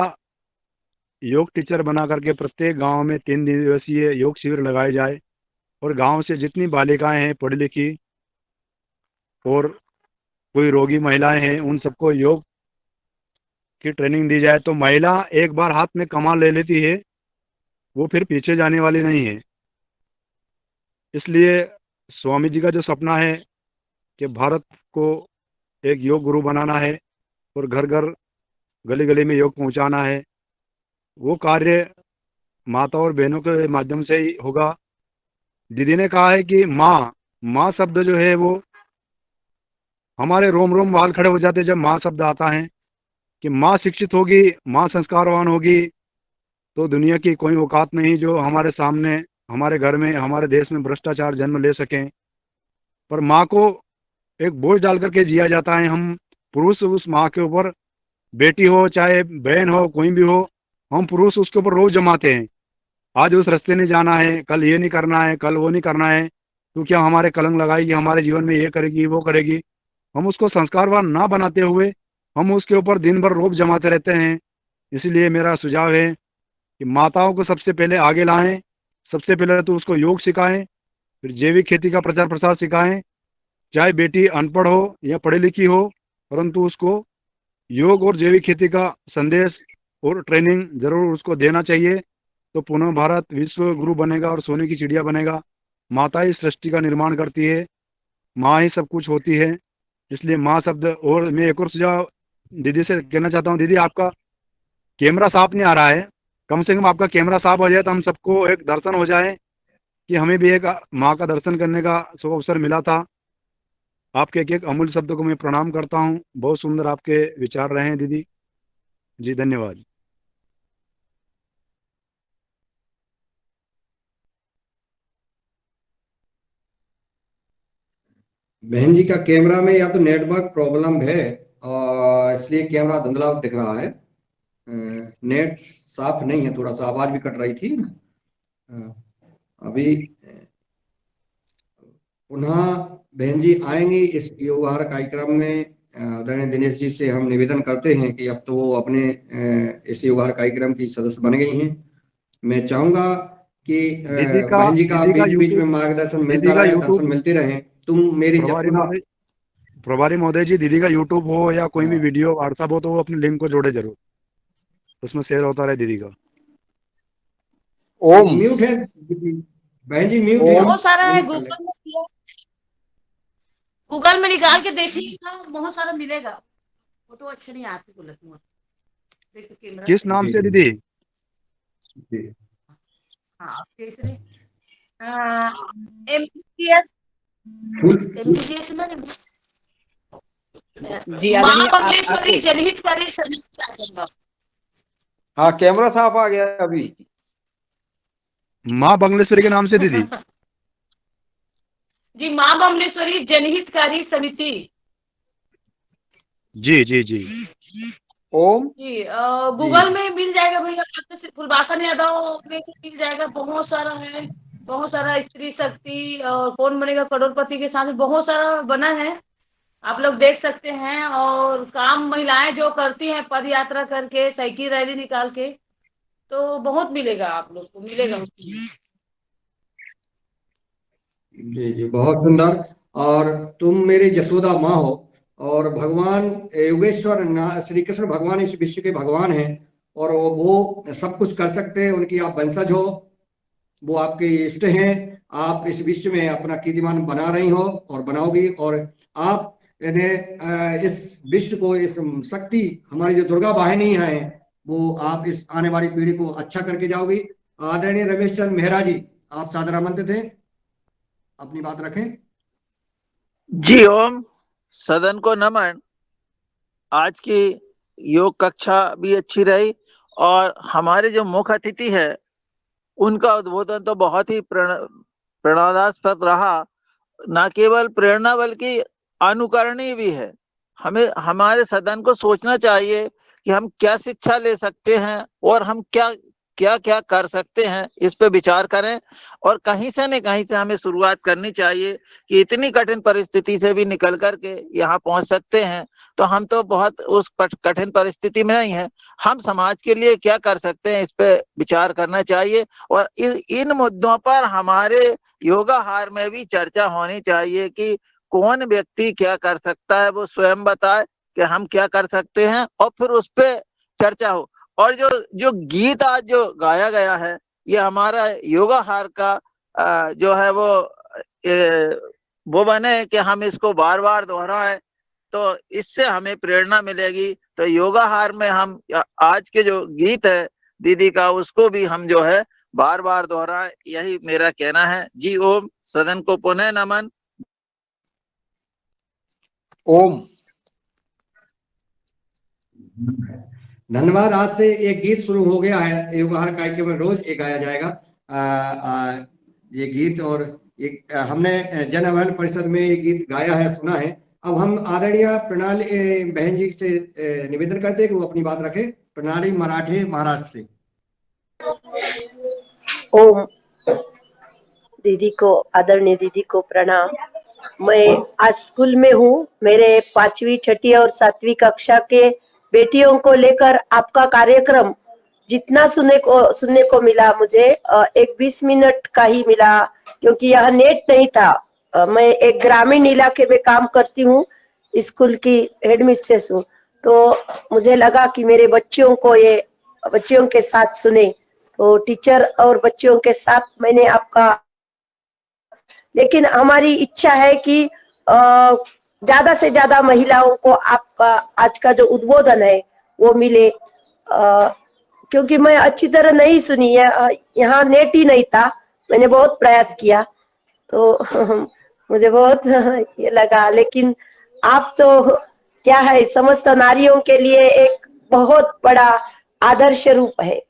योग टीचर बना करके प्रत्येक गांव में 3 दिवसीय योग शिविर लगाए जाए और गांव से जितनी बालिकाएं हैं पढ़ी लिखी और कोई रोगी महिलाएं हैं उन सबको योग की ट्रेनिंग दी जाए तो महिला एक बार हाथ में कमान ले लेती है, वो फिर पीछे जाने वाली नहीं है। इसलिए स्वामी जी का जो सपना है कि भारत को एक योग गुरु बनाना है और घर घर गली गली में योग पहुंचाना है, वो कार्य माता और बहनों के माध्यम से ही होगा। दीदी ने कहा है कि माँ शब्द जो है वो हमारे रोम रोम बाल खड़े हो जाते हैं जब माँ शब्द आता है कि माँ शिक्षित होगी, माँ संस्कारवान होगी तो दुनिया की कोई औकात नहीं जो हमारे सामने, हमारे घर में, हमारे देश में भ्रष्टाचार जन्म ले सकें। पर माँ को एक बोझ डाल करके जिया जाता है। हम पुरुष उस माँ के ऊपर, बेटी हो चाहे बहन हो कोई भी हो, हम पुरुष उसके ऊपर रोज जमाते हैं। आज उस रास्ते नहीं जाना है, कल ये नहीं करना है, कल वो नहीं करना है, तो क्या हमारे कलंक लगाएगी, हमारे जीवन में ये करेगी वो करेगी। हम उसको संस्कारवान ना बनाते हुए हम उसके ऊपर दिन भर रोब जमाते रहते हैं। इसलिए मेरा सुझाव है कि माताओं को सबसे पहले आगे लाएं। सबसे पहले तो उसको योग सिखाएं, फिर जैविक खेती का प्रचार प्रसार सिखाएं। चाहे बेटी अनपढ़ हो या पढ़ी लिखी हो, परंतु उसको योग और जैविक खेती का संदेश और ट्रेनिंग जरूर उसको देना चाहिए। तो पुनः भारत विश्व गुरु बनेगा और सोने की चिड़िया बनेगा। माता ही सृष्टि का निर्माण करती है, माँ ही सब कुछ होती है। इसलिए माँ शब्द। और मैं एक और सुझाव दीदी से कहना चाहता हूँ, दीदी आपका कैमरा साफ नहीं आ रहा है, कम से कम आपका कैमरा साफ हो जाए तो हम सबको एक दर्शन हो जाए कि हमें भी एक माँ का दर्शन करने का शुभ अवसर मिला था। आपके एक एक अमूल्य शब्दों को मैं प्रणाम करता हूँ। बहुत सुंदर आपके विचार रहे हैं दीदी जी, धन्यवाद। बहन जी का कैमरा में या तो नेटवर्क प्रॉब्लम है और इसलिए कैमरा धुंधला दिख रहा है। नेट साफ नहीं है, थोड़ा सा आवाज भी कट रही थी ना। अभी पुनः बहन जी आएंगी इस योगाहार कार्यक्रम में। आदरणीय दिनेश जी से हम निवेदन करते हैं कि अब तो वो अपने इस योगाहार कार्यक्रम की सदस्य बन गई हैं। मैं चाहूंगा कि बहन जी का बीच बीच में मार्गदर्शन मिलता रहे, दर्शन मिलते रहे। तुम मेरी जसुना। प्रभारी महोदय जी, दीदी का यूट्यूब हो या कोई भी वीडियो व्हाट्सएप हो तो वो अपने लिंक को जोड़े जरूर, उसमें शेयर होता रहे दीदी का। ओम म्यूट है बहन जी, म्यूट है। बहुत सारा है गूगल में निकाल के देखिए, बहुत सारा मिलेगा। फोटो अच्छे नहीं आती बोलत में। देखो कैमरा किस नाम से दीदी? हाँ केसरी एमपीएस ना जी महाबलेश्वरी जनहित करे सभी। हाँ कैमरा साफ आ गया अभी। माँ बंगलेश्वरी के नाम से दीदी। जी माँ बमलेश्वरी जनहितकारी समिति। जी जी जी। ओम। जी गूगल में मिल जाएगा भैया, आपको फुलबासन यादव में भी मिल जाएगा, बहुत सारा है, बहुत सारा स्त्री शक्ति और कौन बनेगा करोड़पति के साथ बहुत सारा बना है, आप लोग देख सकते हैं। और काम महिलाएं जो करती हैं पद यात्रा करके, साइकिल रैली निकाल के, तो बहुत मिलेगा, आप लोग को मिलेगा उसमें। जी जी, बहुत सुंदर। और तुम मेरी जसोदा माँ हो, और भगवान योगेश्वर श्री कृष्ण भगवान इस विश्व के भगवान हैं, और वो सब कुछ कर सकते हैं, उनकी आप वंशज हो, वो आपके इष्ट हैं। आप इस विश्व में अपना कीर्तिमान बना रही हो और बनाओगी, और आप इस विश्व को, इस शक्ति हमारी जो दुर्गा वाहिनी है, वो आप इस आने वाली पीढ़ी को अच्छा करके जाओगी। आदरणीय रमेश चंद्र मेहरा जी, आप सादर आमंत्रित थे, अपनी बात रखें। जी ओम, सदन को नमन। आज की योग कक्षा भी अच्छी रही, और हमारे जो मुख्य अतिथि है उनका उद्बोधन तो बहुत ही प्रेरणास्पद रहा। न केवल प्रेरणा बल्कि अनुकरणीय भी है। हमें हमारे सदन को सोचना चाहिए कि हम क्या शिक्षा ले सकते हैं और हम क्या क्या क्या कर सकते हैं, इस पे विचार करें। और कहीं से न कहीं से हमें शुरुआत करनी चाहिए कि इतनी कठिन परिस्थिति से भी निकल करके यहाँ पहुंच सकते हैं, तो हम तो बहुत उस कठिन परिस्थिति में नहीं है। हम समाज के लिए क्या कर सकते हैं, इस पे विचार करना चाहिए। और इन मुद्दों पर हमारे योगाहार में भी चर्चा होनी चाहिए कि कौन व्यक्ति क्या कर सकता है, वो स्वयं बताए कि हम क्या कर सकते हैं, और फिर उस पे चर्चा हो। और जो जो गीत आज जो गाया गया है, ये हमारा योगाहार का जो है वो बने कि हम इसको बार बार दोहराएं, तो इससे हमें प्रेरणा मिलेगी। तो योगाहार में हम आज के जो गीत है दीदी का, उसको भी हम जो है बार बार दोहराएं, यही मेरा कहना है। जी ओम, सदन को पुनः नमन। ओम। धन्यवाद। आज से एक गीत शुरू हो गया है योगाहार कार्यक्रम में, रोज एक गाया जाएगा ये गीत। और एक हमने जन आंदोलन परिषद में ये गीत गाया है, सुना है। अब हम आदरणीय प्रणाली बहन जी से निवेदन करते हैं कि वो अपनी बात रखें। प्रणाली मराठे, महाराष्ट्र से। ओम। दीदी को, आदरणीय दीदी को प्रणाम। मैं आज स्कूल में हूँ। मेरे 5वीं, 6वीं और 7वीं कक्षा के बेटियों को लेकर आपका कार्यक्रम जितना सुनने को मिला, मुझे एक 20 मिनट का ही मिला, क्योंकि यह नेट नहीं था। मैं एक ग्रामीण इलाके में काम करती हूँ, स्कूल की हेडमिस्ट्रेस हूँ, तो मुझे लगा कि मेरे बच्चों को ये बच्चों के साथ सुने, तो टीचर और बच्चों के साथ मैंने आपका, लेकिन हमारी इच्छा है कि ज्यादा से ज्यादा महिलाओं को आपका आज का जो उद्बोधन है वो मिले, क्योंकि मैं अच्छी तरह नहीं सुनी है, यहाँ नेट ही नहीं था। मैंने बहुत प्रयास किया, तो मुझे बहुत ये लगा। लेकिन आप तो क्या है, समस्त नारियों के लिए एक बहुत बड़ा आदर्श रूप है।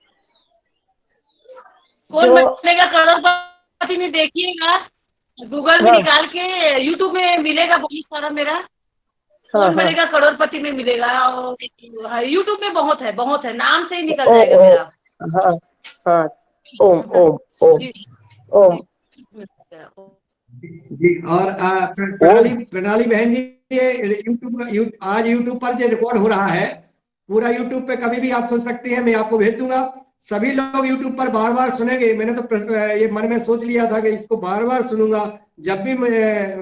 कौन बनेगा करोड़पति में देखिएगा, गूगल में निकाल के, यूट्यूब में मिलेगा बहुत सारा मेरा। कौन बनेगा करोड़पति में मिलेगा, और यूट्यूब में बहुत है, नाम से ही निकल जाएगा मेरा। हाँ हाँ। ओम ओम ओम ओम। जी, और प्रणाली बहन जी, ये आज यूट्यूब पर जो रिकॉर्ड हो रहा है, पूरा यूट्यूब पे कभी भी आप सुन सकते हैं, मैं आपको भेज दूंगा। सभी लोग यूट्यूब पर बार बार सुनेंगे। मैंने तो ये मन में सोच लिया था कि इसको बार बार सुनूंगा, जब भी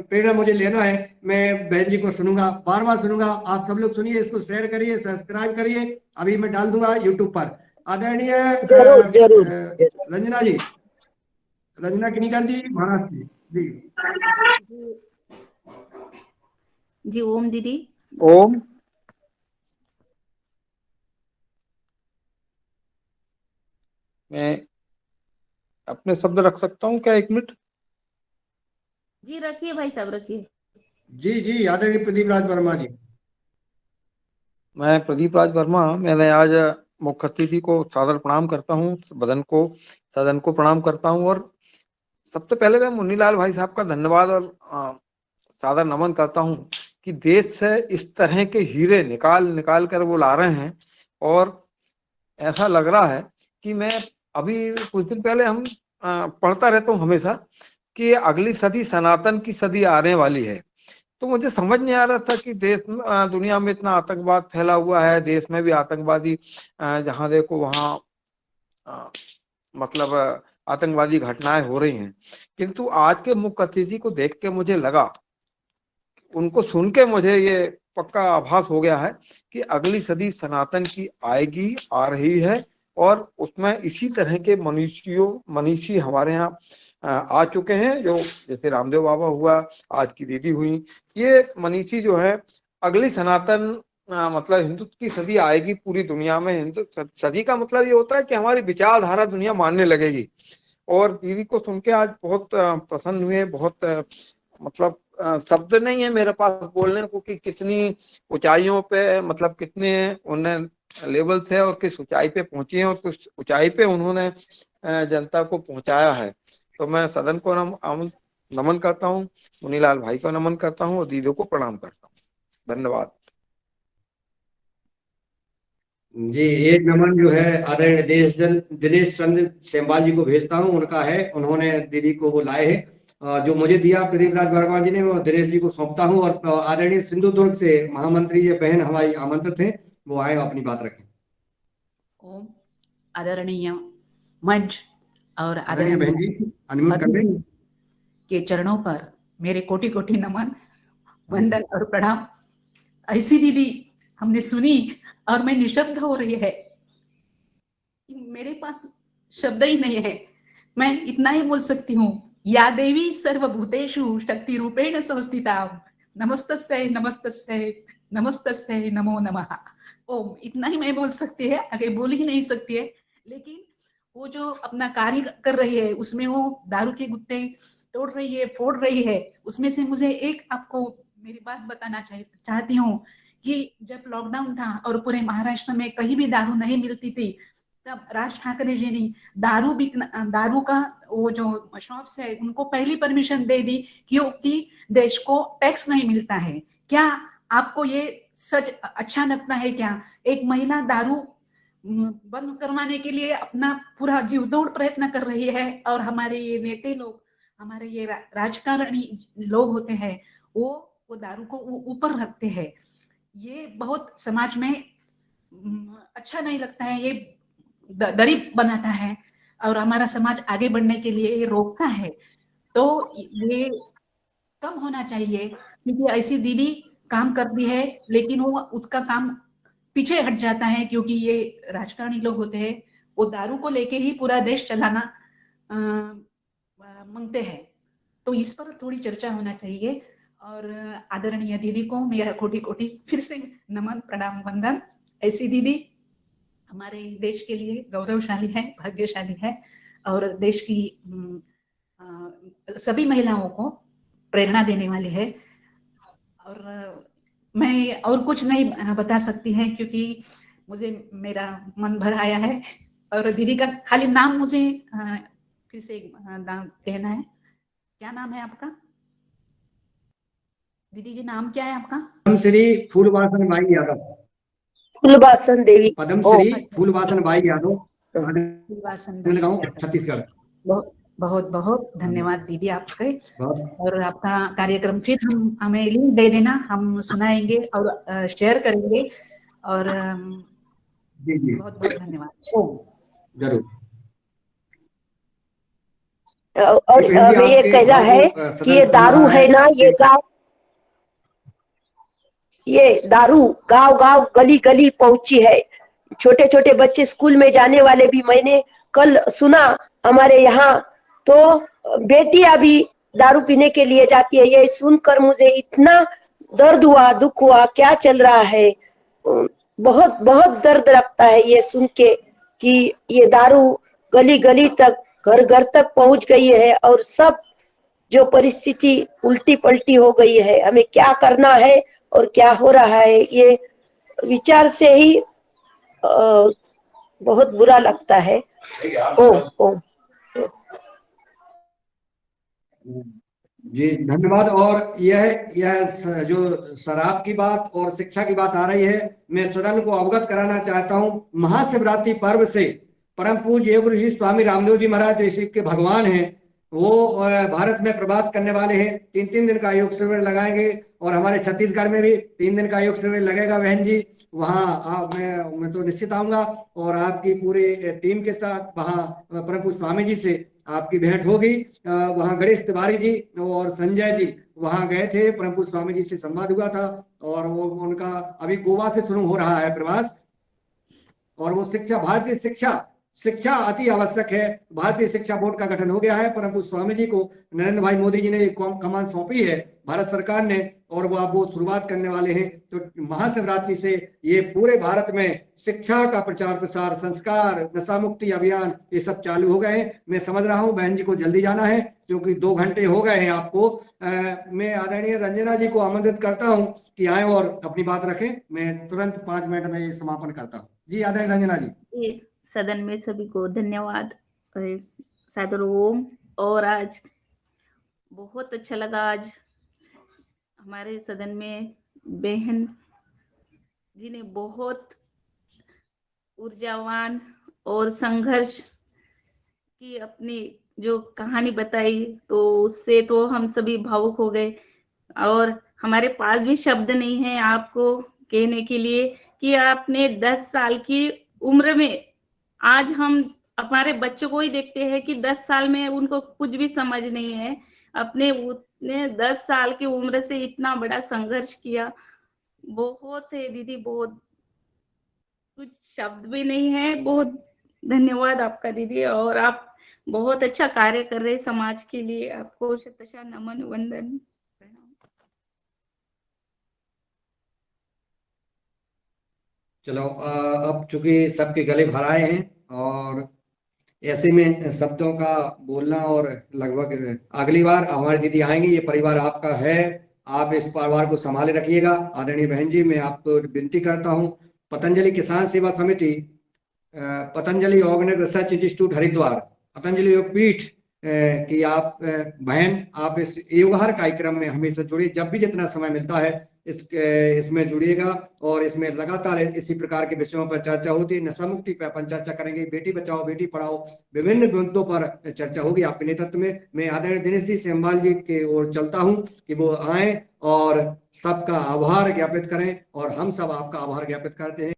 प्रेरणा मुझे लेना है मैं बहन जी को सुनूंगा, बार बार सुनूंगा। आप सब लोग सुनिए, इसको शेयर करिए, सब्सक्राइब करिए। अभी मैं डाल दूंगा यूट्यूब पर। आदरणीय जरूर रंजना जी, रंजना किनीकर जी, महाराष्ट्र जी। जी ओम दीदी। ओम। मैं अपने शब्द रख सकता हूँ क्या, 1 मिनट? जी रखिए भाई साहब, रखिए। जी जी, आदरणीय प्रदीप राज वर्मा जी। मैं प्रदीप राज वर्मा, मैंने आज मुख्य अतिथि को सादर प्रणाम करता हूँ, सदन को प्रणाम करता हूँ, और सबसे पहले मैं मुन्नीलाल भाई साहब का धन्यवाद और सादर नमन करता हूँ कि देश से इस तरह के हीरे निकाल कर वो ला रहे हैं। और ऐसा लग रहा है कि मैं अभी कुछ दिन पहले हम पढ़ता रहता हूँ हमेशा कि अगली सदी सनातन की सदी आने वाली है। तो मुझे समझ नहीं आ रहा था कि देश में दुनिया में इतना आतंकवाद फैला हुआ है, देश में भी आतंकवादी जहां देखो वहां मतलब आतंकवादी घटनाएं हो रही हैं। किंतु आज के मुख्य अतिथि को देख के मुझे लगा, उनको सुन के मुझे ये पक्का आभास हो गया है कि अगली सदी सनातन की आएगी, आ रही है। और उसमें इसी तरह के मनीषी हमारे यहाँ आ चुके हैं, जो जैसे रामदेव बाबा हुआ, आज की दीदी हुई, ये मनीषी जो है अगली सनातन मतलब हिंदुत्व की सदी आएगी पूरी दुनिया में। हिंदू सदी का मतलब ये होता है कि हमारी विचारधारा दुनिया मानने लगेगी। और दीदी को सुन के आज बहुत प्रसन्न हुए। बहुत मतलब शब्द नहीं है मेरे पास बोलने को कि कितनी ऊंचाइयों पे, मतलब कितने उन्हें लेवल थे और किस ऊंचाई पे पहुंची हैं और किस ऊंचाई पे उन्होंने जनता को पहुंचाया है। तो मैं सदन को नमन करता हूँ, मुन्नीलाल भाई को नमन करता हूँ और दीदी को प्रणाम करता हूँ। धन्यवाद जी। एक नमन जो है आदरणीय दिनेश चंद्र सेमवाल जी को भेजता हूँ, उनका है, उन्होंने दीदी को वो लाए हैं। जो मुझे दिया प्रदीप राज वर्मा जी ने, वो दिनेश जी को सौंपता हूँ। और आदरणीय सिंधुदुर्ग से महामंत्री ये बहन हमारी आमंत्रित हैं, वो आए अपनी बात रखें। ओम। आदरणीय मंच और आदरणीय बहन जी अनम्यूट कर लें। के चरणों पर मेरे कोटि कोटि नमन, वंदन और प्रणाम। ऐसी दीदी हमने सुनी और मैं निशब्द हो रही है, मेरे पास शब्द ही नहीं है। मैं इतना ही बोल सकती हूँ, या देवी सर्वभूतेषु शक्ति रूपेण संस्थिता, नमस्तस्यै नमस्तस्यै नमस्तस्यै नमो नमः। ओम, इतना ही मैं बोल सकती है, आगे बोल ही नहीं सकती है। लेकिन वो जो अपना कार्य कर रही है, उसमें वो दारू के गुत्ते तोड़ रही है, फोड़ रही है। उसमें से मुझे एक आपको मेरी बात बताना चाहती हूँ कि जब लॉकडाउन था और पूरे महाराष्ट्र में कहीं भी दारू नहीं मिलती थी, तब राज ठाकरे जी ने दारू का वो जो शॉप्स है उनको पहली परमिशन दे दी, क्योंकि देश को टैक्स नहीं मिलता है। क्या आपको ये सच अच्छा लगता है क्या? एक महिला दारू बंद करवाने के लिए अपना पूरा जीवतोड़ प्रयत्न कर रही है, और हमारे ये नेता लोग, हमारे ये राजकारणी लोग होते हैं, वो दारू को ऊपर रखते हैं। ये बहुत समाज में अच्छा नहीं लगता है, ये दरिद्र बनाता है और हमारा समाज आगे बढ़ने के लिए ये रोकता है। तो ये कम होना चाहिए, क्योंकि ऐसी दीदी काम करती है लेकिन वो उसका काम पीछे हट जाता है, क्योंकि ये राजकारणी लोग होते हैं, वो दारू को लेके ही पूरा देश चलाना मांगते हैं। तो इस पर थोड़ी चर्चा होना चाहिए। और आदरणीय दीदी को मेरा कोटि कोटि फिर से नमन, प्रणाम, वंदन। ऐसी दीदी हमारे देश के लिए गौरवशाली है, भाग्यशाली है, और देश की सभी महिलाओं को प्रेरणा देने वाली है। और मैं और कुछ नहीं बता सकती है, क्योंकि मुझे मेरा मन भर आया है। और दीदी का खाली नाम मुझे फिर से कहना है। क्या नाम है आपका दीदी जी? नाम क्या है आपका? पद्मश्री फूलवासन बाई यादव। फूलवासन देवी। पद्मश्री फूलवासन बाई यादव, फूलवासन, छत्तीसगढ़। बहुत बहुत धन्यवाद दीदी आपके। और आपका कार्यक्रम फिर हमें लिंक दे देना, हम सुनाएंगे और शेयर करेंगे। और बहुत बहुत धन्यवाद। जरूर। और ये कहना है कि ये दारू है ना, ये दारू गांव गांव गली गली पहुंची है। छोटे छोटे बच्चे स्कूल में जाने वाले भी, मैंने कल सुना हमारे यहाँ, तो बेटियां भी दारू पीने के लिए जाती है। ये सुनकर मुझे इतना दर्द हुआ, दुख हुआ, क्या चल रहा है। बहुत बहुत दर्द लगता है ये सुन के कि ये दारू गली गली तक, घर घर तक पहुंच गई है, और सब जो परिस्थिति उल्टी पलटी हो गई है। हमें क्या करना है और क्या हो रहा है, ये विचार से ही बहुत बुरा लगता है। ओम ओम। जी धन्यवाद। और यह जो शराब की बात और शिक्षा की बात आ रही है, मैं सदन को अवगत कराना चाहता हूँ। महाशिवरात्रि पर्व से परम पूज्य योग ऋषि स्वामी रामदेव जी महाराज जो शिव के भगवान हैं, वो भारत में प्रवास करने वाले हैं। 3 दिन का योग शिविर लगाएंगे और हमारे छत्तीसगढ़ में भी 3 दिन का योग शिविर लगेगा बहन जी। वहाँ मैं तो निश्चित आऊंगा और आपकी पूरी टीम के साथ वहाँ परम पूज्य स्वामी जी से आपकी भेंट होगी। वहाँ गणेश तिवारी जी और संजय जी वहाँ गए थे, परम पूज्य स्वामी जी से संवाद हुआ था और वो उनका अभी गोवा से शुरू हो रहा है प्रवास। और वो शिक्षा, भारतीय शिक्षा अति आवश्यक है। भारतीय शिक्षा बोर्ड का गठन हो गया है। परम पूज्य स्वामी जी को नरेंद्र भाई मोदी जी ने कमान सौंपी है भारत सरकार ने, और वो अब वो शुरुआत करने वाले हैं। तो महाशिवरात्रि से ये पूरे भारत में शिक्षा का प्रचार प्रसार, संस्कार, नशा मुक्ति अभियान ये सब चालू हो गए हैं। मैं समझ रहा हूँ बहन जी को जल्दी जाना है क्योंकि 2 घंटे हो गए हैं आपको। मैं आदरणीय रंजना जी को आमंत्रित करता हूँ कि आए और अपनी बात रखें। मैं तुरंत 5 मिनट में ये समापन करता हूँ। जी आदरणीय रंजना जी। सदन में सभी को धन्यवाद, सादर ओम। और आज बहुत अच्छा लगा, आज हमारे सदन में बहन जी ने बहुत ऊर्जावान और संघर्ष की अपनी जो कहानी बताई, तो उससे तो हम सभी भावुक हो गए। और हमारे पास भी शब्द नहीं है आपको कहने के लिए कि आपने 10 साल की उम्र में, आज हम हमारे बच्चों को ही देखते हैं कि 10 साल में उनको कुछ भी समझ नहीं है, अपने 10 साल की उम्र से इतना बड़ा संघर्ष किया। बहुत है दीदी, बहुत, कुछ शब्द भी नहीं है। बहुत धन्यवाद आपका दीदी, और आप बहुत अच्छा कार्य कर रहे समाज के लिए। आपको शतशः नमन वंदन। चलो अब चूंकि सबके गले भर आए हैं और ऐसे में शब्दों का बोलना, और लगभग अगली बार हमारी दीदी आएंगी, ये परिवार आपका है, आप इस परिवार को संभाले रखिएगा। आदरणीय बहन जी, मैं आपको विनती करता हूँ, पतंजलि किसान सेवा समिति, Patanjali organic research institute Haridwar, Patanjali योग पीठ कि आप बहन आप इस योगहार कार्यक्रम में हमेशा जुड़िए। जब भी जितना समय मिलता है इसमें जुड़िएगा और इसमें लगातार इसी प्रकार के विषयों पर चर्चा होती है। नशा मुक्ति पर अपन चर्चा करेंगे, बेटी बचाओ बेटी पढ़ाओ, विभिन्न मुद्दों पर चर्चा होगी आपके नेतृत्व में। मैं आदरणीय दिनेश जी सेमवाल जी के ओर चलता हूं कि वो आए और सबका आभार ज्ञापित करें, और हम सब आपका आभार ज्ञापित करते हैं।